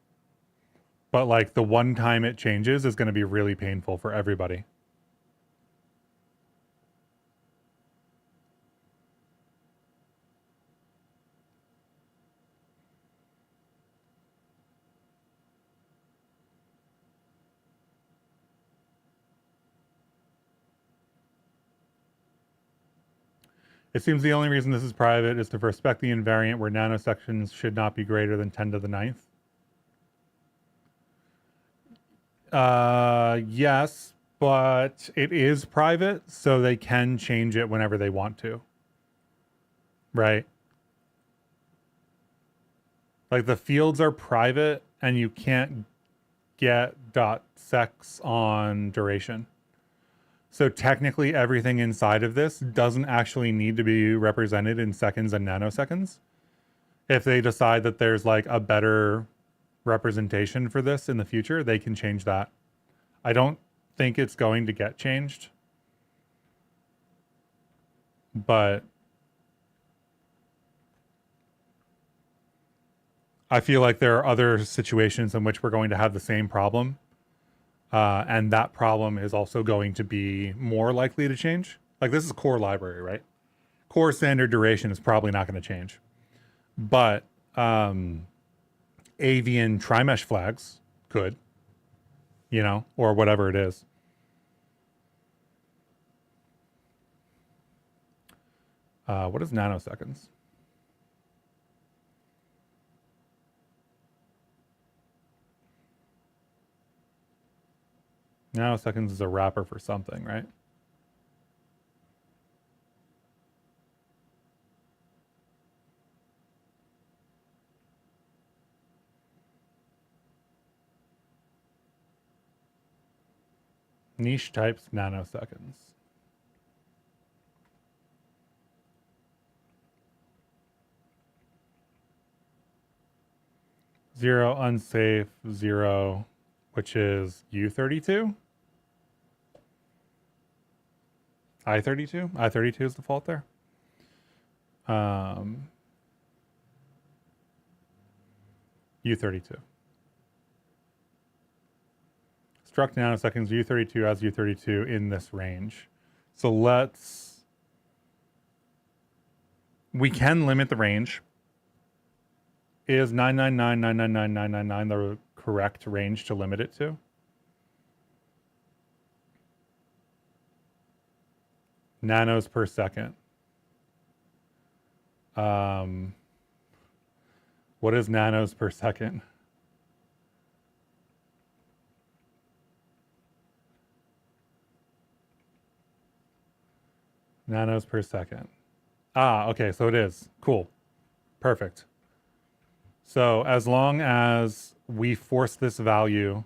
But like the one time it changes is going to be really painful for everybody. It seems the only reason this is private is to respect the invariant where nanosections should not be greater than 10 to the 9th. Yes, but it is private, so they can change it whenever they want to. Right? Like the fields are private and you can't get .sex on duration. So technically everything inside of this doesn't actually need to be represented in seconds and nanoseconds. If they decide that there's like a better representation for this in the future, they can change that. I don't think it's going to get changed. But I feel like there are other situations in which we're going to have the same problem. And that problem is also going to be more likely to change. Like this is core library, right? Core standard duration is probably not going to change. But avian trimesh flags could, you know, or whatever it is. What is nanoseconds? Nanoseconds is a wrapper for something, right? Niche types nanoseconds. Zero unsafe, zero, which is U32. I32? I32 is default there. U32. Struct nanoseconds, U32 as U32 in this range. So we can limit the range. Is 999,999,999 the correct range to limit it to? Nanos per second. What is nanos per second? Nanos per second. Okay, so it is. Cool. Perfect. So as long as we force this value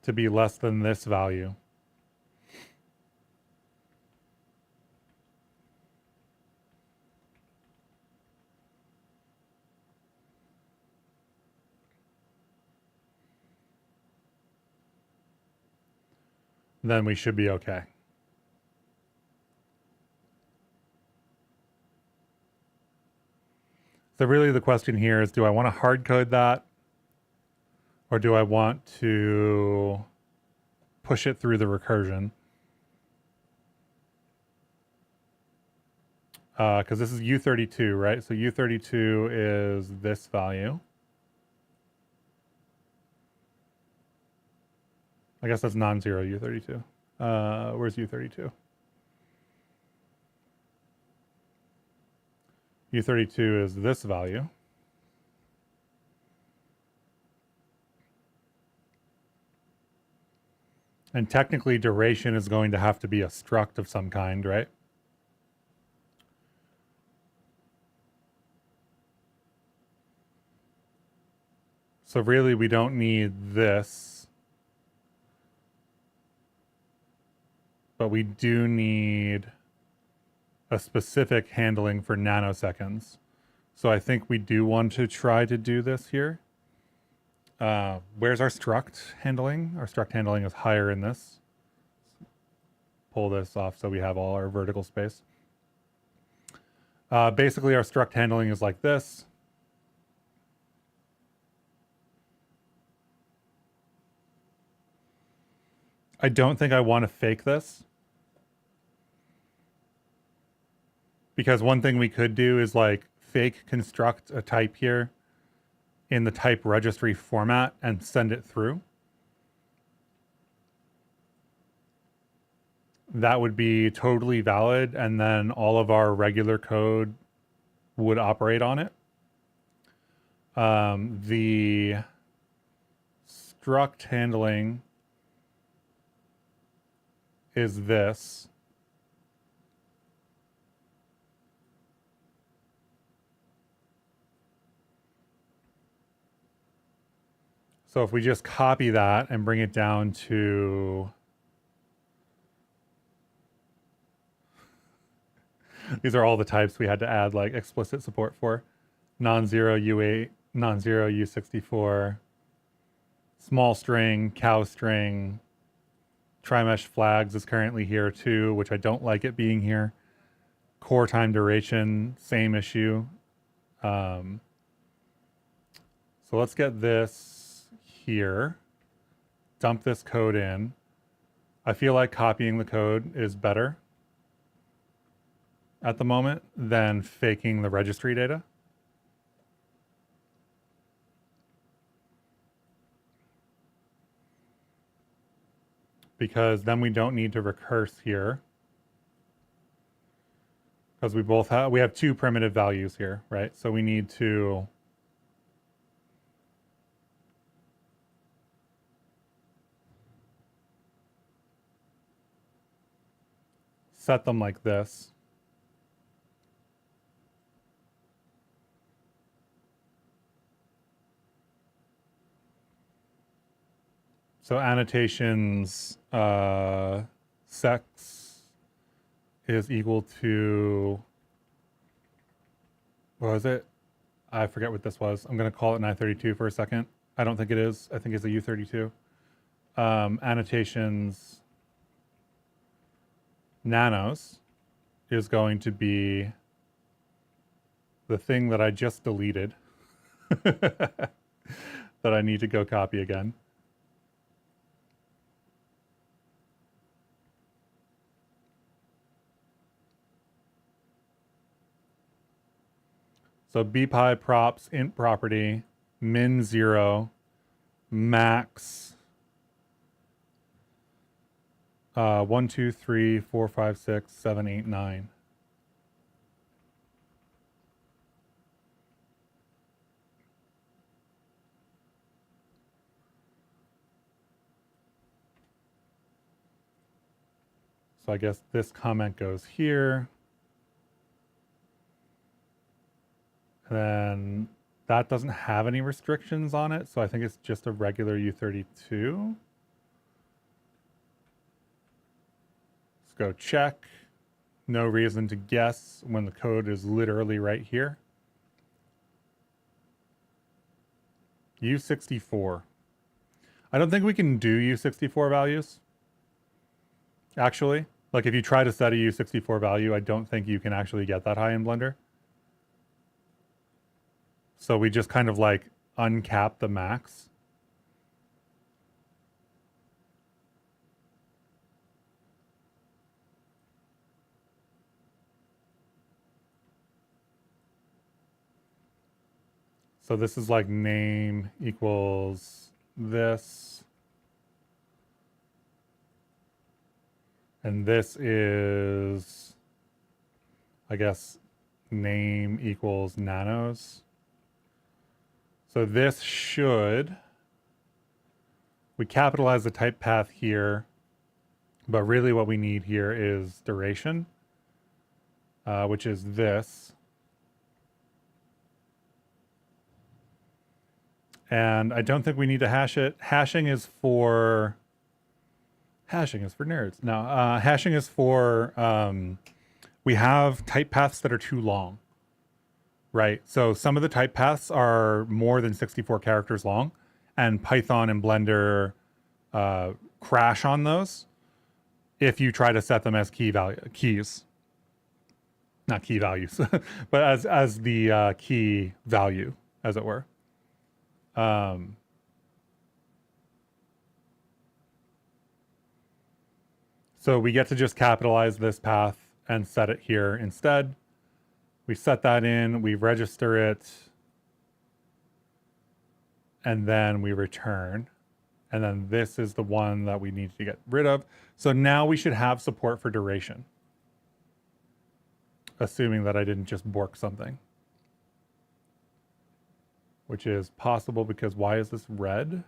to be less than this value, then we should be okay. So really the question here is, do I want to hard code that? Or do I want to push it through the recursion? Because this is U32, right? So U32 is this value. I guess that's non-zero U32. Where's U32? U32 is this value. And technically duration is going to have to be a struct of some kind, right? So really we don't need this, but we do need a specific handling for nanoseconds. So I think we do want to try to do this here. Where's our struct handling? Our struct handling is higher in this. Pull this off so we have all our vertical space. Basically, our struct handling is like this. I don't think I want to fake this. Because one thing we could do is like fake construct a type here in the type registry format and send it through. That would be totally valid, and then all of our regular code would operate on it. The struct handling is this. So if we just copy that and bring it down to these are all the types we had to add like explicit support for. Non-zero U8, non-zero U64, small string, cow string, trimesh flags is currently here too, which I don't like it being here. Core time duration, same issue. So let's get this here, dump this code in. I feel like copying the code is better at the moment than faking the registry data. Because then we don't need to recurse here. Because we have two primitive values here, right? So we need to set them like this. So annotations sex is equal to, what was it? I forget what this was. I'm going to call it 932 for a second. I don't think it is. I think it's a U32. Annotations nanos is going to be the thing that I just deleted that I need to go copy again. So bpi props int property min 0 max 1 2 3 4 5 6 7 8 9. So I guess this comment goes here. And then that doesn't have any restrictions on it, so I think it's just a regular U32. Let's go check. No reason to guess when the code is literally right here. U64. I don't think we can do U64 values. actually. Like if you try to set a U64 value, I don't think you can actually get that high in Blender. So we just kind of like uncap the max. So this is like name equals this. And this is, I guess, name equals nanos. So this should, we capitalize the type path here, but really what we need here is duration, which is this. And I don't think we need to hash it. Hashing is for nerds. No, hashing is for, we have type paths that are too long, right? So some of the type paths are more than 64 characters long, and Python and Blender crash on those if you try to set them as keys. Not key values, but as the key value, as it were. So we get to just capitalize this path and set it here instead. We set that in, we register it, and then we return. And then this is the one that we need to get rid of. So now we should have support for duration. Assuming that I didn't just bork something. Which is possible because why is this red?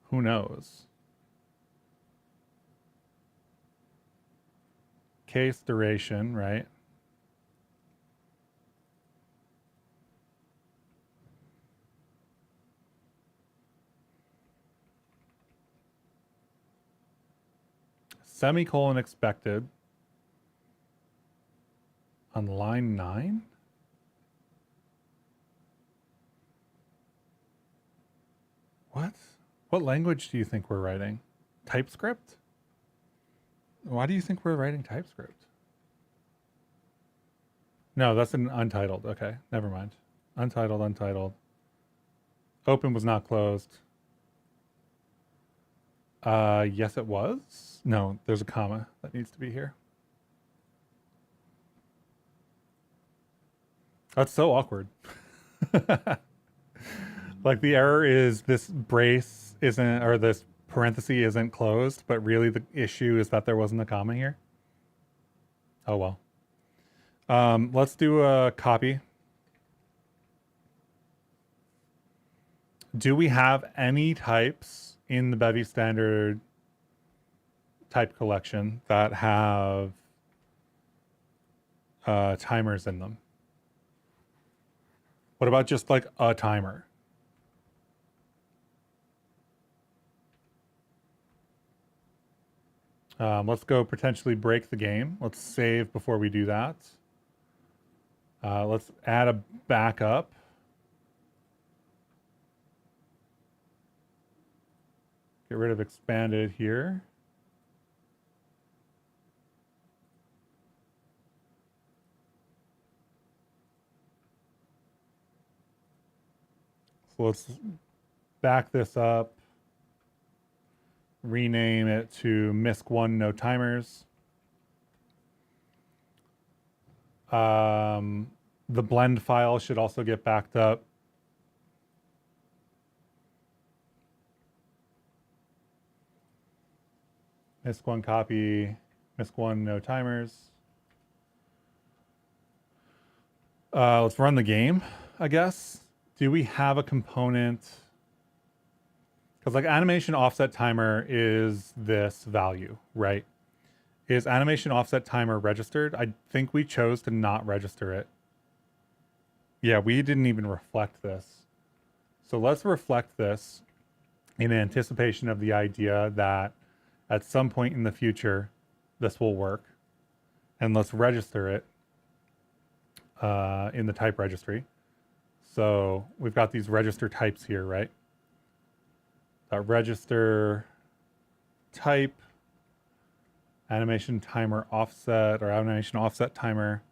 Who knows? Case duration, right? Semicolon expected on line 9. What language do you think we're writing? TypeScript? Why do you think we're writing TypeScript? No, that's an untitled. Okay, never mind. Untitled. Open was not closed. Yes, it was. No, there's a comma that needs to be here. That's so awkward. Like the error is this brace isn't, or this parenthesis isn't closed, but really the issue is that there wasn't a comma here. Oh well. Let's do a copy. Do we have any types in the Bevy standard type collection that have timers in them? What about just like a timer? Let's go potentially break the game. Let's save before we do that. Let's add a backup. Get rid of expanded here. So let's back this up. Rename it to MISC1 no timers. The blend file should also get backed up. MISC1 copy, MISC1 no timers. Let's run the game, I guess. Do we have a component? Because like animation offset timer is this value, right? Is animation offset timer registered? I think we chose to not register it. Yeah, we didn't even reflect this. So let's reflect this in anticipation of the idea that at some point in the future, this will work. And let's register it in the type registry. So we've got these register types here, right? Register type. Animation timer offset or animation offset timer.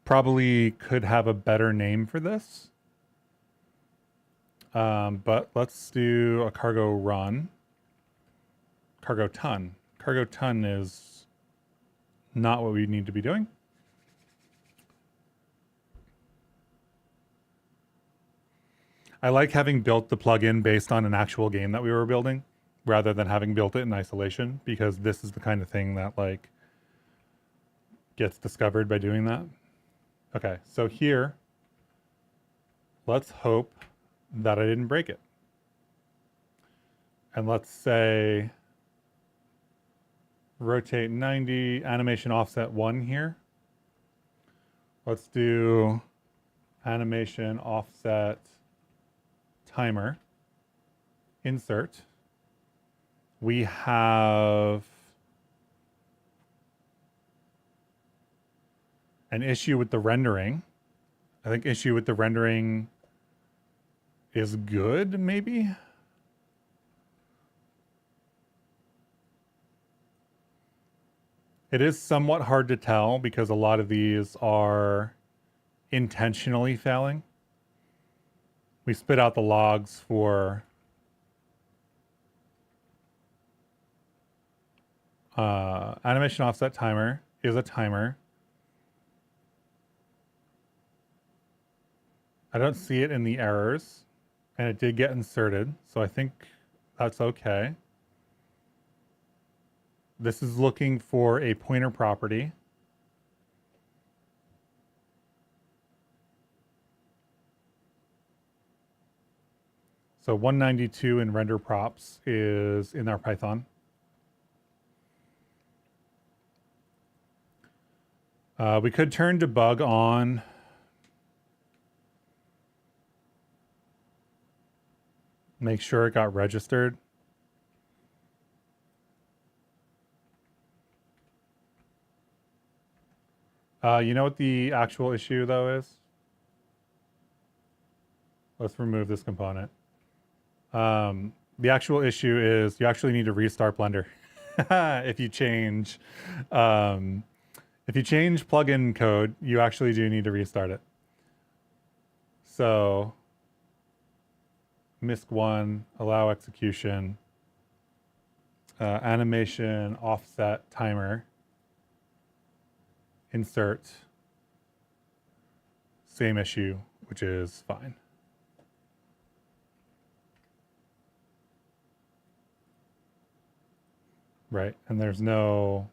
Probably could have a better name for this. But let's do a cargo run. Cargo ton. Cargo ton is not what we need to be doing. I like having built the plugin based on an actual game that we were building rather than having built it in isolation, because this is the kind of thing that like gets discovered by doing that. Okay, so here, let's hope that I didn't break it. And let's say rotate 90, animation offset 1 here. Let's do animation offset timer, insert. We have an issue with the rendering. I think issue with the rendering is good, maybe? It is somewhat hard to tell because a lot of these are intentionally failing. We spit out the logs for animation offset timer is a timer. I don't see it in the errors, and it did get inserted, so I think that's okay. This is looking for a pointer property. So 192 in render props is in our Python. We could turn debug on. Make sure it got registered. You know what the actual issue though is? Let's remove this component. The actual issue is you actually need to restart Blender if you change plugin code. You actually do need to restart it. So MISC1, allow execution, animation offset timer, insert, same issue, which is fine. Right, and there's no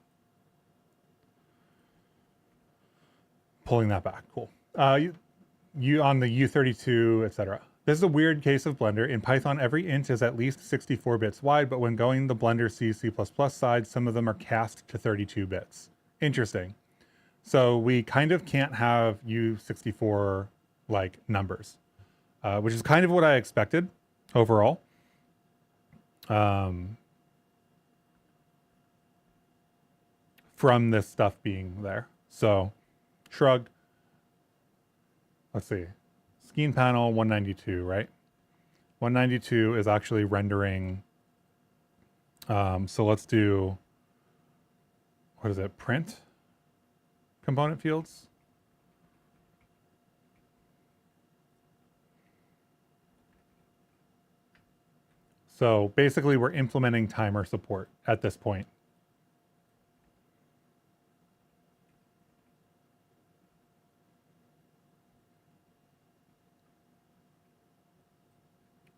pulling that back. Cool. You on the U32, etc. This is a weird case of Blender. In Python, every int is at least 64 bits wide, but when going the Blender C, C++ side, some of them are cast to 32 bits. Interesting. So we kind of can't have U64 like numbers, which is kind of what I expected overall. From this stuff being there. So shrug. Let's see. Skein panel 192, right? 192 is actually rendering. So let's do, what is it? Print component fields. So basically we're implementing timer support at this point.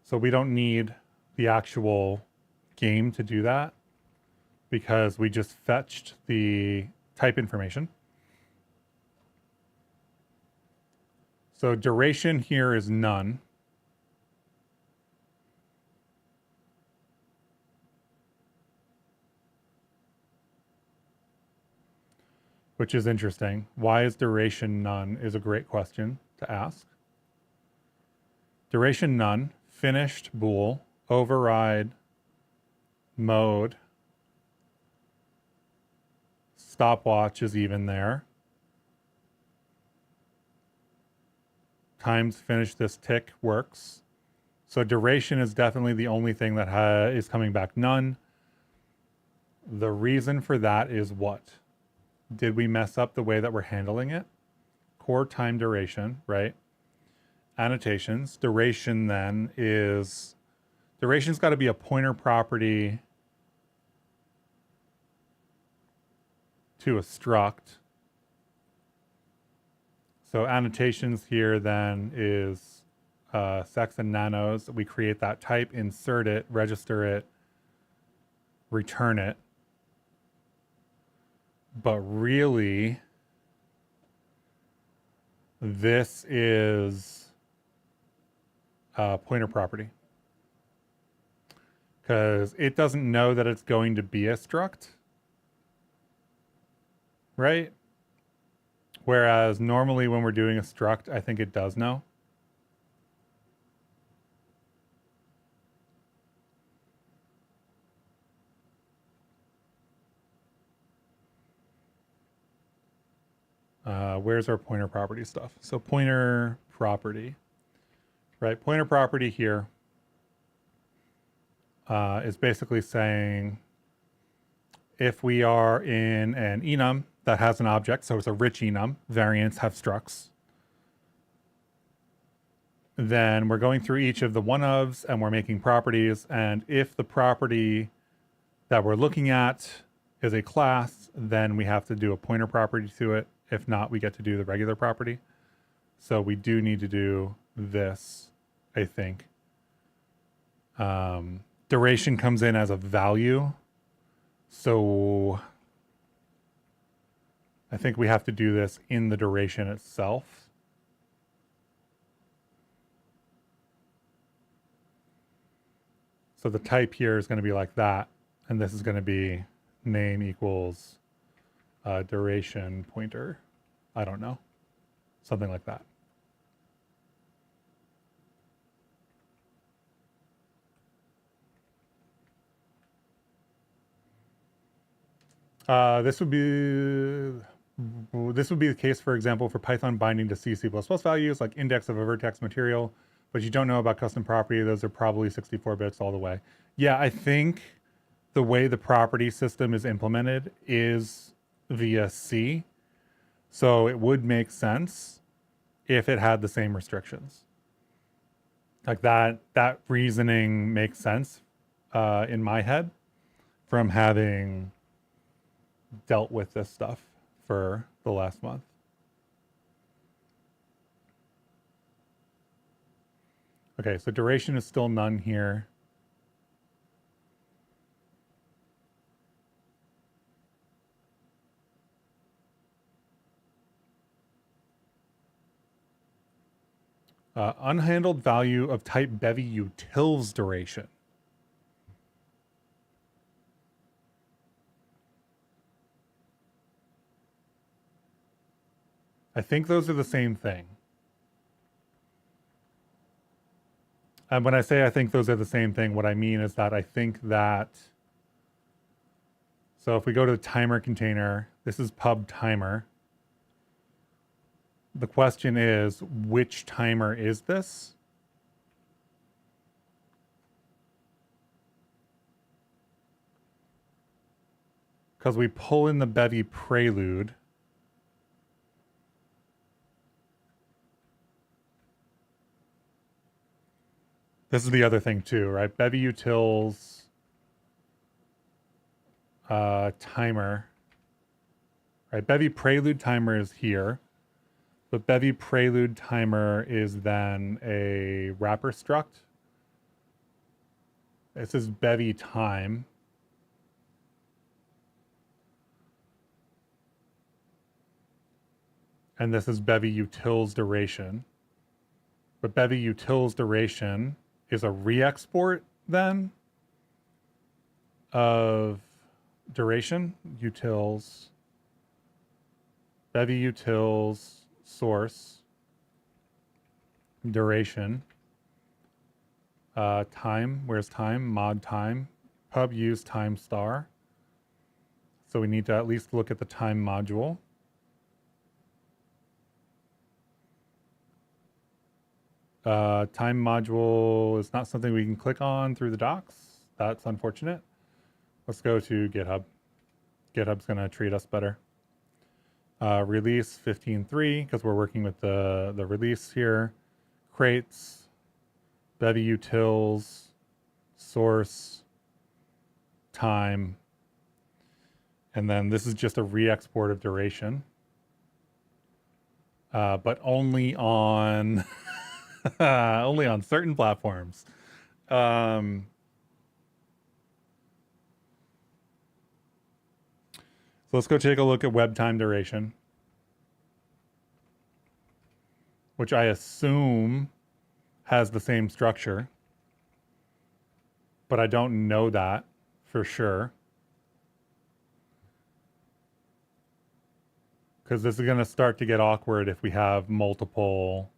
So we don't need the actual game to do that because we just fetched the type information. So duration here is none. Which is interesting. Why is duration none is a great question to ask. Duration none, finished bool, override, mode, stopwatch is even there. Times finish this tick works. So duration is definitely the only thing that is coming back none. The reason for that is what? Did we mess up the way that we're handling it? Core time duration, right? Annotations. Duration then is, duration's got to be a pointer property to a struct. So annotations here then is secs and nanos. We create that type, insert it, register it, return it. But really, this is a pointer property. Because it doesn't know that it's going to be a struct. Right? Whereas normally when we're doing a struct, I think it does know. Where's our pointer property stuff? So pointer property, right? Pointer property here is basically saying if we are in an enum that has an object, so it's a rich enum, variants have structs, then we're going through each of the one-ofs and we're making properties. And if the property that we're looking at is a class, then we have to do a pointer property to it. If not, we get to do the regular property. So we do need to do this, I think. Duration comes in as a value. So I think we have to do this in the duration itself. So the type here is going to be like that. And this is going to be name equals duration pointer. I don't know. Something like that. This would be the case, for example, for Python binding to C++ values like index of a vertex material, but you don't know about custom property. Those are probably 64 bits all the way. Yeah, I think the way the property system is implemented is via C. So it would make sense if it had the same restrictions. Like that reasoning makes sense in my head from having dealt with this stuff for the last month. Okay, so duration is still none here. Unhandled value of type Bevy utils duration. I think those are the same thing. And when I say I think those are the same thing, what I mean is that I think that, so if we go to the timer container, this is pub timer. The question is, which timer is this? Because we pull in the Bevy prelude. This is the other thing too, right? Bevy utils timer. Right, Bevy prelude timer is here. But Bevy prelude timer is then a wrapper struct. This is Bevy time. And this is Bevy utils duration. But Bevy utils duration is a re-export then of duration. Utils. Bevy utils source duration time. Where's time? Mod time. Pub use time star. So we need to at least look at the time module. Time module is not something we can click on through the docs. That's unfortunate. Let's go to GitHub. GitHub's going to treat us better. Release 15.3, because we're working with the release here. Crates, Bevy utils, source, time, and then this is just a re-export of duration, but only on only on certain platforms. So let's go take a look at web time duration, which I assume has the same structure, but I don't know that for sure, because this is going to start to get awkward if we have multiple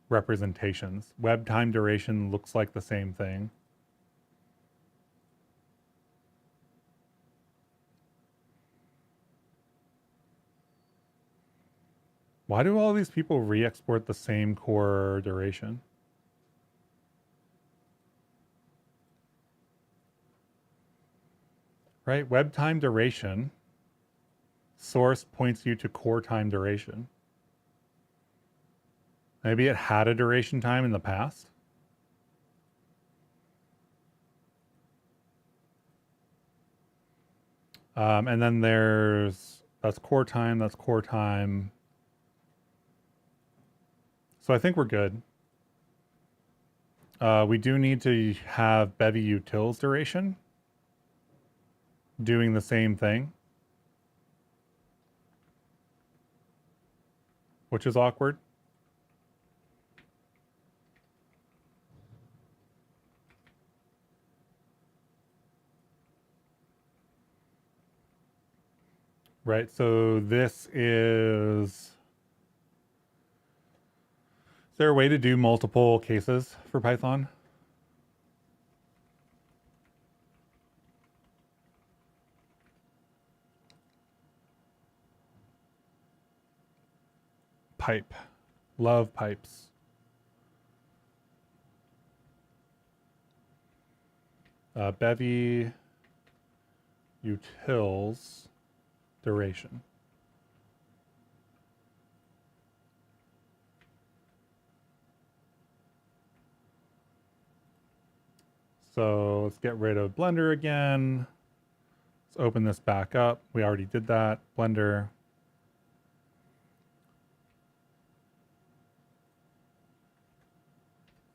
representations. Web time duration looks like the same thing. Why do all these people re-export the same core duration? Right? Web time duration. Source points you to core time duration. Maybe it had a duration time in the past. And then that's core time, that's core time. So I think we're good. We do need to have Bevy utils duration doing the same thing, which is awkward. Right, so this is there a way to do multiple cases for Python? Pipe. Love pipes. Bevy utils duration. So let's get rid of Blender again. Let's open this back up. We already did that. Blender.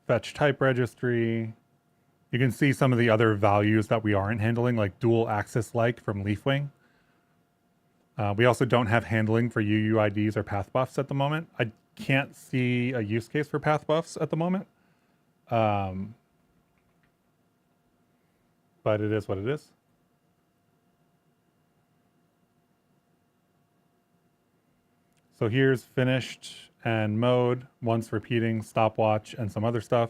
Fetch type registry. You can see some of the other values that we aren't handling, like dual axis like from Leafwing. We also don't have handling for UUIDs or path buffs at the moment. I can't see a use case for path buffs at the moment. But it is what it is. So here's finished and mode, once repeating, stopwatch, and some other stuff.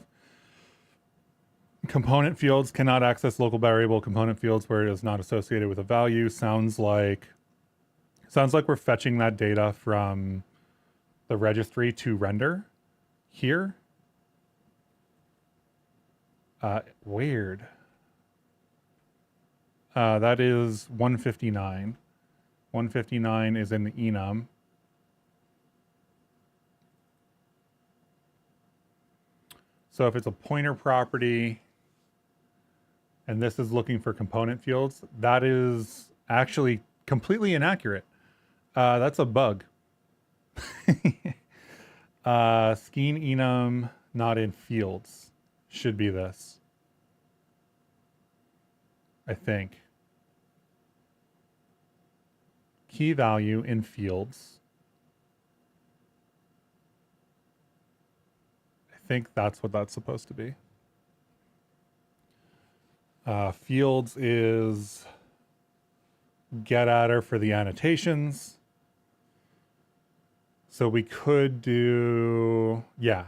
Component fields cannot access local variable component fields where it is not associated with a value. Sounds like we're fetching that data from the registry to render here. Weird. That is 159. 159 is in the enum. So if it's a pointer property and this is looking for component fields, that is actually completely inaccurate. That's a bug. Skein enum not in fields should be this, I think. Key value in fields. I think that's what that's supposed to be. Fields is getAttr for the annotations. So we could do, yeah,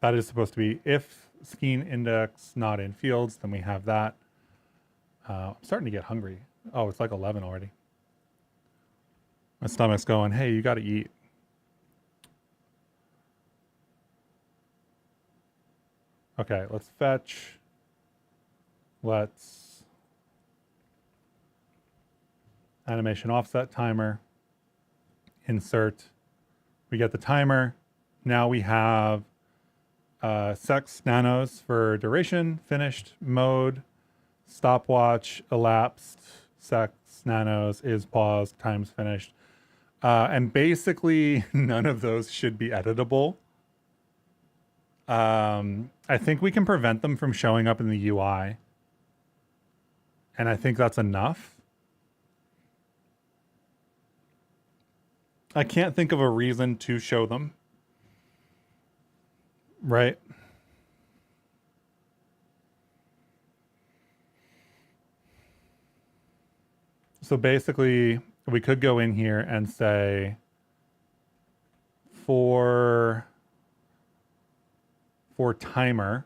that is supposed to be if Skein index not in fields, then we have that. I'm starting to get hungry. Oh, it's like 11 already. My stomach's going, hey, you got to eat. Okay, let's fetch. Let's animation offset timer, insert. We get the timer. Now we have secs nanos for duration, finished, mode, stopwatch, elapsed, secs nanos, is paused, times finished. And basically none of those should be editable. I think we can prevent them from showing up in the UI. And I think that's enough. I can't think of a reason to show them. Right? So basically, we could go in here and say for timer,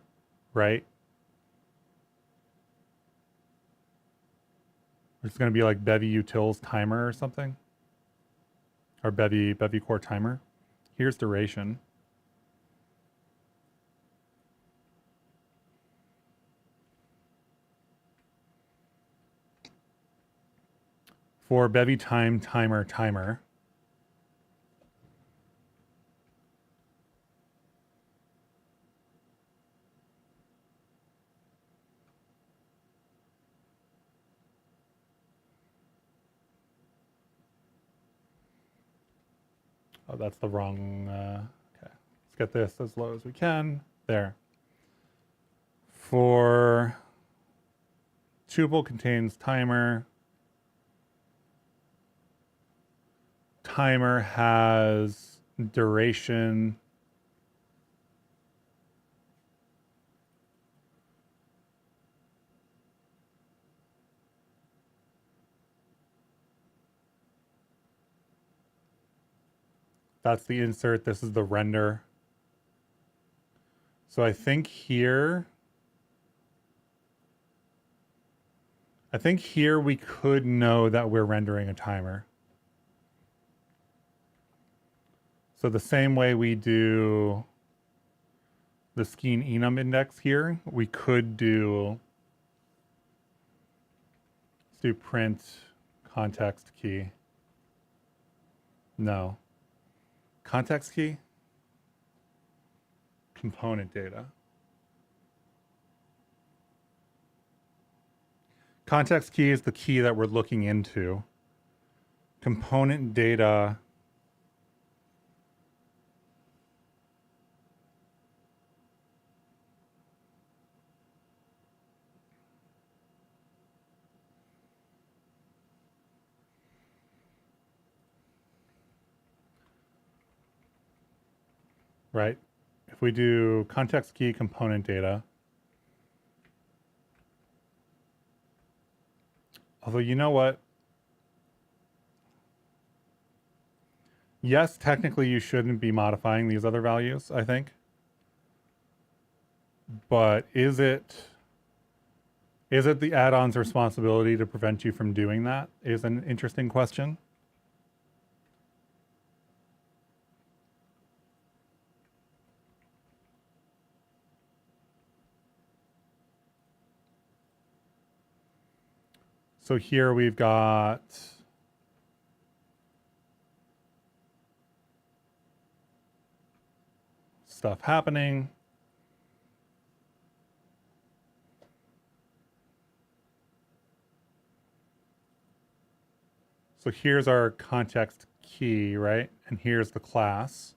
right? It's going to be like Bevy utils timer or something. Or Bevy core timer. Here's duration. For Bevy timer. Oh, that's the wrong, okay. Let's get this as low as we can. There. For tuple contains timer. Timer has duration. That's the insert. This is the render. So I think here we could know that we're rendering a timer. So the same way we do the Skein Enum index here, we could do, let's do print context key. No. Context key? Component data. Context key is the key that we're looking into. Component data. Right? If we do context key component data, although you know what? Yes, technically you shouldn't be modifying these other values, I think. But is it the add-on's responsibility to prevent you from doing that? Is an interesting question. So here we've got stuff happening. So here's our context key, right? And here's the class.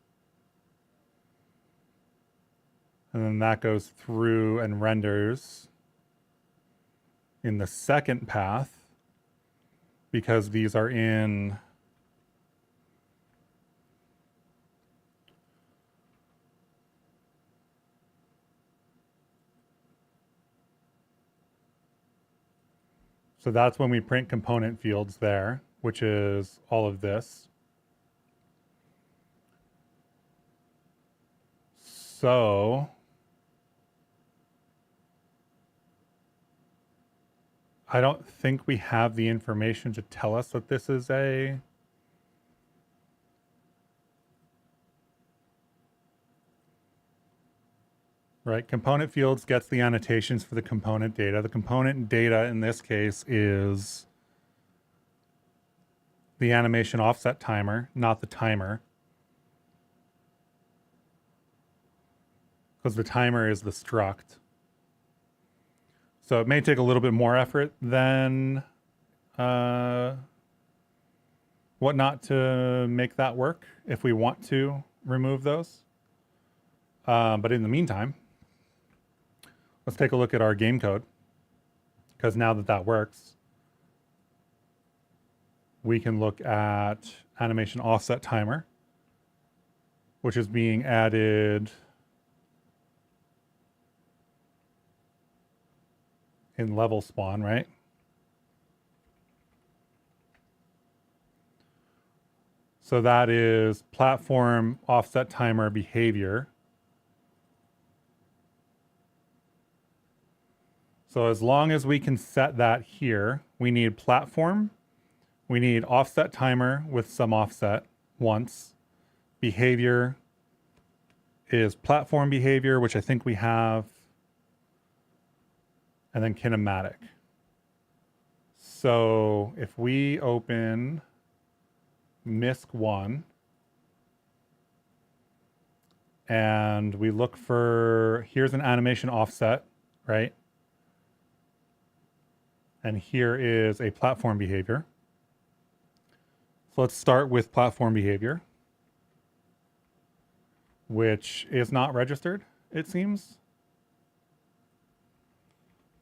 And then that goes through and renders in the second path because these are in so that's when we print component fields there, which is all of this. So I don't think we have the information to tell us that this is a right. Component fields gets the annotations for the component data. The component data in this case is the animation offset timer, not the timer. Because the timer is the struct. So it may take a little bit more effort than whatnot to make that work if we want to remove those. But in the meantime, let's take a look at our game code. Because now that that works, we can look at animation offset timer, which is being added in level spawn, right? So that is platform offset timer behavior. So as long as we can set that here, we need platform, we need offset timer with some offset once. Behavior is platform behavior, which I think we have, and then kinematic. So if we open MISC1 and we look for, here's an animation offset, right? And here is a platform behavior. So let's start with platform behavior, which is not registered, it seems.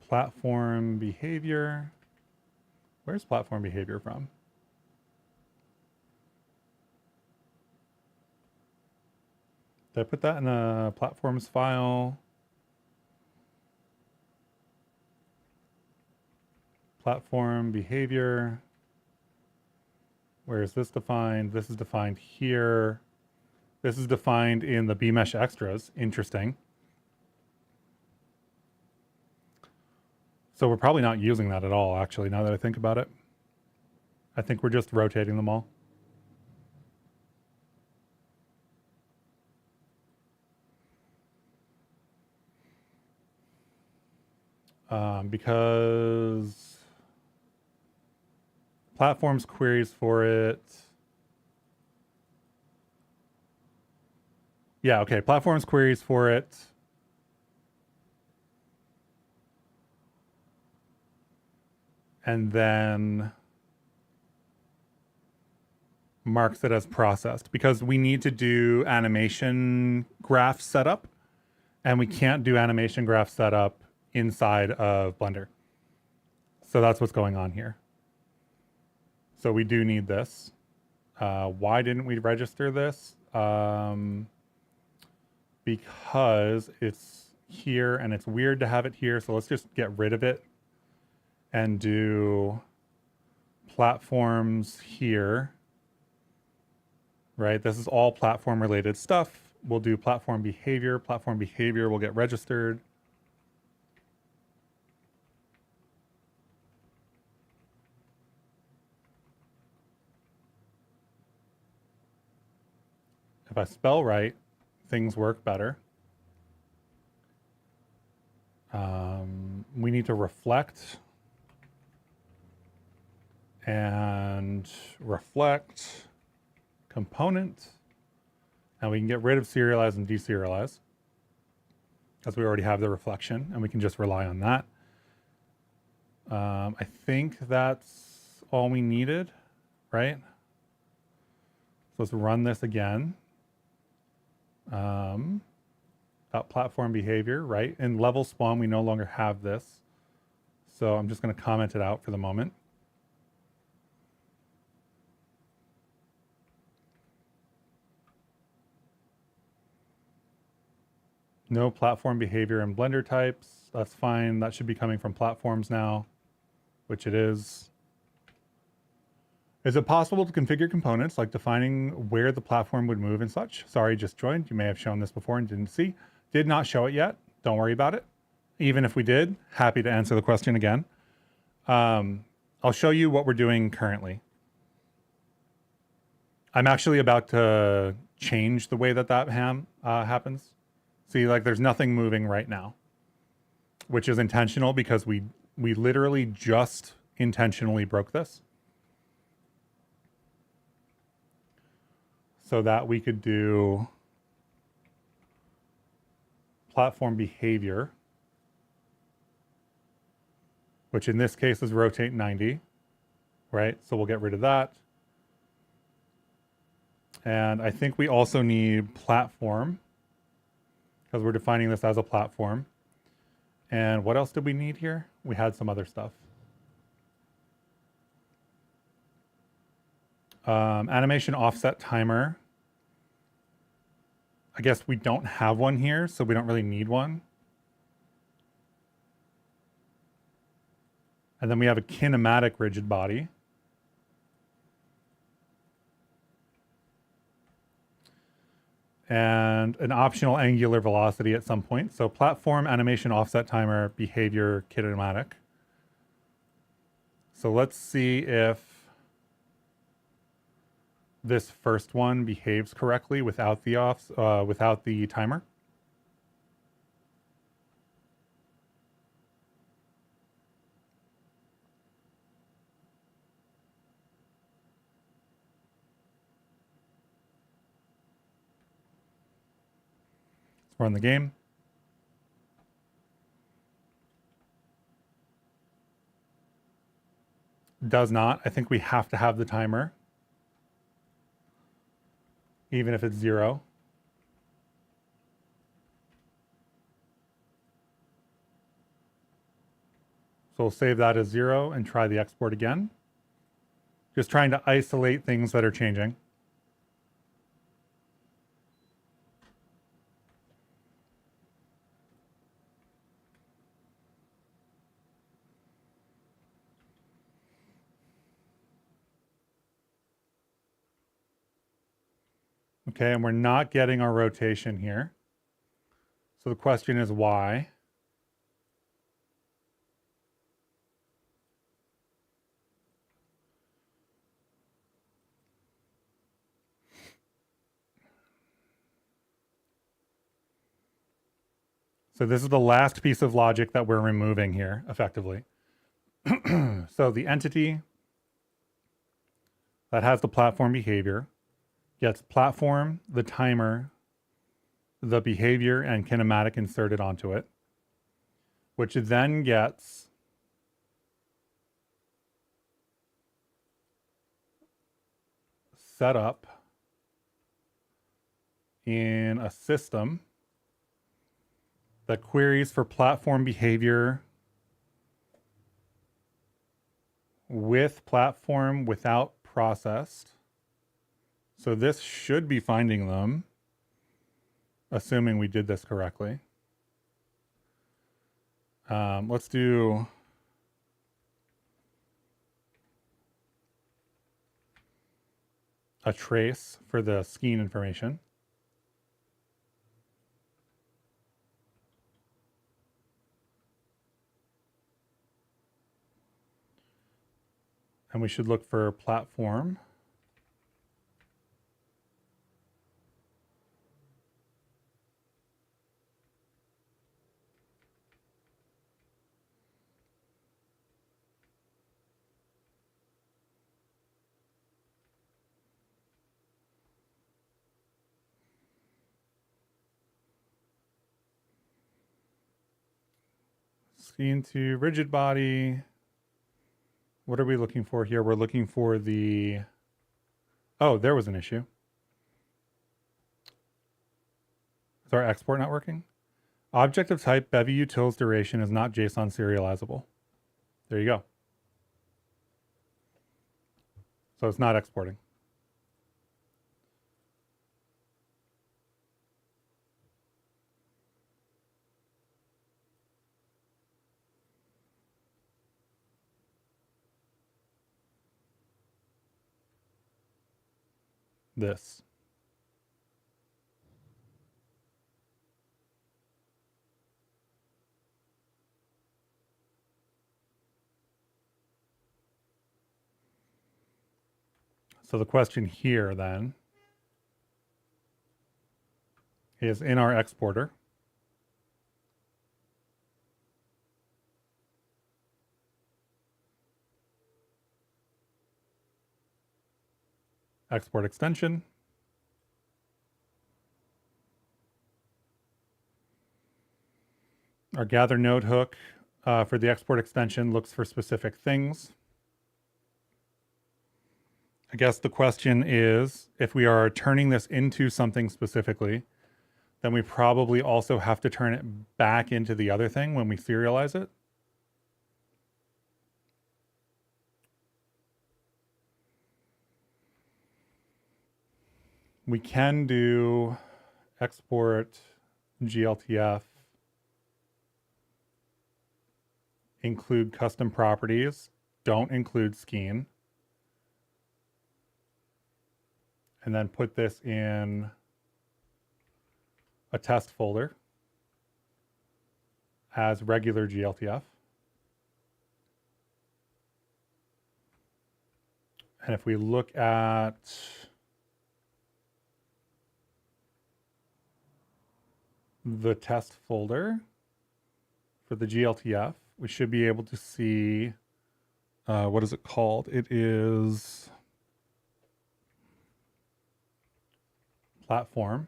Platform behavior. Where's platform behavior from? Did I put that in a platforms file? Platform behavior. Where is this defined? This is defined here. This is defined in the BMesh extras. Interesting. So we're probably not using that at all, actually, now that I think about it. I think we're just rotating them all. Because platforms queries for it. Yeah, okay, platforms queries for it. And then marks it as processed because we need to do animation graph setup and we can't do animation graph setup inside of Blender. So that's what's going on here. So we do need this. Why didn't we register this? Because it's here and it's weird to have it here. So let's just get rid of it and do platforms here, right? This is all platform related stuff. We'll do platform behavior. Platform behavior will get registered. If I spell right, things work better. We need to reflect and reflect component, and we can get rid of serialize and deserialize because we already have the reflection and we can just rely on that. I think that's all we needed, right? So let's run this again. Platform behavior, right? In level spawn, we no longer have this. So I'm just going to comment it out for the moment. No platform behavior in Blender types. That's fine. That should be coming from platforms now, which it is. Is it possible to configure components like defining where the platform would move and such? Sorry, just joined. You may have shown this before and didn't see. Did not show it yet. Don't worry about it. Even if we did, happy to answer the question again. I'll show you what we're doing currently. I'm actually about to change the way that happens. See, like there's nothing moving right now, which is intentional because we literally just intentionally broke this. so that we could do platform behavior, which in this case is rotate 90, right? So we'll get rid of that. And I think we also need platform because we're defining this as a platform. And what else did we need here? We had some other stuff. Animation offset timer. I guess we don't have one here, so we don't really need one. And then we have a kinematic rigid body. And an optional angular velocity at some point. So platform, animation, offset timer, behavior, kinematic. So let's see if this first one behaves correctly without the timer. Let's run the game. Does not. I think we have to have the timer, even if it's 0. So we'll save that as 0 and try the export again. Just trying to isolate things that are changing. Okay, and we're not getting our rotation here. So the question is why? So this is the last piece of logic that we're removing here, effectively. So the entity that has the platform behavior gets platform, the timer, the behavior, and kinematic inserted onto it, which then gets set up in a system that queries for platform behavior with platform without processed. So this should be finding them, assuming we did this correctly. Let's do a trace for the Skein information. And we should look for platform. Skein to rigid body. What are we looking for here? We're looking for the, oh, there was an issue. Is our export not working? Object of type Bevy utils duration is not JSON serializable. There you go. So it's not exporting. This. So the question here then is in our exporter, export extension, Our gather node hook for the export extension looks for specific things. I guess the question is, if we are turning this into something specifically, then we probably also have to turn it back into the other thing when we serialize it. We can do export glTF, include custom properties, don't include Skein, and then put this in a test folder as regular glTF. And if we look at the test folder for the glTF, we should be able to see, what is it called? It is platform.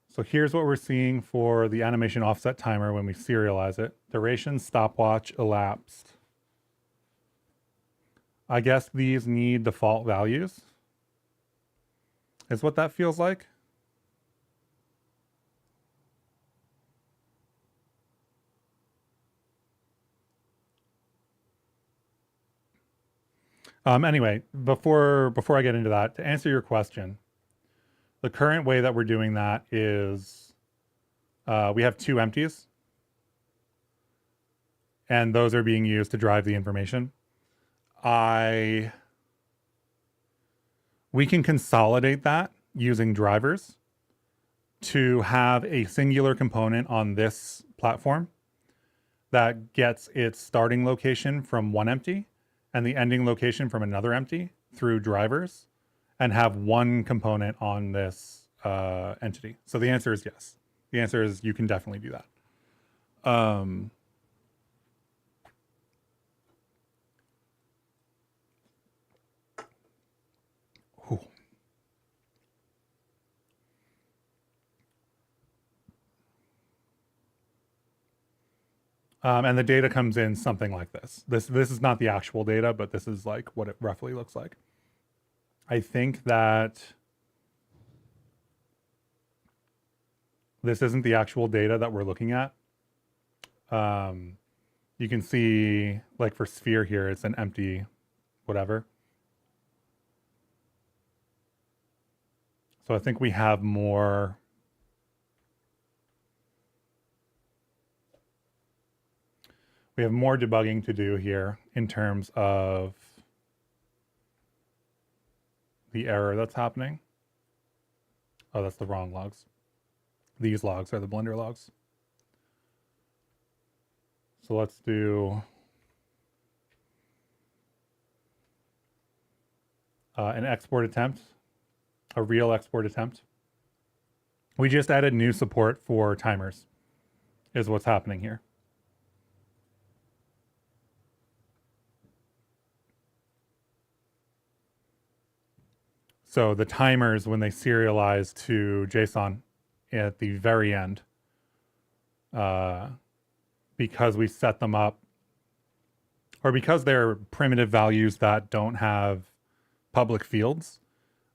So here's what we're seeing for the animation offset timer when we serialize it. Duration, stopwatch, elapsed. I guess these need default values, is what that feels like. Anyway, before I get into that, to answer your question, the current way that we're doing that is we have two empties, and those are being used to drive the information. We can consolidate that using drivers to have a singular component on this platform that gets its starting location from one empty and the ending location from another empty through drivers, and have one component on this entity. So the answer is yes. The answer is you can definitely do that. And the data comes in something like this. This is not the actual data, but this is like what it roughly looks like. I think that this isn't the actual data that we're looking at. You can see, like for sphere here, it's an empty whatever. So I think we have more. We have more debugging to do here in terms of the error that's happening. Oh, that's the wrong logs. These logs are the Blender logs. So let's do an export attempt, a real export attempt. We just added new support for timers, is what's happening here. So the timers, when they serialize to JSON at the very end, because we set them up, or because they're primitive values that don't have public fields,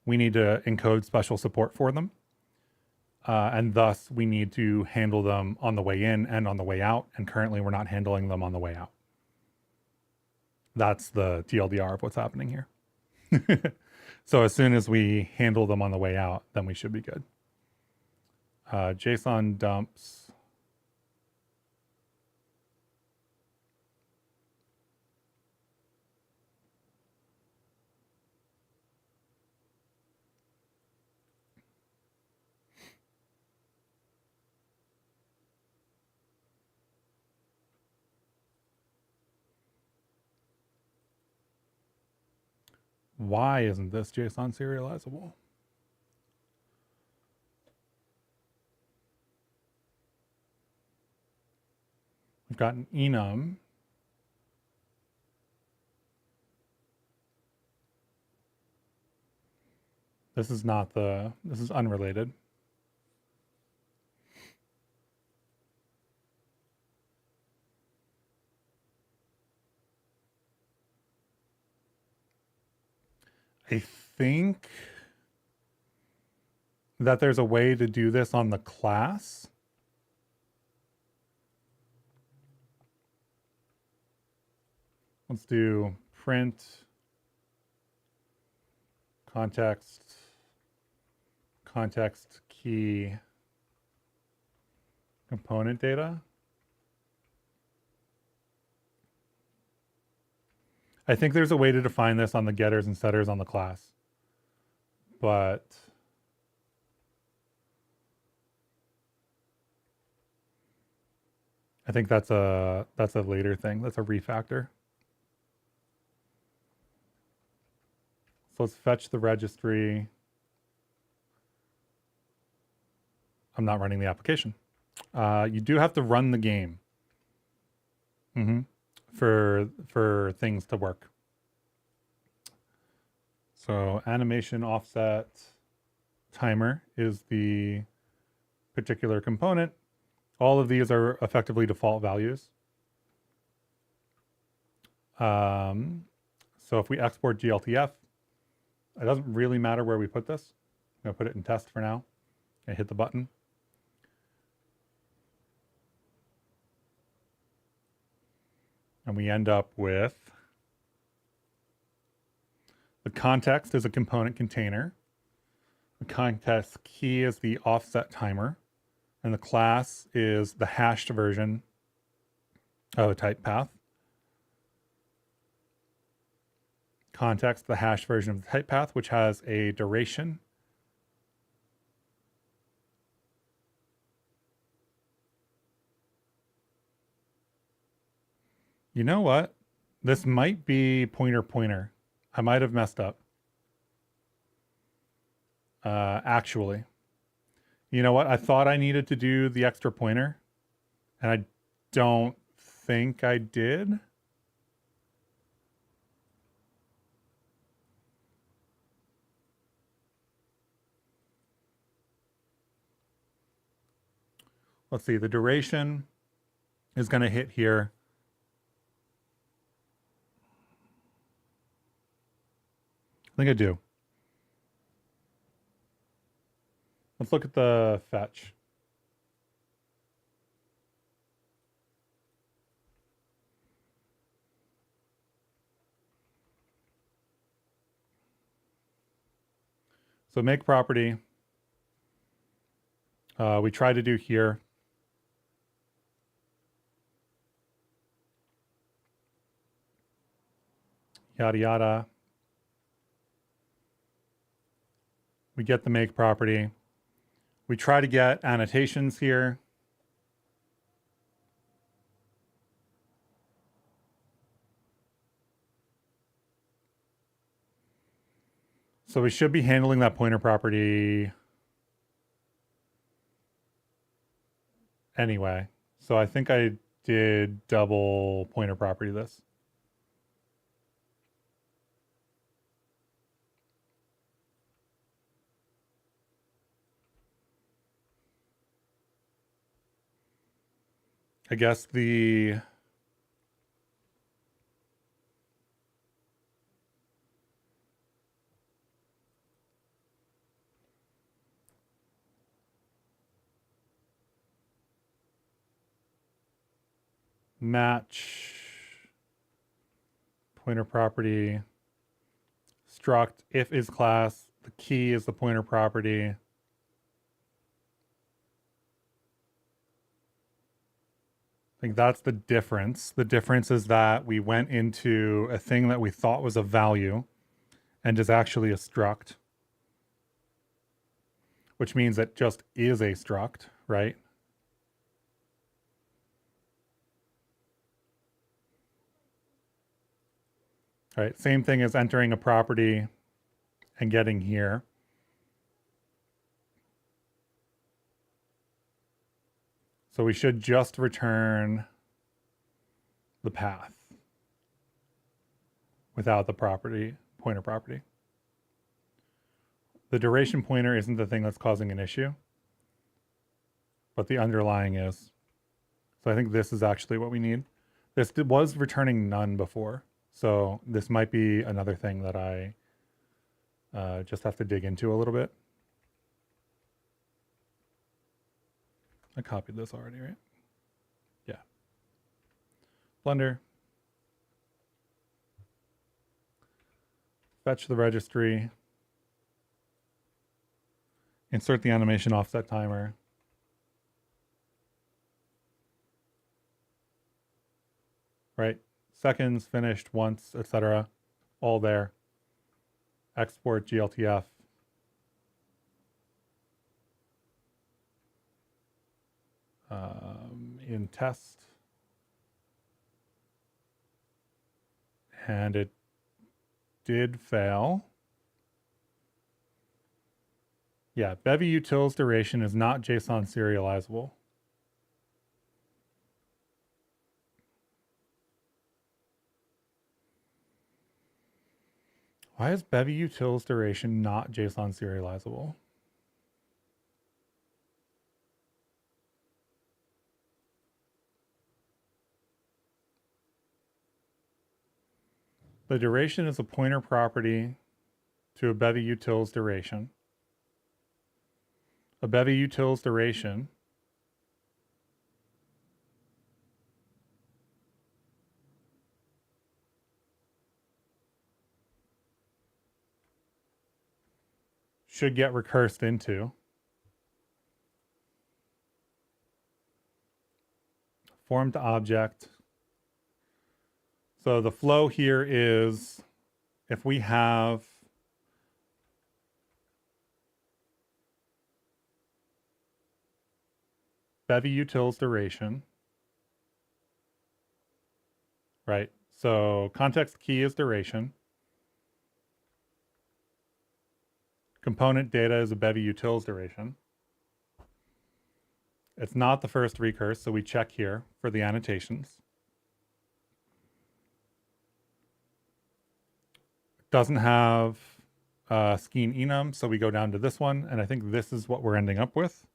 we need to encode special support for them. And thus we need to handle them on the way in and on the way out. And currently we're not handling them on the way out. That's the TLDR of what's happening here. So as soon as we handle them on the way out, then we should be good. JSON dumps. Why isn't this JSON serializable? We've got an enum. This is not the, this is unrelated. I think that there's a way to do this on the class. Let's do print context key component data. I think there's a way to define this on the getters and setters on the class, but I think that's a later thing. That's a refactor. So let's fetch the registry. I'm not running the application. You do have to run the game for things to work. So animation offset timer is the particular component. All of these are effectively default values. So if we export glTF, it doesn't really matter where we put this. I'm gonna put it in test for now and hit the button. And we end up with the context is a component container. The context key is the offset timer. And the class is the hashed version of a type path. Context, the hashed version of the type path, which has a duration. You know what? This might be pointer. I might have messed up. Actually. You know what? I thought I needed to do the extra pointer, and I don't think I did. Let's see, the duration is going to hit here. I think I do. Let's look at the fetch. So make property. We try to do here. Yada, yada. We get the make property. We try to get annotations here. So we should be handling that pointer property anyway. So I think I did double pointer property this. I guess the match pointer property struct if is class, the key is the pointer property. I think that's the difference. The difference is that we went into a thing that we thought was a value and is actually a struct, which means it just is a struct, right? All right, same thing as entering a property and getting here. So we should just return the path without the property, pointer property. The duration pointer isn't the thing that's causing an issue, but the underlying is. So I think this is actually what we need. This was returning none before, so this might be another thing that I just have to dig into a little bit. I copied this already, right? Yeah. Blender. Fetch the registry. Insert the animation offset timer. Right? Seconds, finished, once, etc. All there. Export glTF. In test. And it did fail. Yeah, Bevy utils duration is not JSON serializable. Why is Bevy utils duration not JSON serializable? The duration is a pointer property to a Bevy utils duration. A Bevy utils duration should get recursed into form to object. So the flow here is if we have Bevy utils duration, right? So context key is duration. Component data is a Bevy utils duration. It's not the first recurse, so we check here for the annotations. Doesn't have Skein Enum, so we go down to this one, and I think this is what we're ending up with.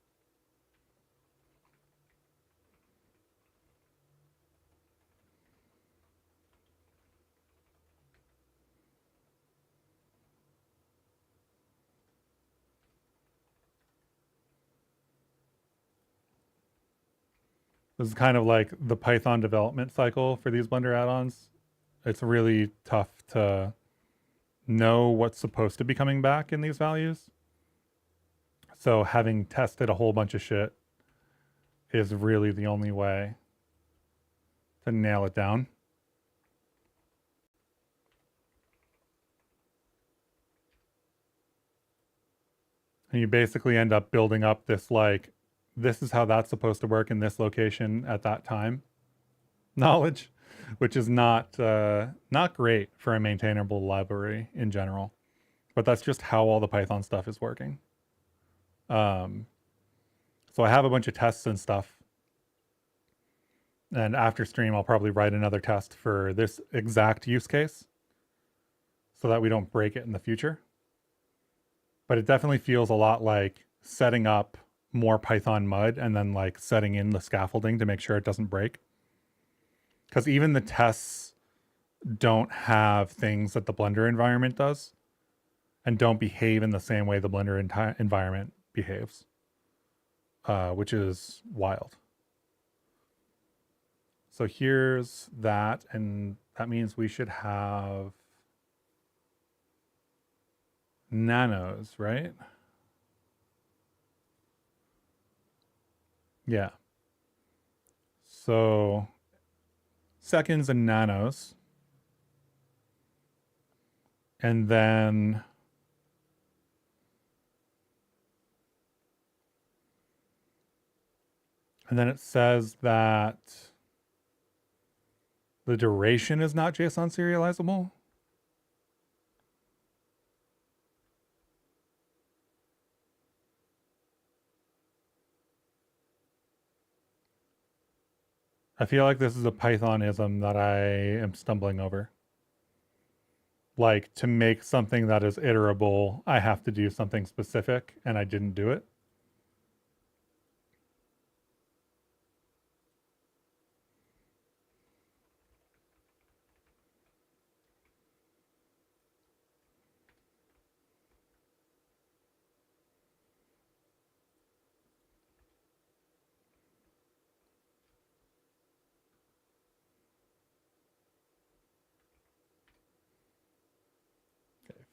This is kind of like the Python development cycle for these Blender add-ons. It's really tough to know what's supposed to be coming back in these values. So having tested a whole bunch of shit is really the only way to nail it down. And you basically end up building up this like, this is how that's supposed to work in this location at that time knowledge, which is not great for a maintainable library in general. But that's just how all the Python stuff is working. So I have a bunch of tests and stuff. And after stream, I'll probably write another test for this exact use case so that we don't break it in the future. But it definitely feels a lot like setting up more Python mud and then like setting in the scaffolding to make sure it doesn't break. Because even the tests don't have things that the Blender environment does and don't behave in the same way the Blender environment behaves, which is wild. So here's that, and that means we should have nanos, right? Yeah. So seconds and nanos. And then it says that the duration is not JSON serializable. I feel like this is a Pythonism that I am stumbling over. like to make something that is iterable, I have to do something specific, and I didn't do it.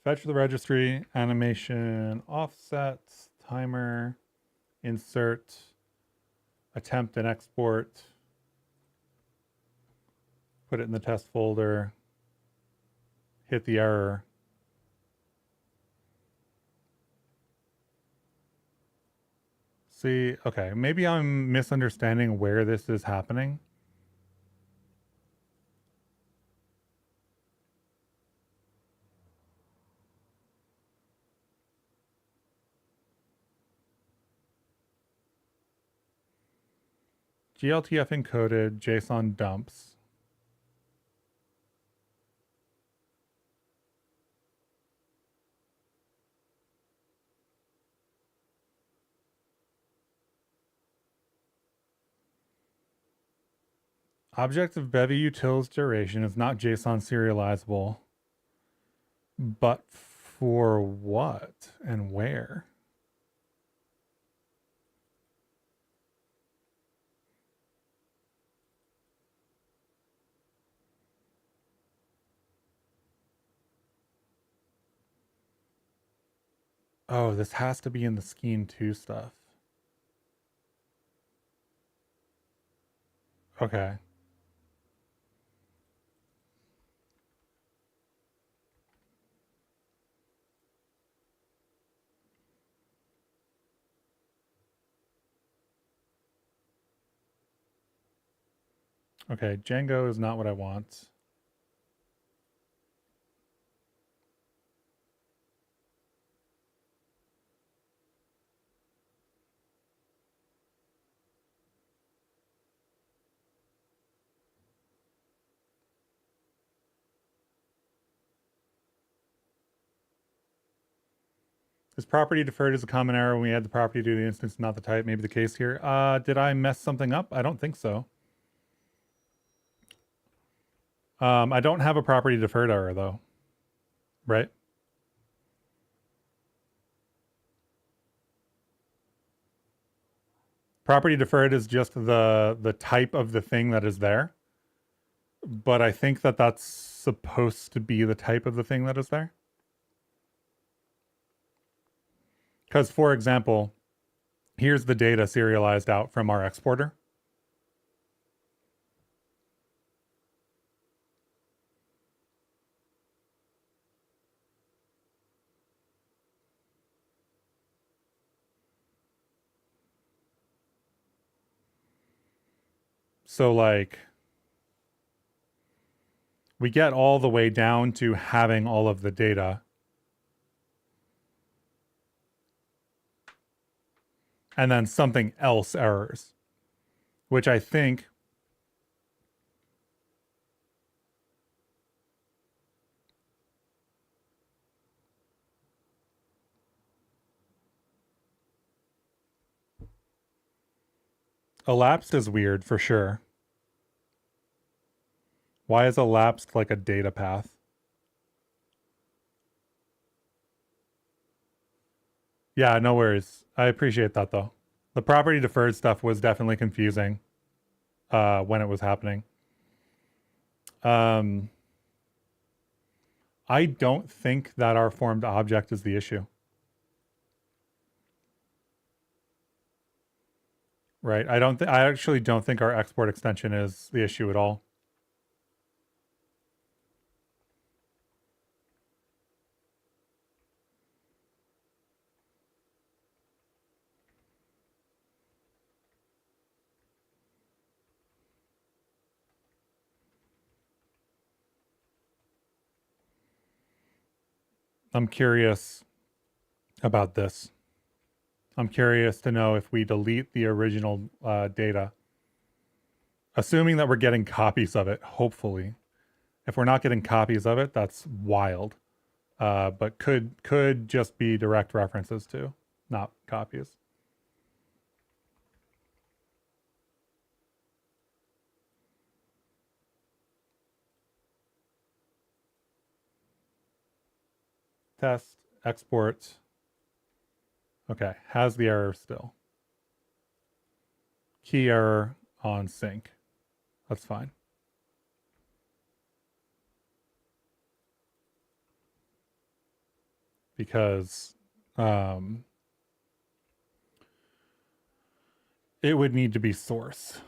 Fetch the registry, animation, offsets, timer, insert, attempt and export, put it in the test folder, hit the error. See, okay, maybe I'm misunderstanding where this is happening. glTF encoded, JSON dumps. Object of Bevy utils duration is not JSON serializable. But for what and where? Oh, this has to be in the Skein 2 stuff. Okay. Okay, Django is not what I want. Is property deferred as a common error when we add the property to the instance, not the type? Maybe the case here. Did I mess something up? I don't think so. I don't have a property deferred error though, right? Property deferred is just the type of the thing that is there. But I think that that's supposed to be the type of the thing that is there. Because, for example, here's the data serialized out from our exporter. So, like, we get all the way down to having all of the data. And then something else errors, which I think elapsed is weird for sure. Why is elapsed like a data path? Yeah, no worries. I appreciate that though. The property deferred stuff was definitely confusing when it was happening. I don't think that our formed object is the issue. Right? I actually don't think our export extension is the issue at all. I'm curious about this. I'm curious to know if we delete the original data, assuming that we're getting copies of it, hopefully, If we're not getting copies of it, that's wild. But could just be direct references to, not copies. Test, export. Okay, has the error still. Key error on sync. That's fine. Because it would need to be source.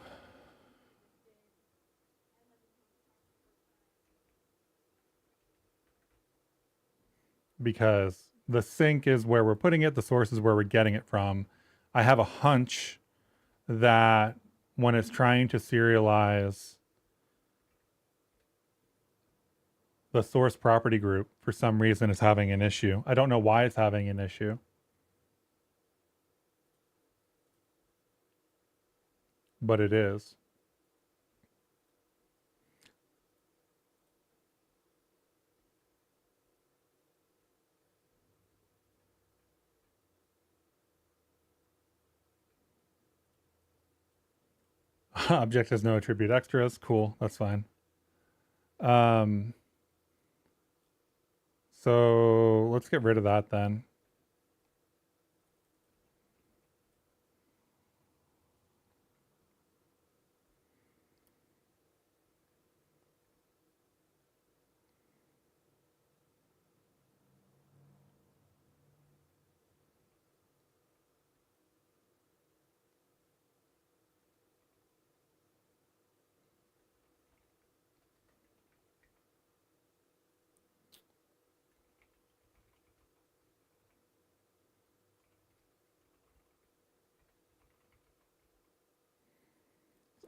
Because the sync is where we're putting it, the source is where we're getting it from. I have a hunch that when it's trying to serialize the source property group, for some reason is having an issue. I don't know why it's having an issue. But it is. Object has no attribute extras. Cool, that's fine. So let's get rid of that then.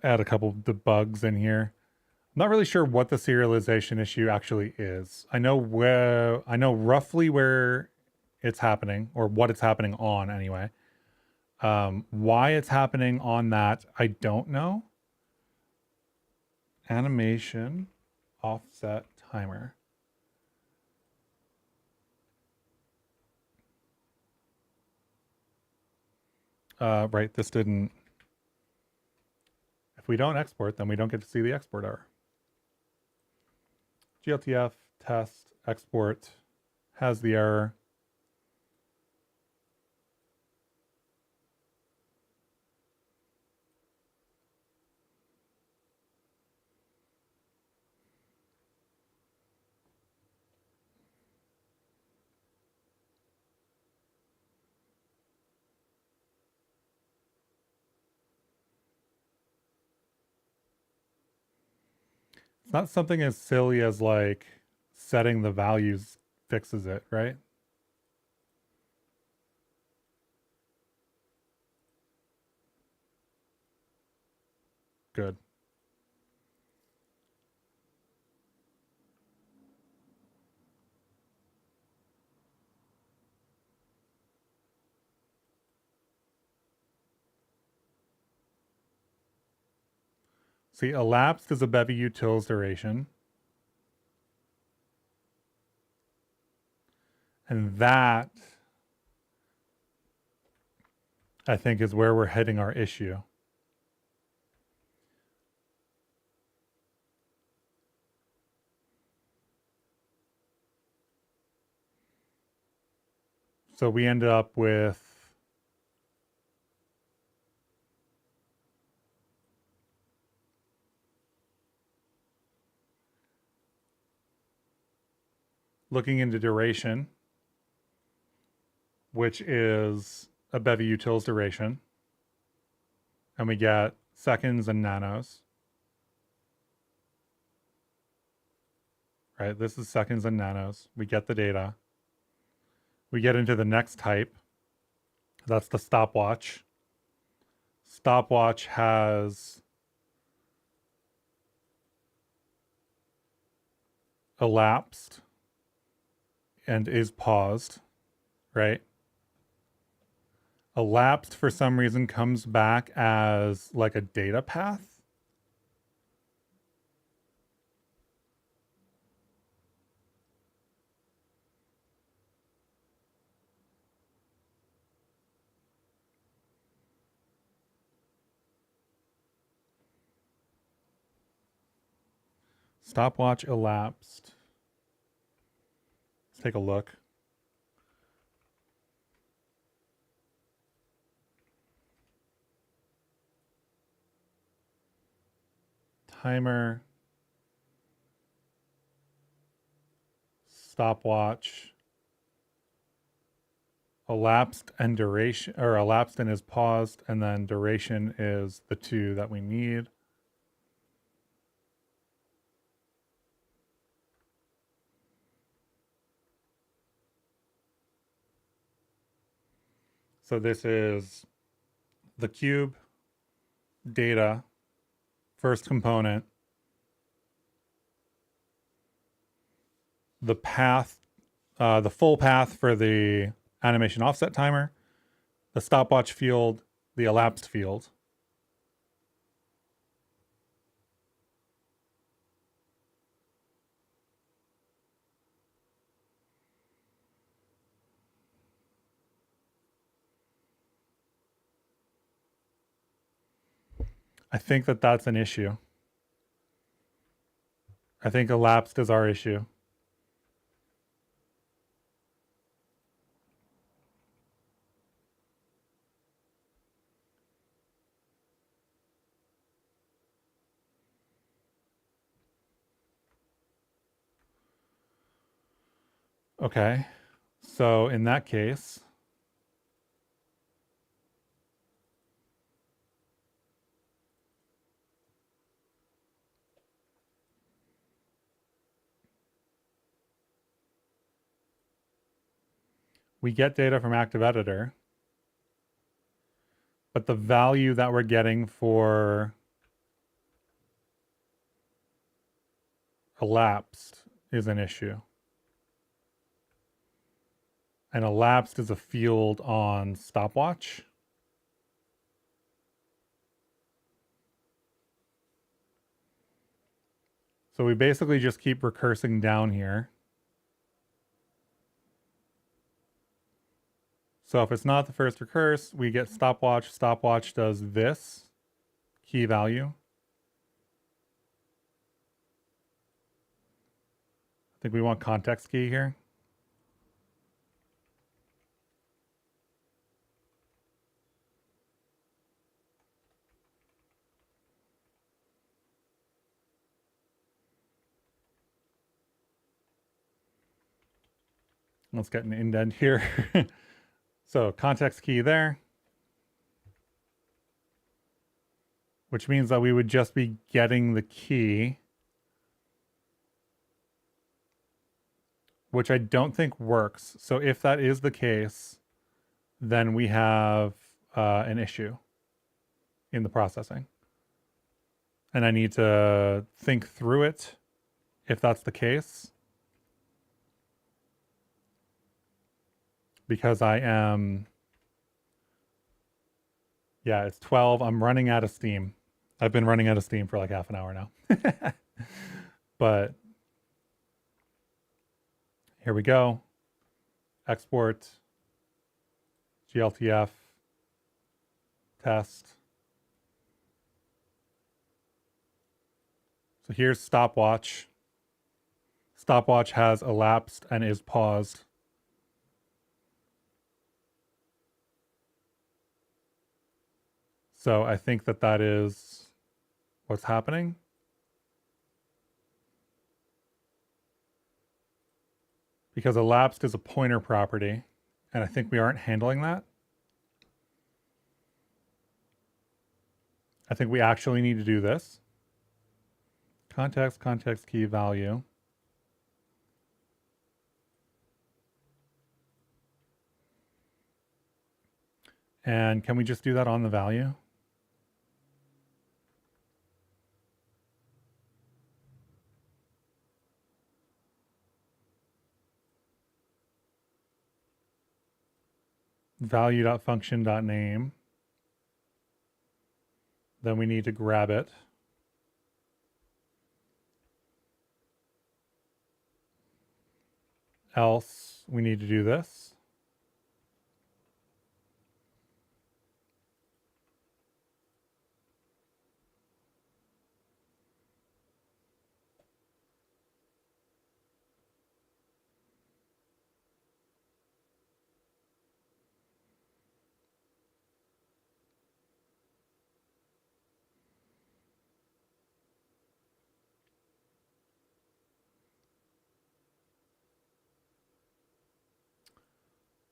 Add a couple debugs in here. I'm not really sure what the serialization issue actually is. I know roughly where it's happening, or what it's happening on anyway. Why it's happening on that, I don't know. Animation offset timer. Right, this didn't. If we don't export, then we don't get to see the export error. glTF test export has the error. It's not something as silly as like setting the values fixes it, right? Good. See, elapsed is a Bevy utils duration. And that, I think, is where we're heading our issue. So we ended up with looking into duration, which is a Bevy utils duration. And we get seconds and nanos. Right, this is seconds and nanos. We get the data. We get into the next type. That's the stopwatch. Stopwatch has elapsed and is paused, right? Elapsed for some reason comes back as like a data path. Stopwatch elapsed. Let's take a look. Timer. Stopwatch. Elapsed and duration, or elapsed and is paused, and then duration is the 2 that we need. So this is the cube, data, first component, the path, the full path for the animation offset timer, the stopwatch field, the elapsed field. I think that that's an issue. I think elapsed is our issue. Okay, so in that case, we get data from active editor, but the value that we're getting for elapsed is an issue. And elapsed is a field on stopwatch. So we basically just keep recursing down here. So if it's not the first recurse, we get stopwatch. Stopwatch does this key value. I think we want context key here. Let's get an indent here. So context key there, which means that we would just be getting the key, which I don't think works. So if that is the case, then we have an issue in the processing. And I need to think through it if that's the case. Because I am, yeah, it's 12. I'm running out of steam. I've been running out of steam for like half an hour now. But here we go. Export, glTF, test. So here's stopwatch. Stopwatch has elapsed and is paused. So I think that that is what's happening. Because elapsed is a pointer property, and I think we aren't handling that. I think we actually need to do this. Context key value. And can we just do that on the value? Value.function.name. Then we need to grab it. Else we need to do this.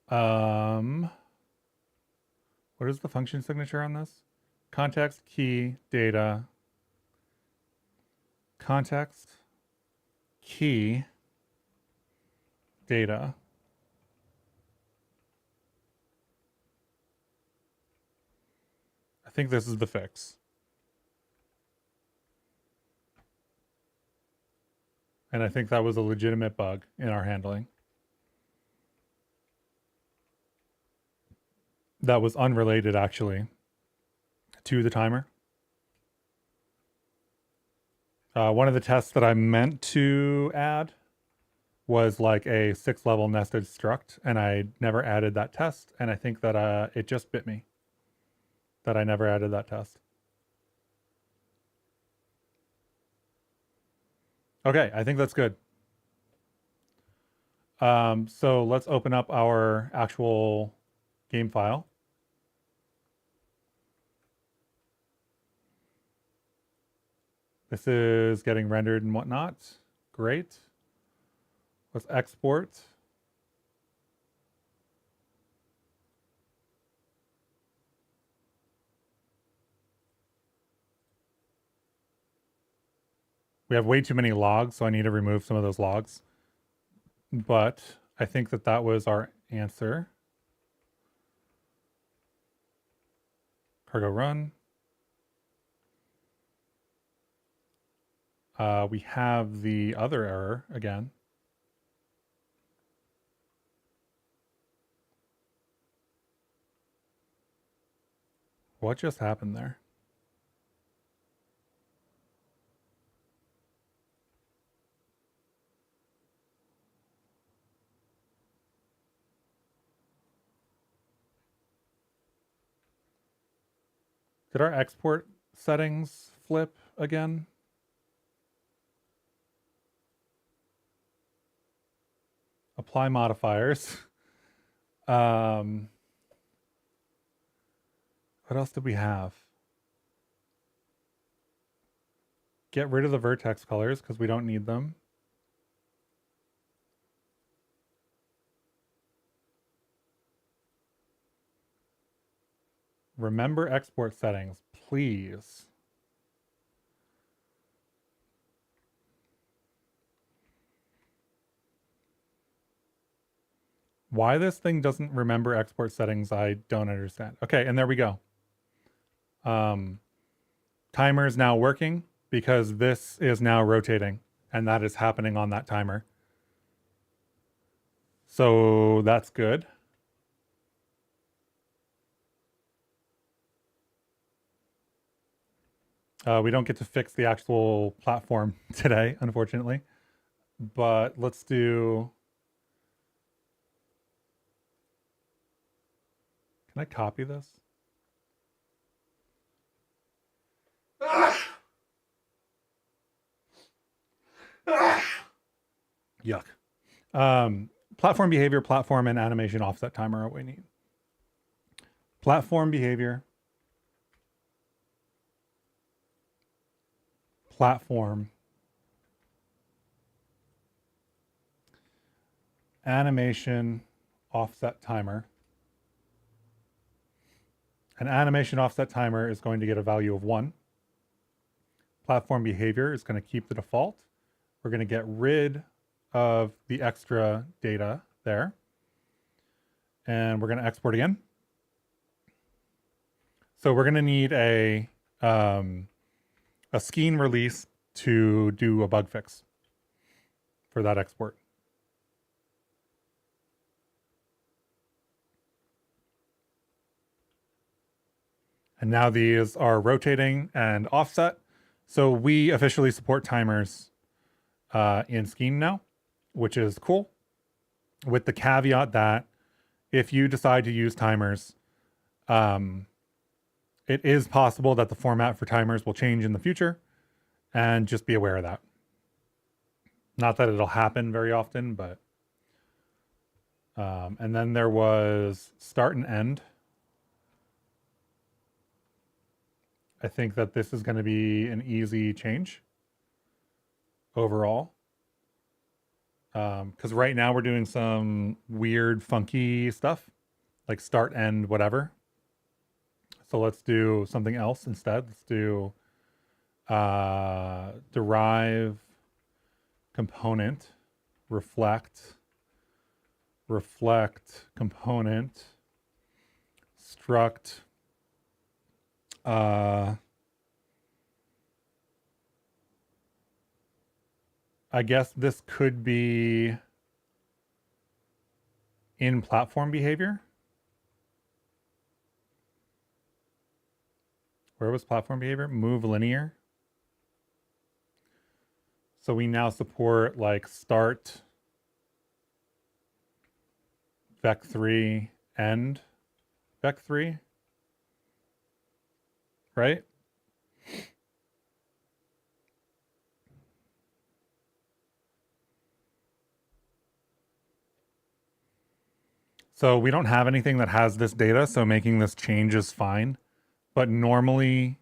What is the function signature on this? Context, key, data, context, key, data. I think this is the fix. And I think that was a legitimate bug in our handling. That was unrelated, actually, to the timer. One of the tests that I meant to add was like a 6-level nested struct, and I never added that test. And I think that it just bit me that I never added that test. Okay, I think that's good. So let's open up our actual game file. This is getting rendered and whatnot. Great. Let's export. We have way too many logs, so I need to remove some of those logs. But I think that that was our answer. Cargo run. We have the other error again. What just happened there? Did our export settings flip again? Apply modifiers. What else did we have? Get rid of the vertex colors because we don't need them. Remember export settings, please. Why this thing doesn't remember export settings, I don't understand. Okay, and there we go. Timer is now working because this is now rotating, and that is happening on that timer. So that's good. We don't get to fix the actual platform today, unfortunately. But let's do... Can I copy this? Yuck. Platform behavior, platform, and animation offset timer are what we need. Platform behavior. Platform. Animation offset timer. An animation offset timer is going to get a value of 1. Platform behavior is going to keep the default. We're going to get rid of the extra data there. And we're going to export again. So we're going to need a Skein release to do a bug fix for that export. And now these are rotating and offset. So we officially support timers in Skein now, which is cool. With the caveat that if you decide to use timers, it is possible that the format for timers will change in the future, and just be aware of that. Not that it'll happen very often, but... and then there was start and end. I think that this is going to be an easy change overall. Because right now we're doing some weird, funky stuff, like start, end, whatever. So let's do something else instead. Let's do derive component, reflect component, struct I guess this could be in platform behavior. Where was platform behavior? Move linear. So we now support like start, vec3, end, vec3, right? So we don't have anything that has this data, so making this change is fine. But normally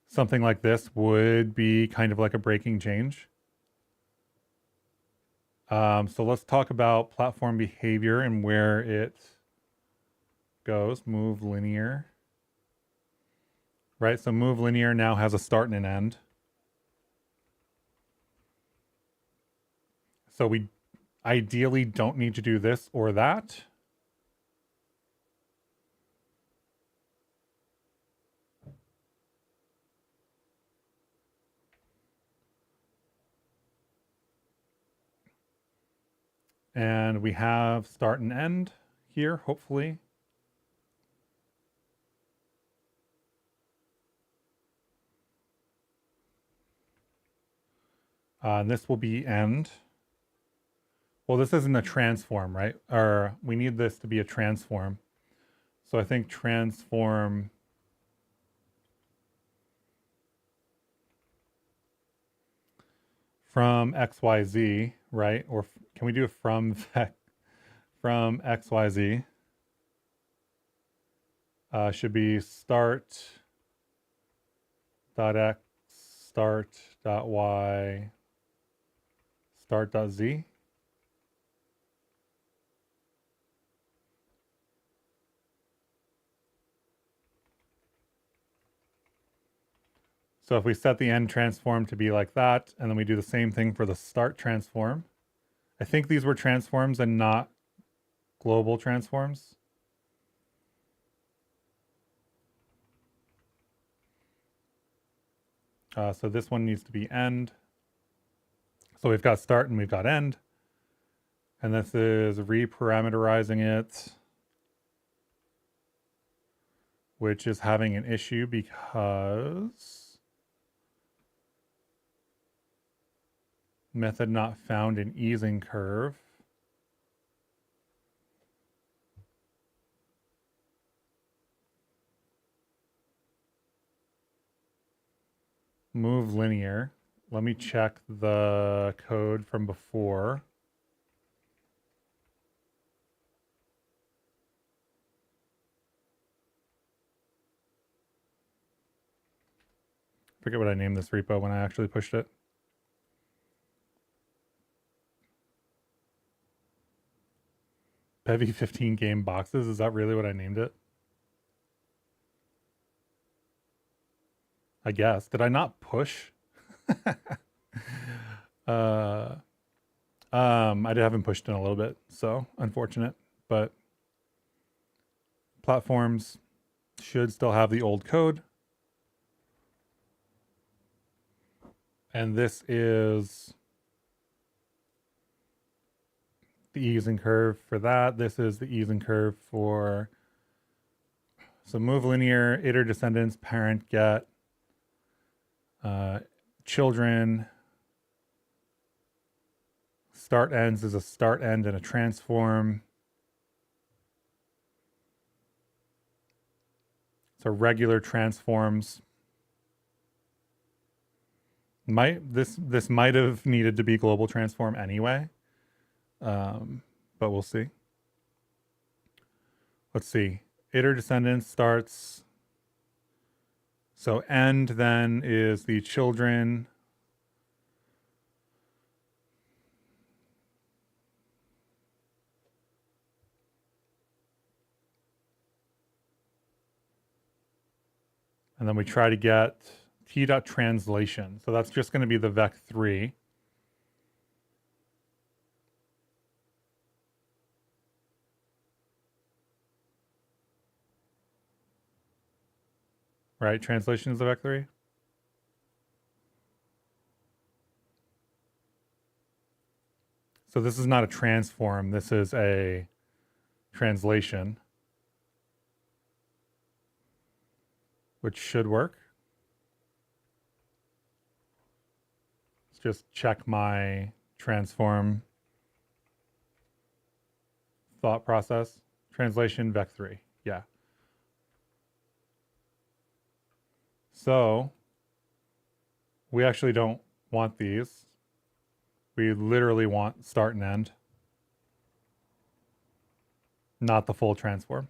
something like this would be kind of like a breaking change. So let's talk about platform behavior and where it goes. Move linear. Right, so move linear now has a start and an end. So we ideally don't need to do this or that. And we have start and end here, hopefully. And this will be end. Well, this isn't a transform, right? Or we need this to be a transform. So I think transform from XYZ, right? Or can we do it from XYZ? Should be start dot x, start dot y, start dot z. So if we set the end transform to be like that, and then we do the same thing for the start transform. I think these were transforms and not global transforms. So this one needs to be end. So we've got start and we've got end. And this is reparameterizing it, which is having an issue because method not found in easing curve. Move linear. Let me check the code from before. Forget what I named this repo when I actually pushed it. Bevy 15 game boxes. Is that really what I named it? I guess. Did I not push? I haven't pushed in a little bit, so unfortunate. But platforms should still have the old code. And this is the easing curve for that. This is the easing curve for, so move linear, iter descendants, parent get, children, start ends is a start end and a transform. So regular transforms. This might have needed to be global transform anyway, but we'll see. Let's see. Iter descendants starts. So end then is the children. And then we try to get t.translation. So that's just going to be the vec3. Right, translation is the vec3. So this is not a transform, this is a translation, which should work. Let's just check my transform thought process. Translation vec3, yeah. So we actually don't want these. We literally want start and end, not the full transform.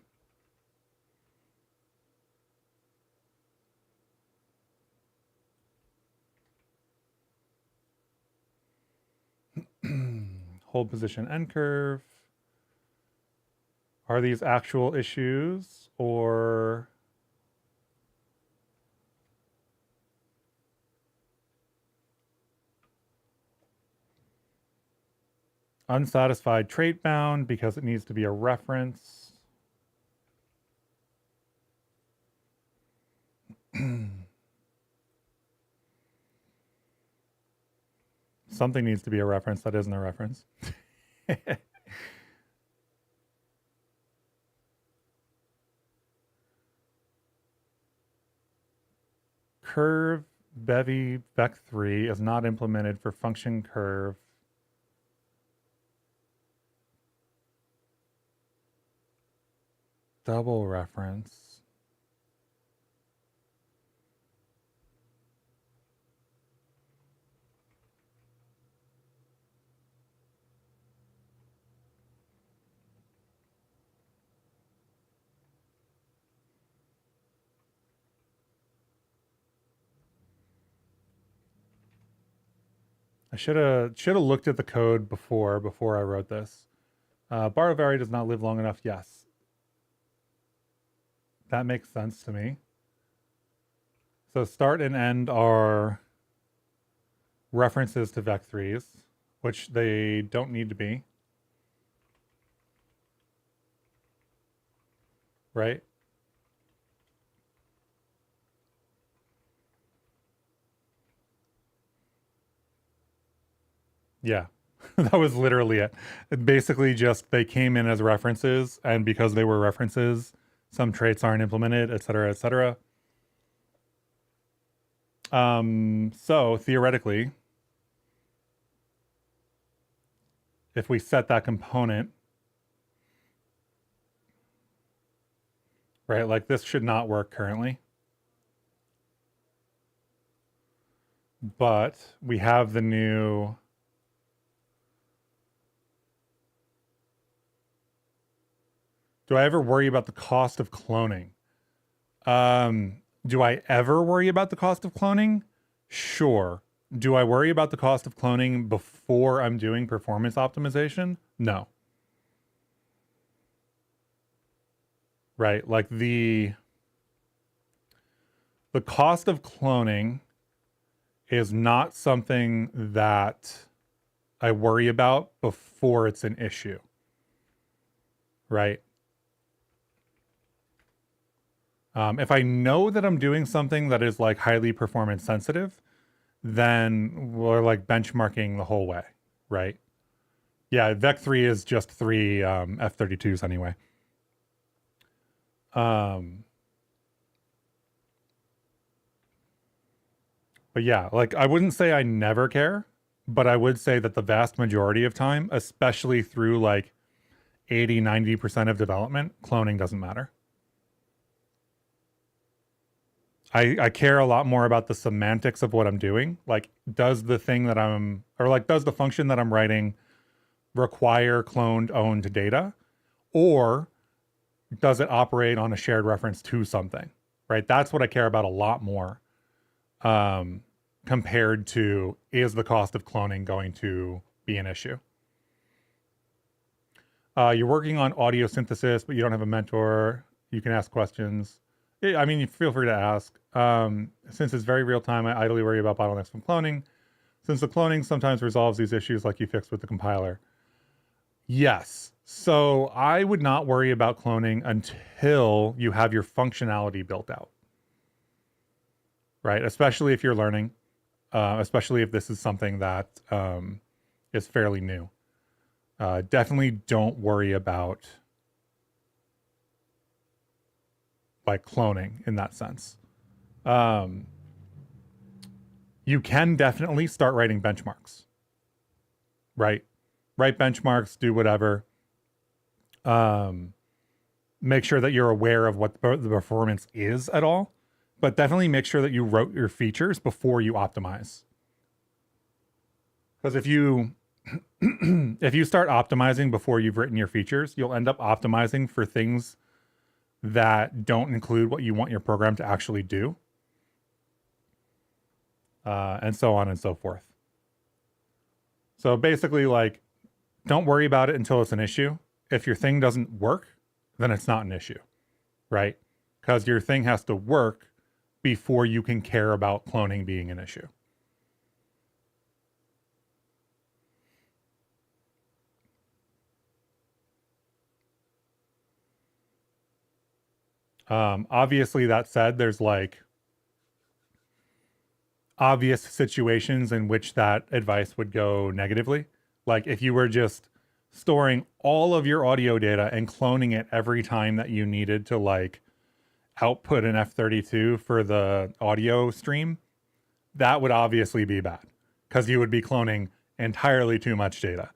Hold position end curve. Are these actual issues or unsatisfied trait bound because it needs to be a reference? Something needs to be a reference that isn't a reference. Curve Bevy vec3 is not implemented for function curve. Double reference. I should have looked at the code before I wrote this. Bar vary does not live long enough. Yes, that makes sense to me. So start and end are references to vec3s, which they don't need to be. Right? Yeah, that was literally it. Basically just they came in as references, and because they were references, some traits aren't implemented, et cetera, et cetera. So theoretically, if we set that component, right, like this should not work currently. But we have the new do I ever worry about the cost of cloning? Do I ever worry about the cost of cloning? Sure. Do I worry about the cost of cloning before I'm doing performance optimization? No. Right, like the cost of cloning is not something that I worry about before it's an issue. Right? If I know that I'm doing something that is like highly performance sensitive, then we're like benchmarking the whole way, right? Yeah, vec3 is just 3 F32s anyway. But yeah, like I wouldn't say I never care, but I would say that the vast majority of time, especially through like 80, 90% of development, cloning doesn't matter. I care a lot more about the semantics of what I'm doing. Like, does the thing that I'm, or like, does the function that I'm writing require cloned owned data? Or does it operate on a shared reference to something, right? That's what I care about a lot more compared to, is the cost of cloning going to be an issue? You're working on audio synthesis, but you don't have a mentor. You can ask questions. Yeah, I mean, you feel free to ask. Since it's very real time, I idly worry about bottlenecks from cloning. Since the cloning sometimes resolves these issues like you fixed with the compiler. Yes. So I would not worry about cloning until you have your functionality built out, right? Especially if you're learning, especially if this is something that is fairly new. Definitely don't worry about like cloning in that sense. You can definitely start writing benchmarks, right? Write benchmarks, do whatever. Make sure that you're aware of what the performance is at all, but definitely make sure that you wrote your features before you optimize. Because if you if you start optimizing before you've written your features, you'll end up optimizing for things that don't include what you want your program to actually do, and so on and so forth. So basically, like, don't worry about it until it's an issue. If your thing doesn't work, then it's not an issue, right? Because your thing has to work before you can care about cloning being an issue. Obviously, that said, there's like obvious situations in which that advice would go negatively. Like if you were just storing all of your audio data and cloning it every time that you needed to like output an F32 for the audio stream, that would obviously be bad because you would be cloning entirely too much data.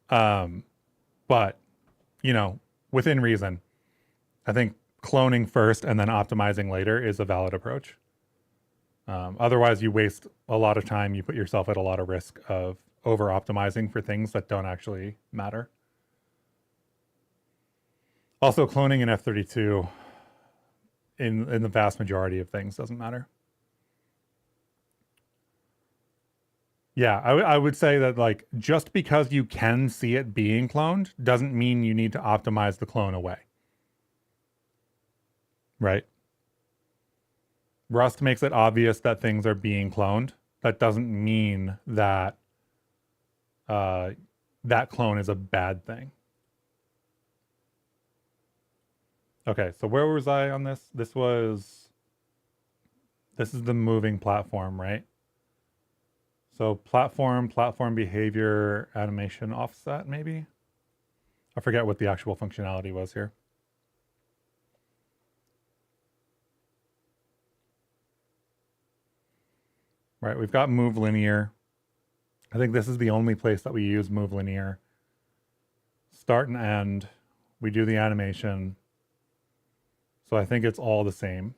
But, you know, within reason, I think cloning first and then optimizing later is a valid approach. Otherwise, you waste a lot of time. You put yourself at a lot of risk of over optimizing for things that don't actually matter. Also, cloning an F32 in the vast majority of things doesn't matter. Yeah, I would say that like just because you can see it being cloned doesn't mean you need to optimize the clone away. Right? Rust makes it obvious that things are being cloned. That doesn't mean that that clone is a bad thing. Okay, so where was I on this? This is the moving platform, right? So platform behavior, animation offset, maybe? I forget what the actual functionality was here. Right, we've got move linear. I think this is the only place that we use move linear. Start and end. We do the animation. So I think it's all the same.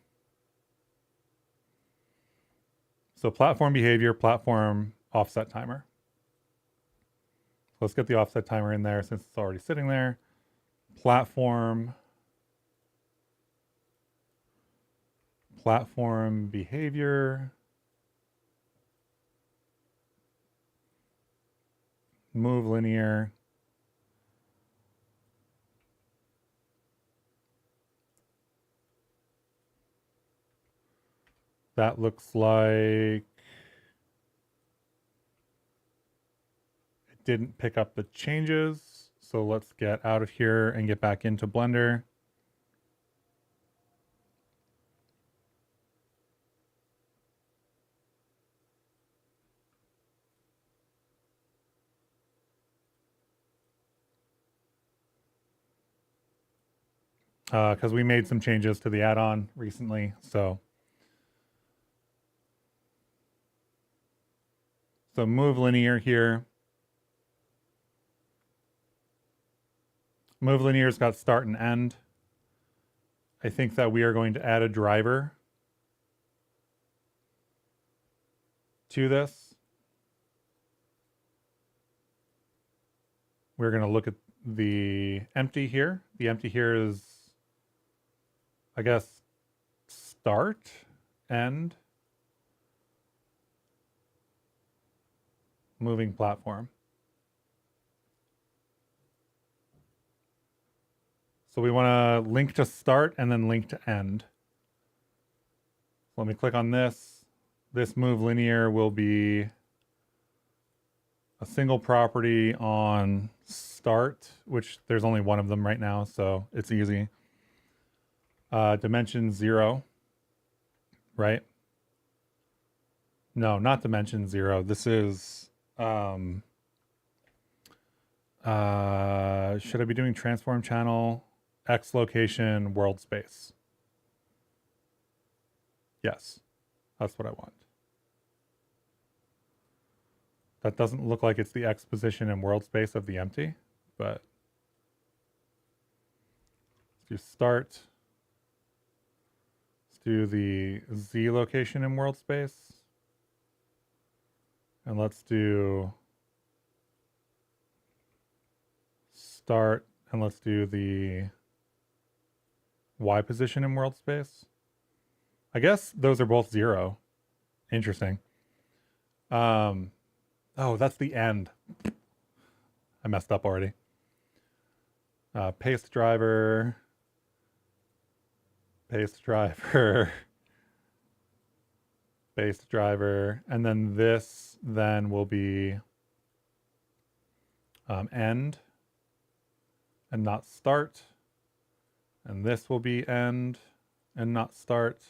So platform behavior, platform offset timer. Let's get the offset timer in there since it's already sitting there. Platform behavior. Move linear. That looks like it didn't pick up the changes. So let's get out of here and get back into Blender. Because we made some changes to the add-on recently. So move linear here. Move linear's got start and end. I think that we are going to add a driver to this. We're going to look at the empty here. The empty here is, I guess, start, end, moving platform. So we want to link to start and then link to end. let me click on this. This move linear will be a single property on start, which there's only one of them right now, so it's easy. Dimension 0, right? No, not dimension 0. This is, should I be doing transform channel, X location, world space? Yes, that's what I want. That doesn't look like it's the X position and world space of the empty, but let's do start. Let's do the Z location in world space. And let's do start, and let's do the Y position in world space. I guess those are both 0. Interesting. Oh, that's the end. I messed up already. Paste driver, paste driver, paste driver, and then this then will be end and not start, and this will be end and not start,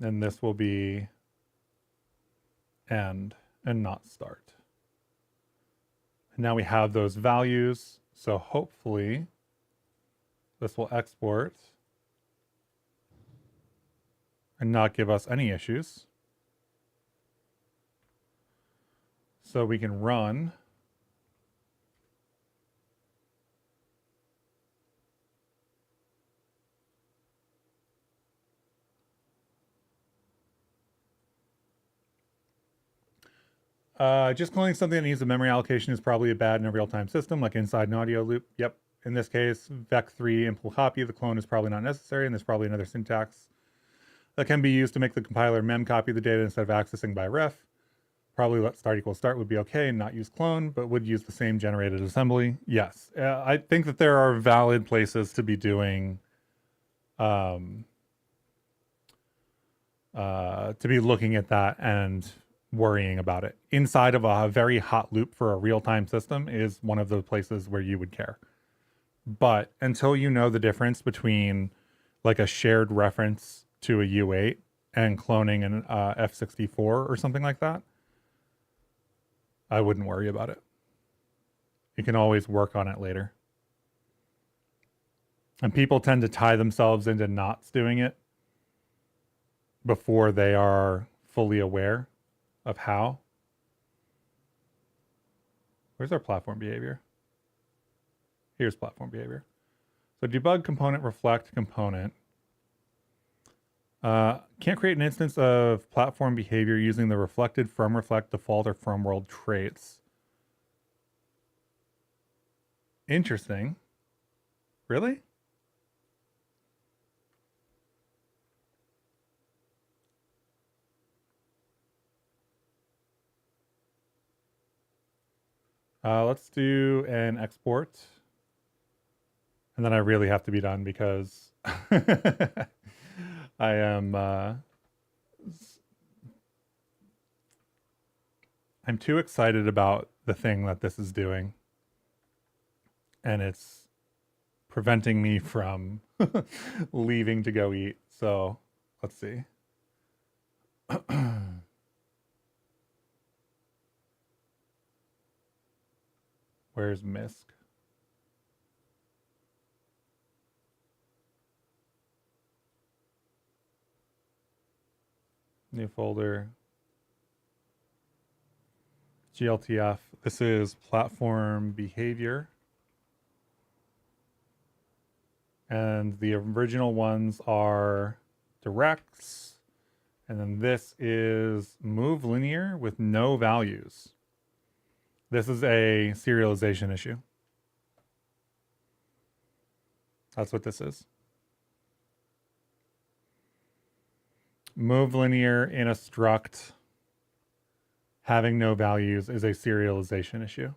and this will be end and not start. And now we have those values, so hopefully this will export and not give us any issues. So we can run just calling something that needs a memory allocation is probably bad in a real-time system, like inside an audio loop. Yep. In this case, vec3 impl copy of the clone is probably not necessary, and there's probably another syntax that can be used to make the compiler mem copy the data instead of accessing by ref. Probably let start equals start would be okay and not use clone, but would use the same generated assembly. Yes, I think that there are valid places to be doing, to be looking at that and worrying about it. Inside of a very hot loop for a real-time system is one of the places where you would care. But until you know the difference between like a shared reference to a U8 and cloning an F64 or something like that, I wouldn't worry about it. You can always work on it later. And people tend to tie themselves into not doing it before they are fully aware of how. Where's our platform behavior? Here's platform behavior. So debug component, reflect component. Can't create an instance of platform behavior using the reflected from reflect default or from world traits. Interesting. Really? Let's do an export. And then I really have to be done because I am I'm too excited about the thing that this is doing. And it's preventing me from leaving to go eat. So let's see. Where's MISC? New folder. glTF. This is platform behavior. And the original ones are directs. And then this is move linear with no values. This is a serialization issue. That's what this is. Move linear in a struct having no values is a serialization issue.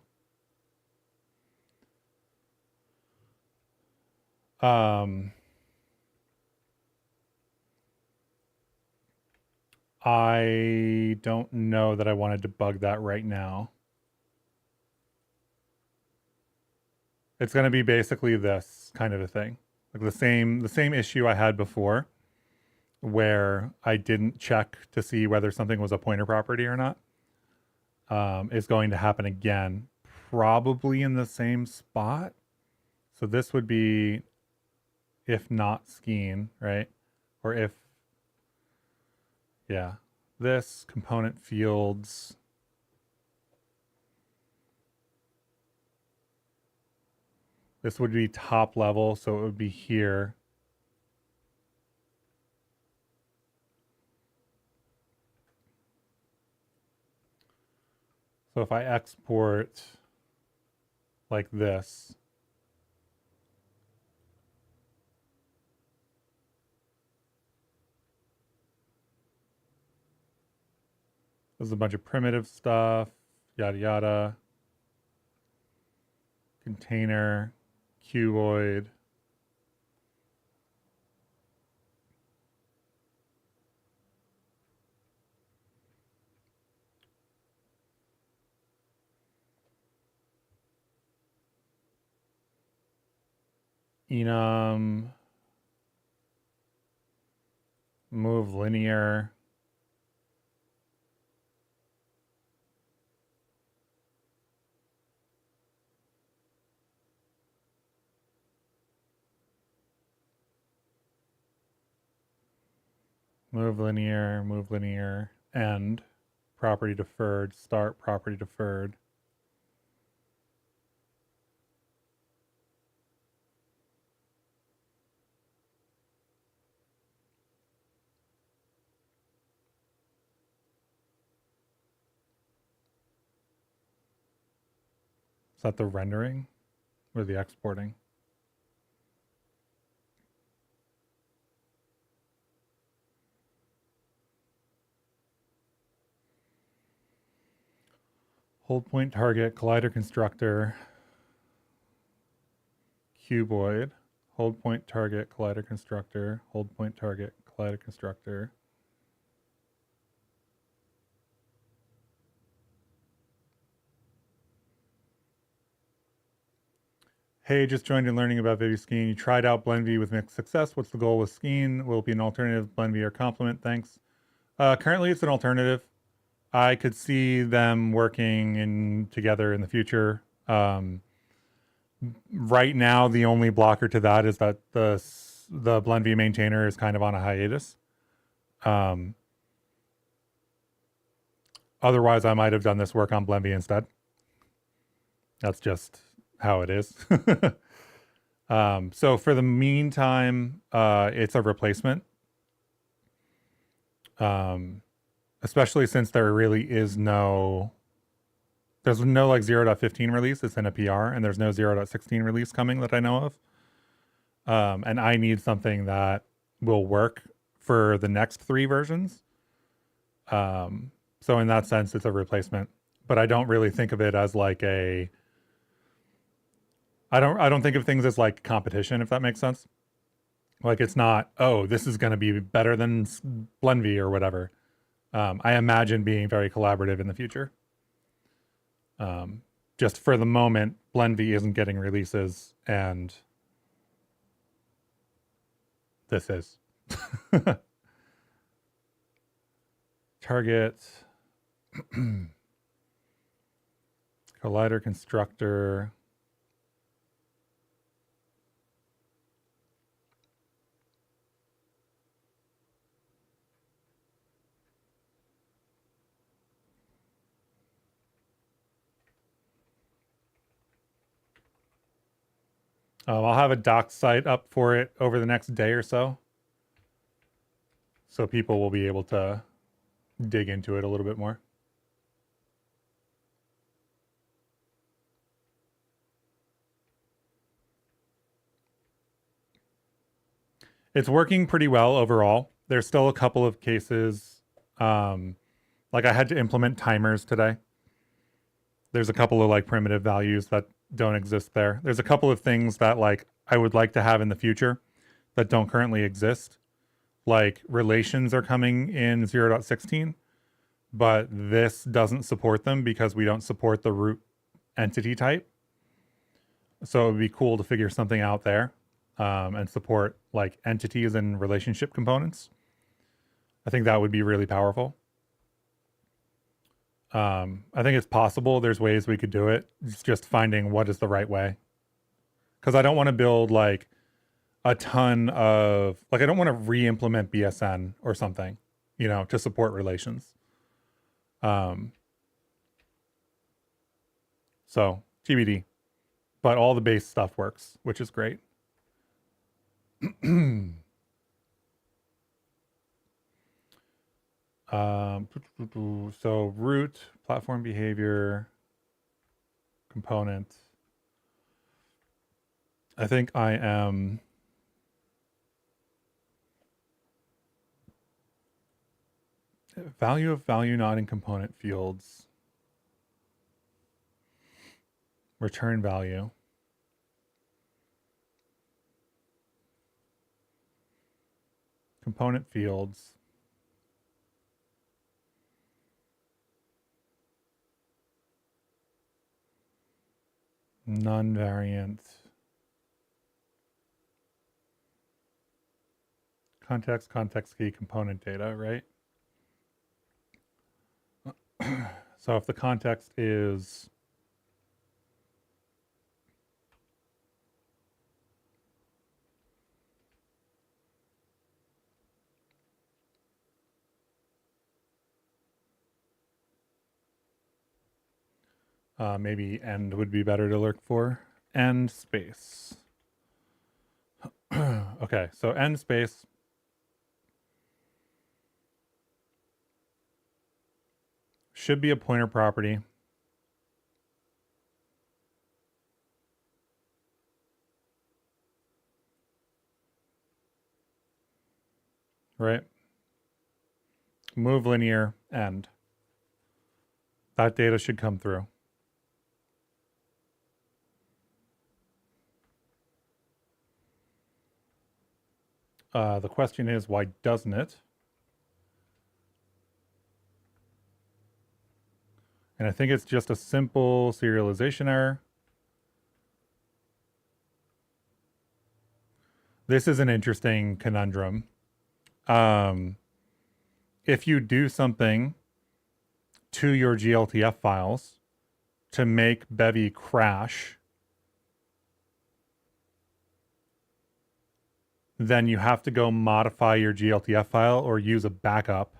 I don't know that I want to debug that right now. It's going to be basically this kind of a thing. Like the same issue I had before where I didn't check to see whether something was a pointer property or not, is going to happen again, probably in the same spot. So this would be if not Skein, right? Or if, yeah, this component fields. This would be top level, so it would be here. So if I export like this, there's a bunch of primitive stuff, yada yada. Container, cuboid. Enum, move linear. Move linear, end, property deferred, start property deferred. Is that the rendering or the exporting? Hold point target, collider constructor, cuboid, hold point target, collider constructor, hold point target, collider constructor. Hey, just joined in learning about Bevy Skein. You tried out BlendV with mixed success. What's the goal with Skein? Will it be an alternative, BlendV, or complement? Thanks. Currently, it's an alternative. I could see them working together in the future. Right now, the only blocker to that is that the BlendV maintainer is kind of on a hiatus. Otherwise, I might have done this work on BlendV instead. That's just how it is. So for the meantime, it's a replacement. Especially since there really is there's no like 0.15 release. It's in a PR, and there's no 0.16 release coming that I know of. And I need something that will work for the next 3 versions. So in that sense, it's a replacement. But I don't really think of it as like I don't think of things as like competition, if that makes sense. Like it's not, oh, this is going to be better than BlendV or whatever. I imagine being very collaborative in the future. Just for the moment, BlendV isn't getting releases, and this is. Target, collider constructor. I'll have a doc site up for it over the next day or so. So people will be able to dig into it a little bit more. It's working pretty well overall. There's still a couple of cases. Like I had to implement timers today. There's a couple of like primitive values that don't exist there. There's a couple of things that like I would like to have in the future that don't currently exist. like relations are coming in 0.16, but this doesn't support them because we don't support the root entity type. So it would be cool to figure something out there and support like entities and relationship components. I think that would be really powerful. I think it's possible. There's ways we could do it. It's just finding what is the right way. Because I don't want to build like a ton of, like, I don't want to re-implement BSN or something, you know, to support relations. So TBD, but all the base stuff works, which is great. So root, platform behavior, component. I think I am value of value not in component fields. Return value. Component fields. Non-variant. Context, context key, component data, right? So if the context is maybe end would be better to look for. End space. Okay, so end space. Should be a pointer property. Right? Move linear, end. That data should come through. The question is, why doesn't it? And I think it's just a simple serialization error. This is an interesting conundrum. If you do something to your glTF files to make Bevy crash, then you have to go modify your glTF file or use a backup.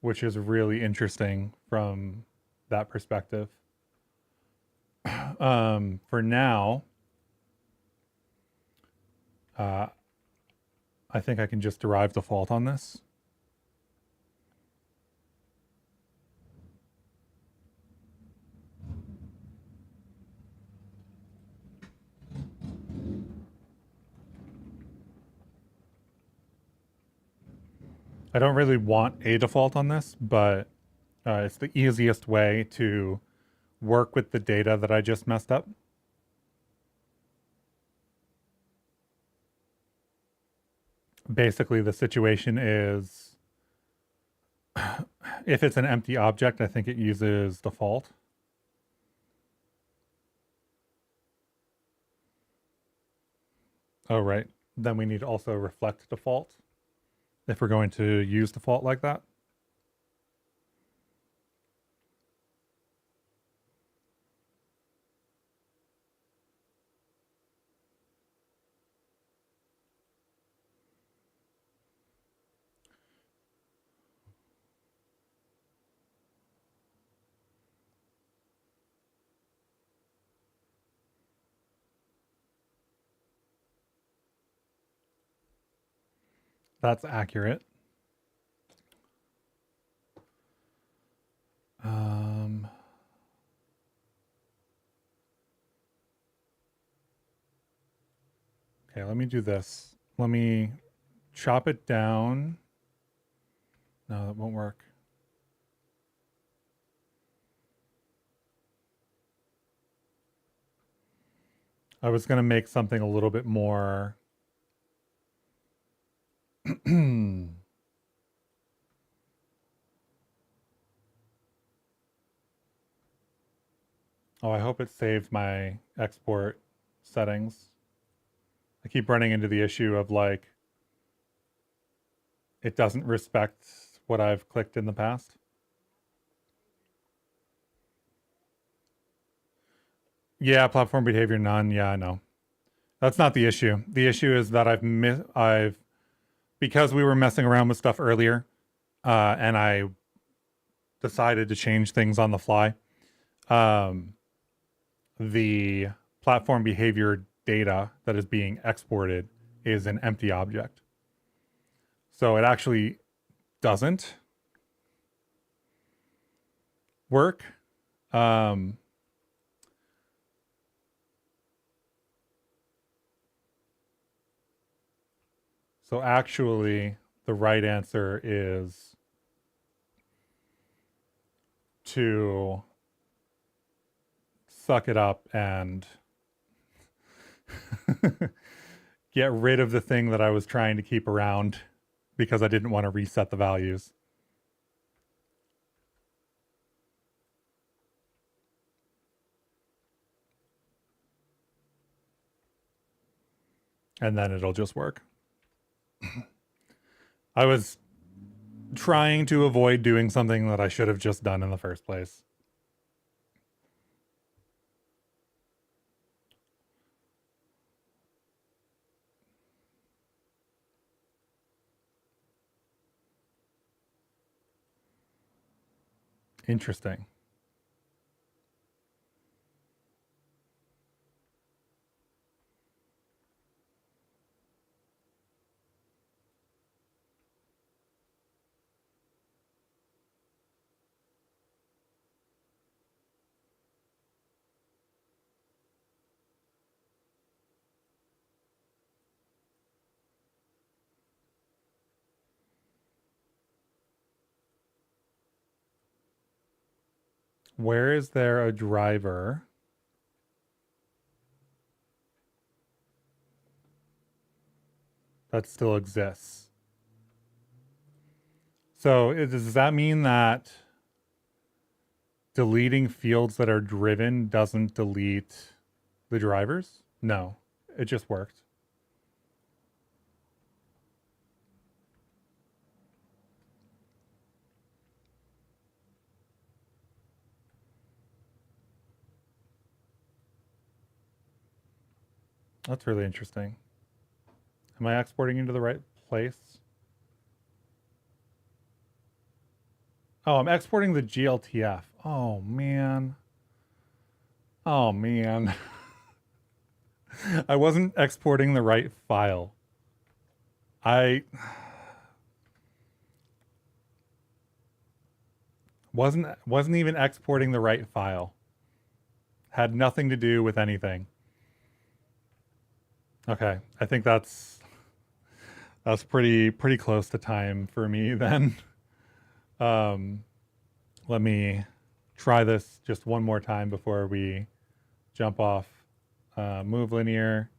Which is really interesting from that perspective. For now, I think I can just derive the fault on this. I don't really want a default on this, but it's the easiest way to work with the data that I just messed up. Basically, the situation is if it's an empty object, I think it uses default. Oh, right. Then we need to also reflect default if we're going to use default like that. That's accurate. Okay, let me do this. Let me chop it down. No, that won't work. I was going to make something a little bit more. Oh, I hope it saved my export settings. I keep running into the issue of like, it doesn't respect what I've clicked in the past. Yeah, platform behavior none. Yeah, I know. That's not the issue. The issue is that I've because we were messing around with stuff earlier, and I decided to change things on the fly. The platform behavior data that is being exported is an empty object. So it actually doesn't work. So actually, the right answer is to suck it up and get rid of the thing that I was trying to keep around because I didn't want to reset the values. And then it'll just work. I was trying to avoid doing something that I should have just done in the first place. Interesting. Where is there a driver that still exists? So does that mean that deleting fields that are driven doesn't delete the drivers? No, it just worked. That's really interesting. Am I exporting into the right place? Oh, I'm exporting the glTF. Oh, man. Oh, man. I wasn't exporting the right file. I wasn't even exporting the right file. Had nothing to do with anything. Okay, I think that's pretty close to time for me then. Let me try this just one more time before we jump off. Move linear.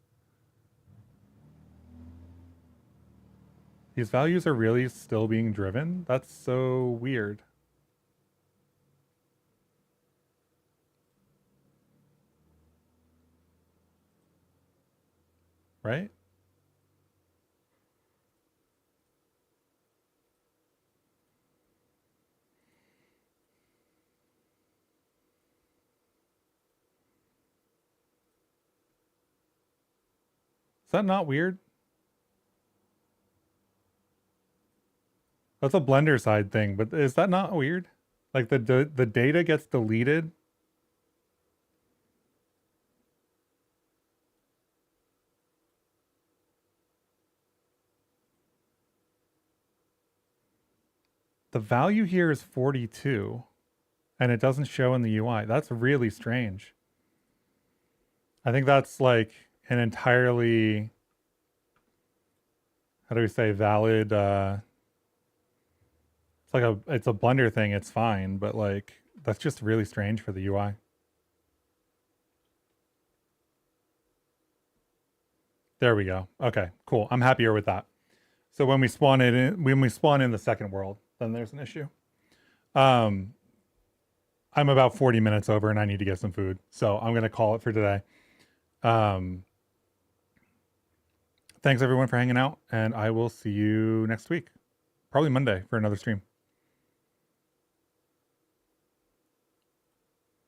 These values are really still being driven? That's so weird. Right? Is that not weird? That's a Blender side thing, but is that not weird? Like the data gets deleted. The value here is 42 and it doesn't show in the UI. That's really strange. I think that's like an entirely, how do we say, valid it's a Blender thing, it's fine, but like that's just really strange for the UI. There we go. Okay, cool. I'm happier with that. So when we spawn in the second world, then there's an issue. I'm about 40 minutes over and I need to get some food. So I'm going to call it for today. Thanks everyone for hanging out, and I will see you next week. Probably Monday for another stream.